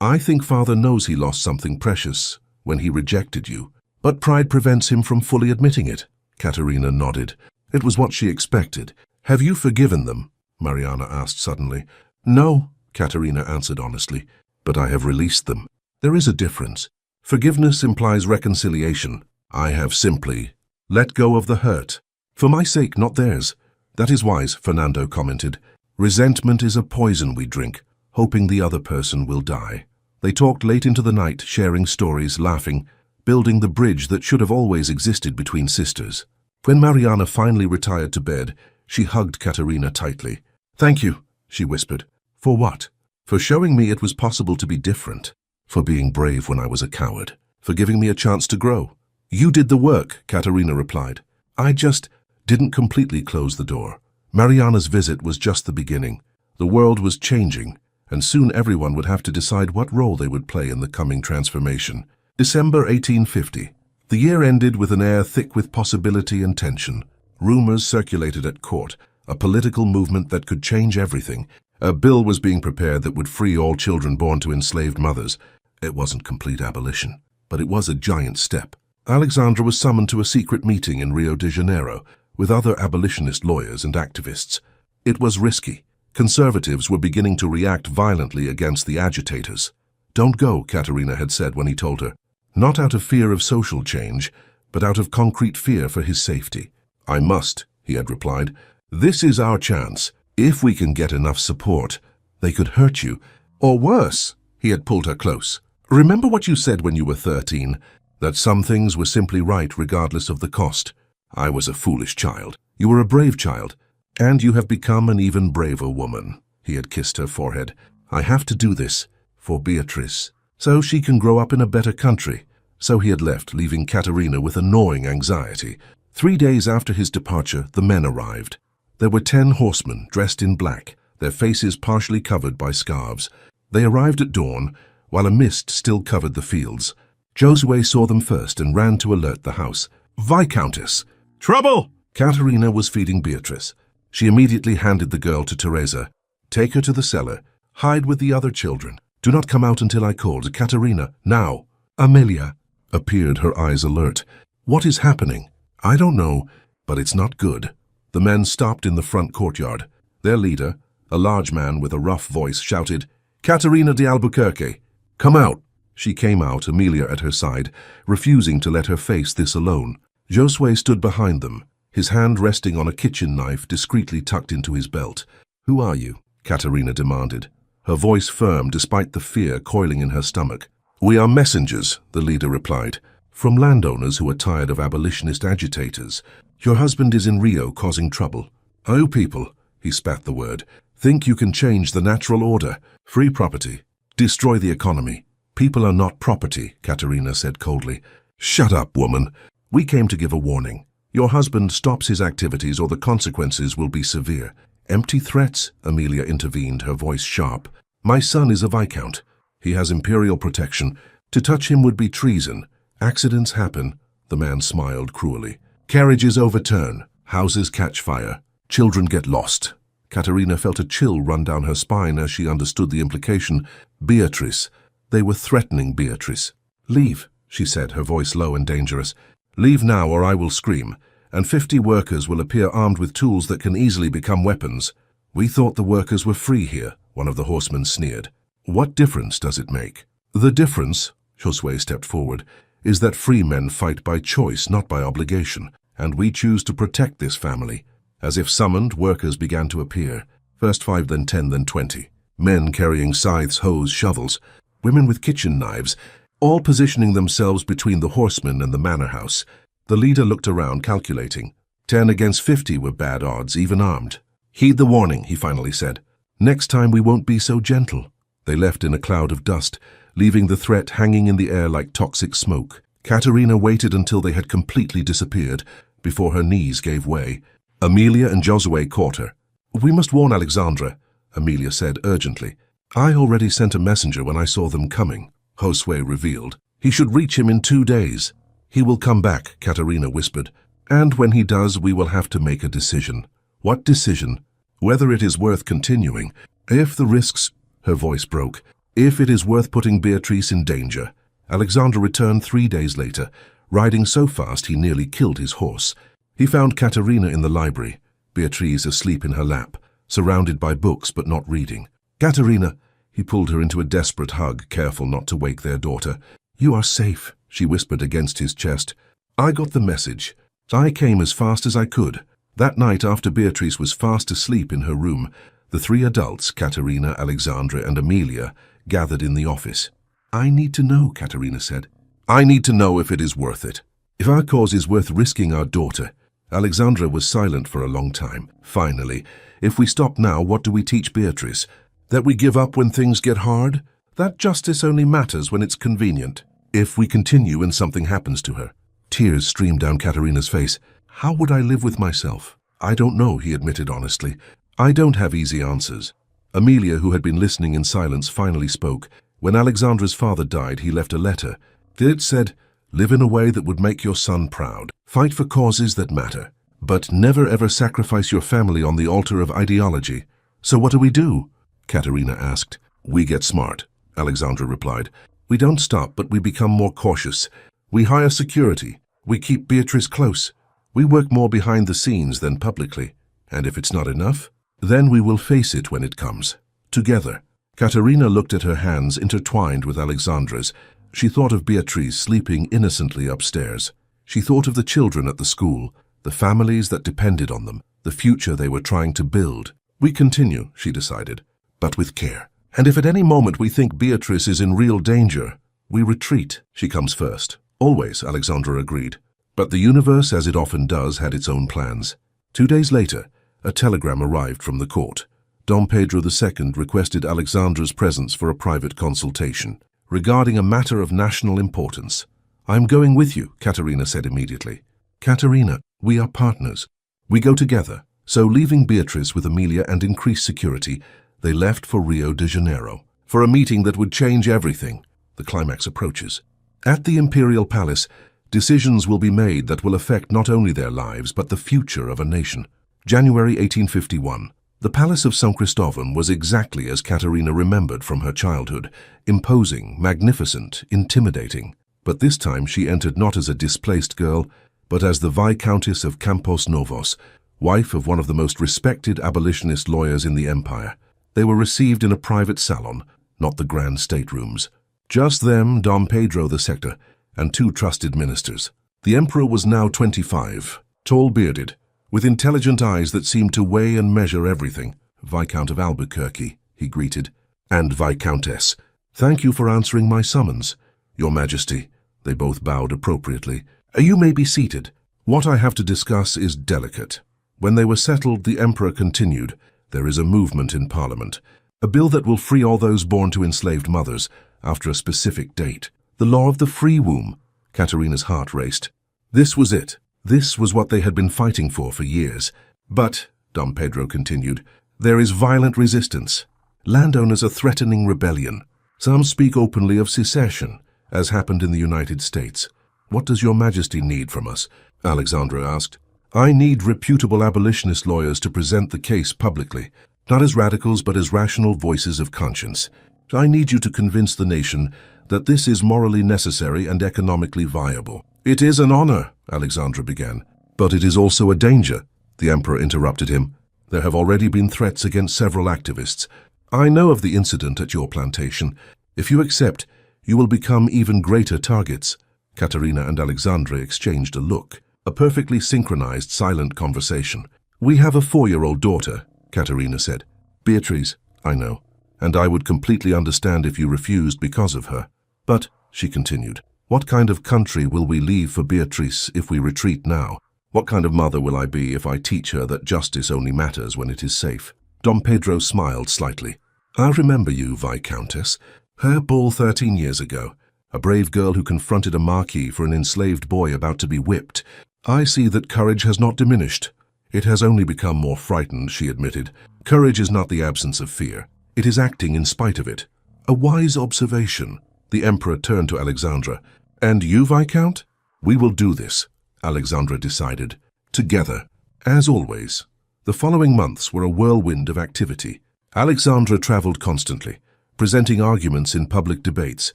I think father knows he lost something precious when he rejected you. But pride prevents him from fully admitting it. Katarina nodded. It was what she expected. Have you forgiven them? Mariana asked suddenly. No, Katarina answered honestly, but I have released them. There is a difference. Forgiveness implies reconciliation. I have simply let go of the hurt. For my sake, not theirs. That is wise, Fernando commented. Resentment is a poison we drink, hoping the other person will die. They talked late into the night, sharing stories, laughing, building the bridge that should have always existed between sisters. When Mariana finally retired to bed, she hugged Katarina tightly. Thank you, she whispered. For what? For showing me it was possible to be different. For being brave when I was a coward. For giving me a chance to grow. You did the work, Katarina replied. I just didn't completely close the door. Mariana's visit was just the beginning. The world was changing, and soon everyone would have to decide what role they would play in the coming transformation. December 1850. The year ended with an air thick with possibility and tension. Rumors circulated at court, a political movement that could change everything. A bill was being prepared that would free all children born to enslaved mothers. It wasn't complete abolition, but it was a giant step. Alexandra was summoned to a secret meeting in Rio de Janeiro with other abolitionist lawyers and activists. It was risky. Conservatives were beginning to react violently against the agitators. Don't go, Katarina had said when he told her. Not out of fear of social change, but out of concrete fear for his safety. I must, he had replied. This is our chance. If we can get enough support, they could hurt you. Or worse, he had pulled her close. Remember what you said when you were 13, that some things were simply right regardless of the cost. I was a foolish child. You were a brave child, and you have become an even braver woman. He had kissed her forehead. I have to do this for Beatrice, so she can grow up in a better country. So he had left, leaving Katarina with a gnawing anxiety. 3 days after his departure, the men arrived. There were 10 horsemen dressed in black, their faces partially covered by scarves. They arrived at dawn, while a mist still covered the fields. Josue saw them first and ran to alert the house. Viscountess! Trouble! Katarina was feeding Beatrice. She immediately handed the girl to Teresa. Take her to the cellar. Hide with the other children. Do not come out until I called. Katarina, now. Amelia appeared, her eyes alert. What is happening? I don't know, but it's not good. The men stopped in the front courtyard. Their leader, a large man with a rough voice, shouted, Katarina de Albuquerque, come out. She came out, Amelia at her side, refusing to let her face this alone. Josue stood behind them, his hand resting on a kitchen knife discreetly tucked into his belt. Who are you? Katarina demanded, her voice firm despite the fear coiling in her stomach. We are messengers, the leader replied, from landowners who are tired of abolitionist agitators. Your husband is in Rio causing trouble. Oh, people, he spat the word. Think you can change the natural order, free property, destroy the economy. People are not property, Katarina said coldly. Shut up, woman. We came to give a warning. Your husband stops his activities or the consequences will be severe. Empty threats, Amelia intervened, her voice sharp. My son is a viscount. He has imperial protection. To touch him would be treason. Accidents happen. The man smiled cruelly. Carriages overturn. Houses catch fire. Children get lost. Katarina felt a chill run down her spine as she understood the implication. Beatrice. They were threatening Beatrice. Leave, she said, her voice low and dangerous. Leave now or I will scream, and 50 workers will appear armed with tools that can easily become weapons. We thought the workers were free here, one of the horsemen sneered. What difference does it make? The difference, Josue stepped forward, is that free men fight by choice, not by obligation, and we choose to protect this family. As if summoned, workers began to appear. First 5, then 10, then 20. Men carrying scythes, hoes, shovels. Women with kitchen knives, all positioning themselves between the horsemen and the manor house. The leader looked around, calculating. 10 against 50 were bad odds, even armed. Heed the warning, he finally said. Next time we won't be so gentle. They left in a cloud of dust, leaving the threat hanging in the air like toxic smoke. Katarina waited until they had completely disappeared, before her knees gave way. Amelia and Josue caught her. We must warn Alexandra, Amelia said urgently. I already sent a messenger when I saw them coming, Josue revealed. He should reach him in 2 days. He will come back, Katarina whispered. And when he does, we will have to make a decision. What decision? Whether it is worth continuing. If the risks, her voice broke, if it is worth putting Beatrice in danger. Alexandra returned 3 days later, riding so fast he nearly killed his horse. He found Katarina in the library, Beatrice asleep in her lap, surrounded by books but not reading. Katarina, he pulled her into a desperate hug, careful not to wake their daughter. You are safe, she whispered against his chest. I got the message. I came as fast as I could. That night, after Beatrice was fast asleep in her room, the 3 adults, Katarina, Alexandra, and Amelia, gathered in the office. I need to know, Katarina said. I need to know if it is worth it. If our cause is worth risking our daughter. Alexandra was silent for a long time. Finally, if we stop now, what do we teach Beatrice? That we give up when things get hard? That justice only matters when it's convenient. If we continue and something happens to her. Tears streamed down Katarina's face. How would I live with myself? I don't know, he admitted honestly. I don't have easy answers. Amelia, who had been listening in silence, finally spoke. When Alexandra's father died, he left a letter. It said, live in a way that would make your son proud. Fight for causes that matter. But never ever sacrifice your family on the altar of ideology. So what do we do? Katarina asked. We get smart, Alexandra replied. We don't stop, but we become more cautious. We hire security. We keep Beatrice close. We work more behind the scenes than publicly. And if it's not enough, then we will face it when it comes. Together. Katarina looked at her hands intertwined with Alexandra's. She thought of Beatrice sleeping innocently upstairs. She thought of the children at the school, the families that depended on them, the future they were trying to build. We continue, she decided, but with care. And if at any moment we think Beatrice is in real danger, we retreat. She comes first. Always, Alexandra agreed. But the universe, as it often does, had its own plans. 2 days later, a telegram arrived from the court. Dom Pedro II requested Alexandra's presence for a private consultation regarding a matter of national importance. I'm going with you, Katarina said immediately. Katarina, we are partners. We go together. So leaving Beatrice with Amelia and increased security, they left for Rio de Janeiro, for a meeting that would change everything. The climax approaches. At the Imperial Palace, decisions will be made that will affect not only their lives, but the future of a nation. January 1851. The Palace of San Cristóbal was exactly as Katarina remembered from her childhood, imposing, magnificent, intimidating. But this time she entered not as a displaced girl, but as the Viscountess of Campos Novos, wife of one of the most respected abolitionist lawyers in the empire. They were received in a private salon, not the grand staterooms. Just them, Dom Pedro II, and 2 trusted ministers. The emperor was now 25, tall-bearded, with intelligent eyes that seemed to weigh and measure everything. Viscount of Albuquerque, he greeted, and Viscountess. Thank you for answering my summons, Your Majesty. They both bowed appropriately. You may be seated. What I have to discuss is delicate. When they were settled, the emperor continued. there is a movement in Parliament. A bill that will free all those born to enslaved mothers after a specific date. The law of the free womb. Katarina's heart raced. This was it. This was what they had been fighting for years. But, Dom Pedro continued, there is violent resistance. Landowners are threatening rebellion. Some speak openly of secession, as happened in the United States. What does your Majesty need from us? Alexandra asked. I need reputable abolitionist lawyers to present the case publicly, not as radicals but as rational voices of conscience. I need you to convince the nation that this is morally necessary and economically viable. It is an honor, Alexandra began. But it is also a danger, the Emperor interrupted him. There have already been threats against several activists. I know of the incident at your plantation. If you accept, you will become even greater targets. Katarina and Alexandra exchanged a look. A perfectly synchronized, silent conversation. We have a 4-year-old daughter, Katarina said. Beatrice, I know, and I would completely understand if you refused because of her. But, she continued, what kind of country will we leave for Beatrice if we retreat now? What kind of mother will I be if I teach her that justice only matters when it is safe? Dom Pedro smiled slightly. I remember you, Viscountess. Her ball 13 years ago. A brave girl who confronted a marquis for an enslaved boy about to be whipped. I see that courage has not diminished. It has only become more frightened, she admitted. Courage is not the absence of fear. It is acting in spite of it. A wise observation. The Emperor turned to Alexandra. And you, Viscount? We will do this, Alexandra decided. Together, as always. The following months were a whirlwind of activity. Alexandra traveled constantly, presenting arguments in public debates.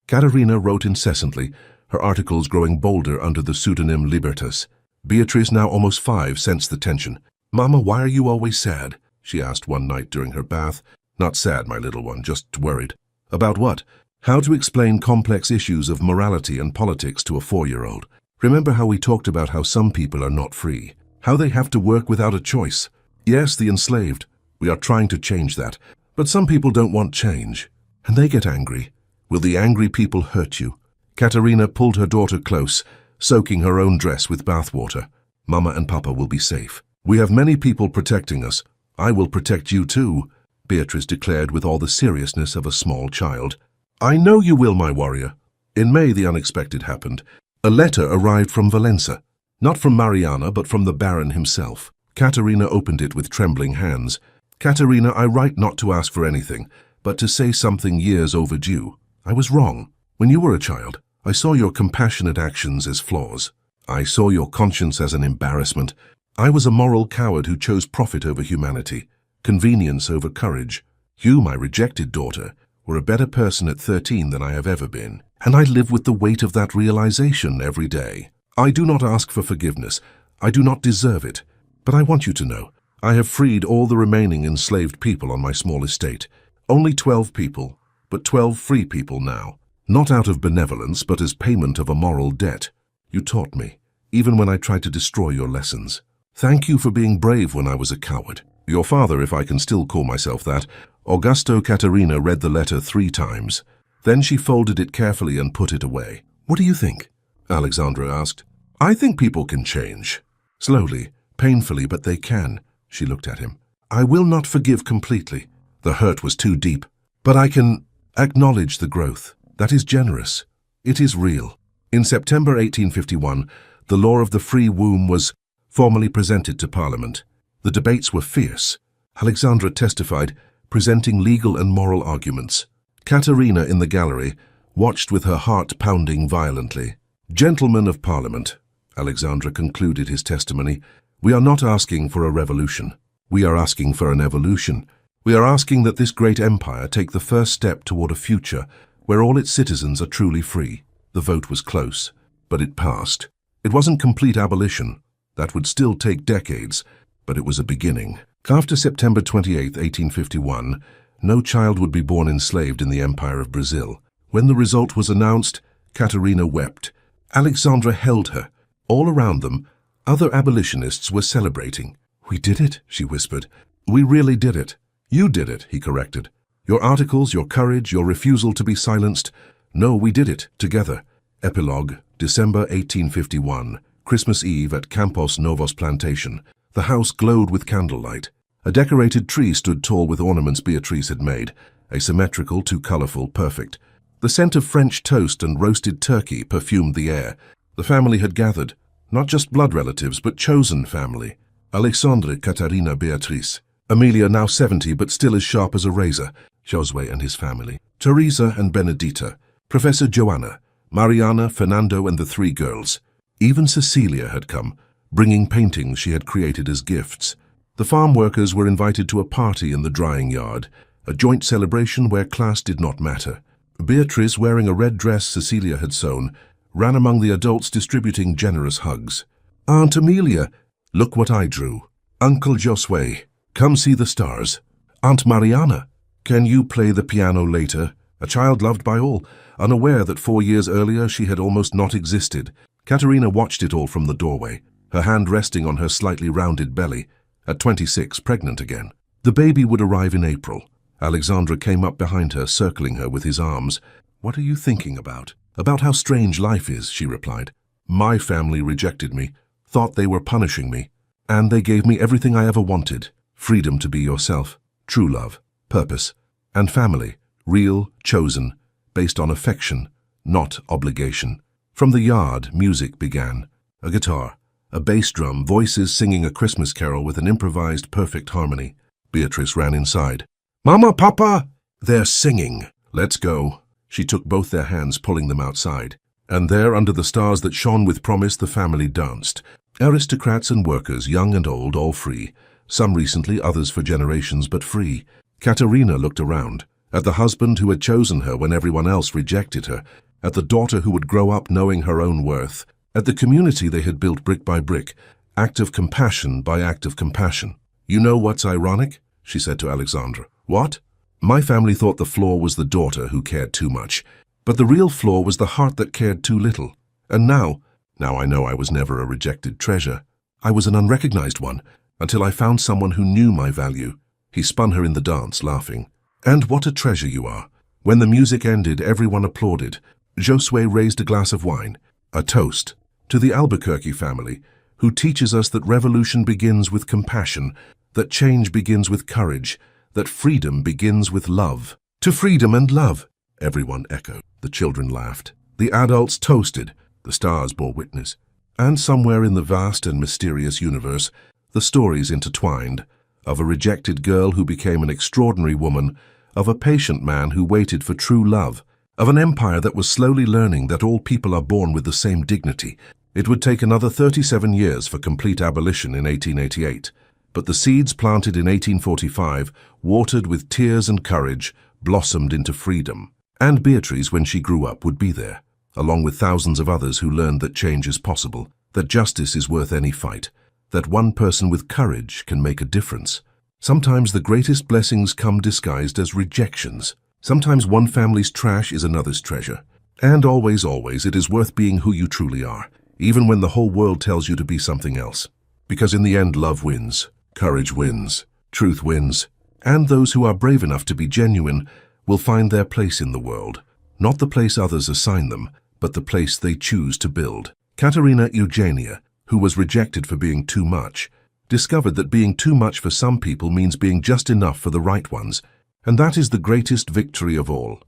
Katarina wrote incessantly, her articles growing bolder under the pseudonym Libertas. Beatrice, now almost 5, sensed the tension. Mama, why are you always sad? She asked one night during her bath. Not sad, my little one, just worried. About what? How to explain complex issues of morality and politics to a 4-year-old. Remember how we talked about how some people are not free, how they have to work without a choice. Yes, the enslaved. We are trying to change that. But some people don't want change, and they get angry. Will the angry people hurt you? Katarina pulled her daughter close, soaking her own dress with bathwater. Mama and Papa will be safe. We have many people protecting us. I will protect you too, Beatrice declared with all the seriousness of a small child. I know you will, my warrior. In May, the unexpected happened. A letter arrived from Valença. Not from Mariana, but from the Baron himself. Katarina opened it with trembling hands. Katarina, I write not to ask for anything, but to say something years overdue. I was wrong. When you were a child, I saw your compassionate actions as flaws. I saw your conscience as an embarrassment. I was a moral coward who chose profit over humanity, convenience over courage. You, my rejected daughter, were a better person at 13 than I have ever been, and I live with the weight of that realization every day. I do not ask for forgiveness. I do not deserve it. But I want you to know, I have freed all the remaining enslaved people on my small estate. Only 12 people, but 12 free people now. Not out of benevolence, but as payment of a moral debt. You taught me, even when I tried to destroy your lessons. Thank you for being brave when I was a coward. Your father, if I can still call myself that, Augusto Katarina read the letter 3 times. Then she folded it carefully and put it away. What do you think? Alexandra asked. I think people can change. Slowly, painfully, but they can. She looked at him. I will not forgive completely. The hurt was too deep. But I can acknowledge the growth. That is generous. It is real. In September 1851, the law of the free womb was formally presented to Parliament. The debates were fierce. Alexandra testified, presenting legal and moral arguments. Katarina in the gallery watched with her heart pounding violently. Gentlemen of Parliament, Alexandra concluded his testimony, we are not asking for a revolution. We are asking for an evolution. We are asking that this great empire take the first step toward a future where all its citizens are truly free. The vote was close, but it passed. It wasn't complete abolition. That would still take decades, but it was a beginning. After September 28, 1851, no child would be born enslaved in the Empire of Brazil. When the result was announced, Katarina wept. Alexandra held her. All around them, other abolitionists were celebrating. We did it, she whispered. We really did it. You did it, he corrected. Your articles, your courage, your refusal to be silenced. No, we did it, together. Epilogue, December 1851, Christmas Eve at Campos Novos plantation. The house glowed with candlelight. A decorated tree stood tall with ornaments Beatrice had made, asymmetrical, too colorful, perfect. The scent of French toast and roasted turkey perfumed the air. The family had gathered, not just blood relatives, but chosen family. Alexandre, Katarina, Beatrice. Amelia, now 70 but still as sharp as a razor. Josue and his family. Teresa and Benedita. Professor Joanna. Mariana, Fernando and the 3 girls. Even Cecilia had come, bringing paintings she had created as gifts. The farm workers were invited to a party in the drying yard, a joint celebration where class did not matter. Beatrice, wearing a red dress Cecilia had sewn, ran among the adults distributing generous hugs. Aunt Amelia, look what I drew. Uncle Josue, come see the stars. Aunt Mariana, can you play the piano later? A child loved by all, unaware that 4 years earlier she had almost not existed. Katarina watched it all from the doorway, her hand resting on her slightly rounded belly. At 26, pregnant again. The baby would arrive in April. Alexandre came up behind her, circling her with his arms. What are you thinking about? About how strange life is, she replied. My family rejected me, thought they were punishing me, and they gave me everything I ever wanted. Freedom to be yourself, true love, purpose, and family, real, chosen, based on affection, not obligation. From the yard, music began. A guitar, a bass drum, voices singing a Christmas carol with an improvised perfect harmony. Beatrice ran inside. Mama, Papa! They're singing. Let's go. She took both their hands, pulling them outside. And there, under the stars that shone with promise, the family danced. Aristocrats and workers, young and old, all free. Some recently, others for generations, but free. Katarina looked around, at the husband who had chosen her when everyone else rejected her, at the daughter who would grow up knowing her own worth, at the community they had built brick by brick, act of compassion by act of compassion. You know what's ironic? She said to Alexandra. What? My family thought the flaw was the daughter who cared too much, but the real flaw was the heart that cared too little. And now I know I was never a rejected treasure. I was an unrecognized one, until I found someone who knew my value. He spun her in the dance, laughing. And what a treasure you are. When the music ended, everyone applauded. Josue raised a glass of wine, a toast, to the Albuquerque family, who teaches us that revolution begins with compassion, that change begins with courage, that freedom begins with love. To freedom and love, everyone echoed. The children laughed. The adults toasted. The stars bore witness. And somewhere in the vast and mysterious universe, the stories intertwined, of a rejected girl who became an extraordinary woman, of a patient man who waited for true love, of an empire that was slowly learning that all people are born with the same dignity. It would take another 37 years for complete abolition in 1888. But the seeds planted in 1845, watered with tears and courage, blossomed into freedom. And Beatrice, when she grew up, would be there, along with thousands of others who learned that change is possible, that justice is worth any fight, that one person with courage can make a difference. Sometimes the greatest blessings come disguised as rejections. Sometimes one family's trash is another's treasure. And always, it is worth being who you truly are, even when the whole world tells you to be something else. Because in the end, love wins. Courage wins, truth wins, and those who are brave enough to be genuine will find their place in the world, not the place others assign them, but the place they choose to build. Katarina Eugenia, who was rejected for being too much, discovered that being too much for some people means being just enough for the right ones, and that is the greatest victory of all.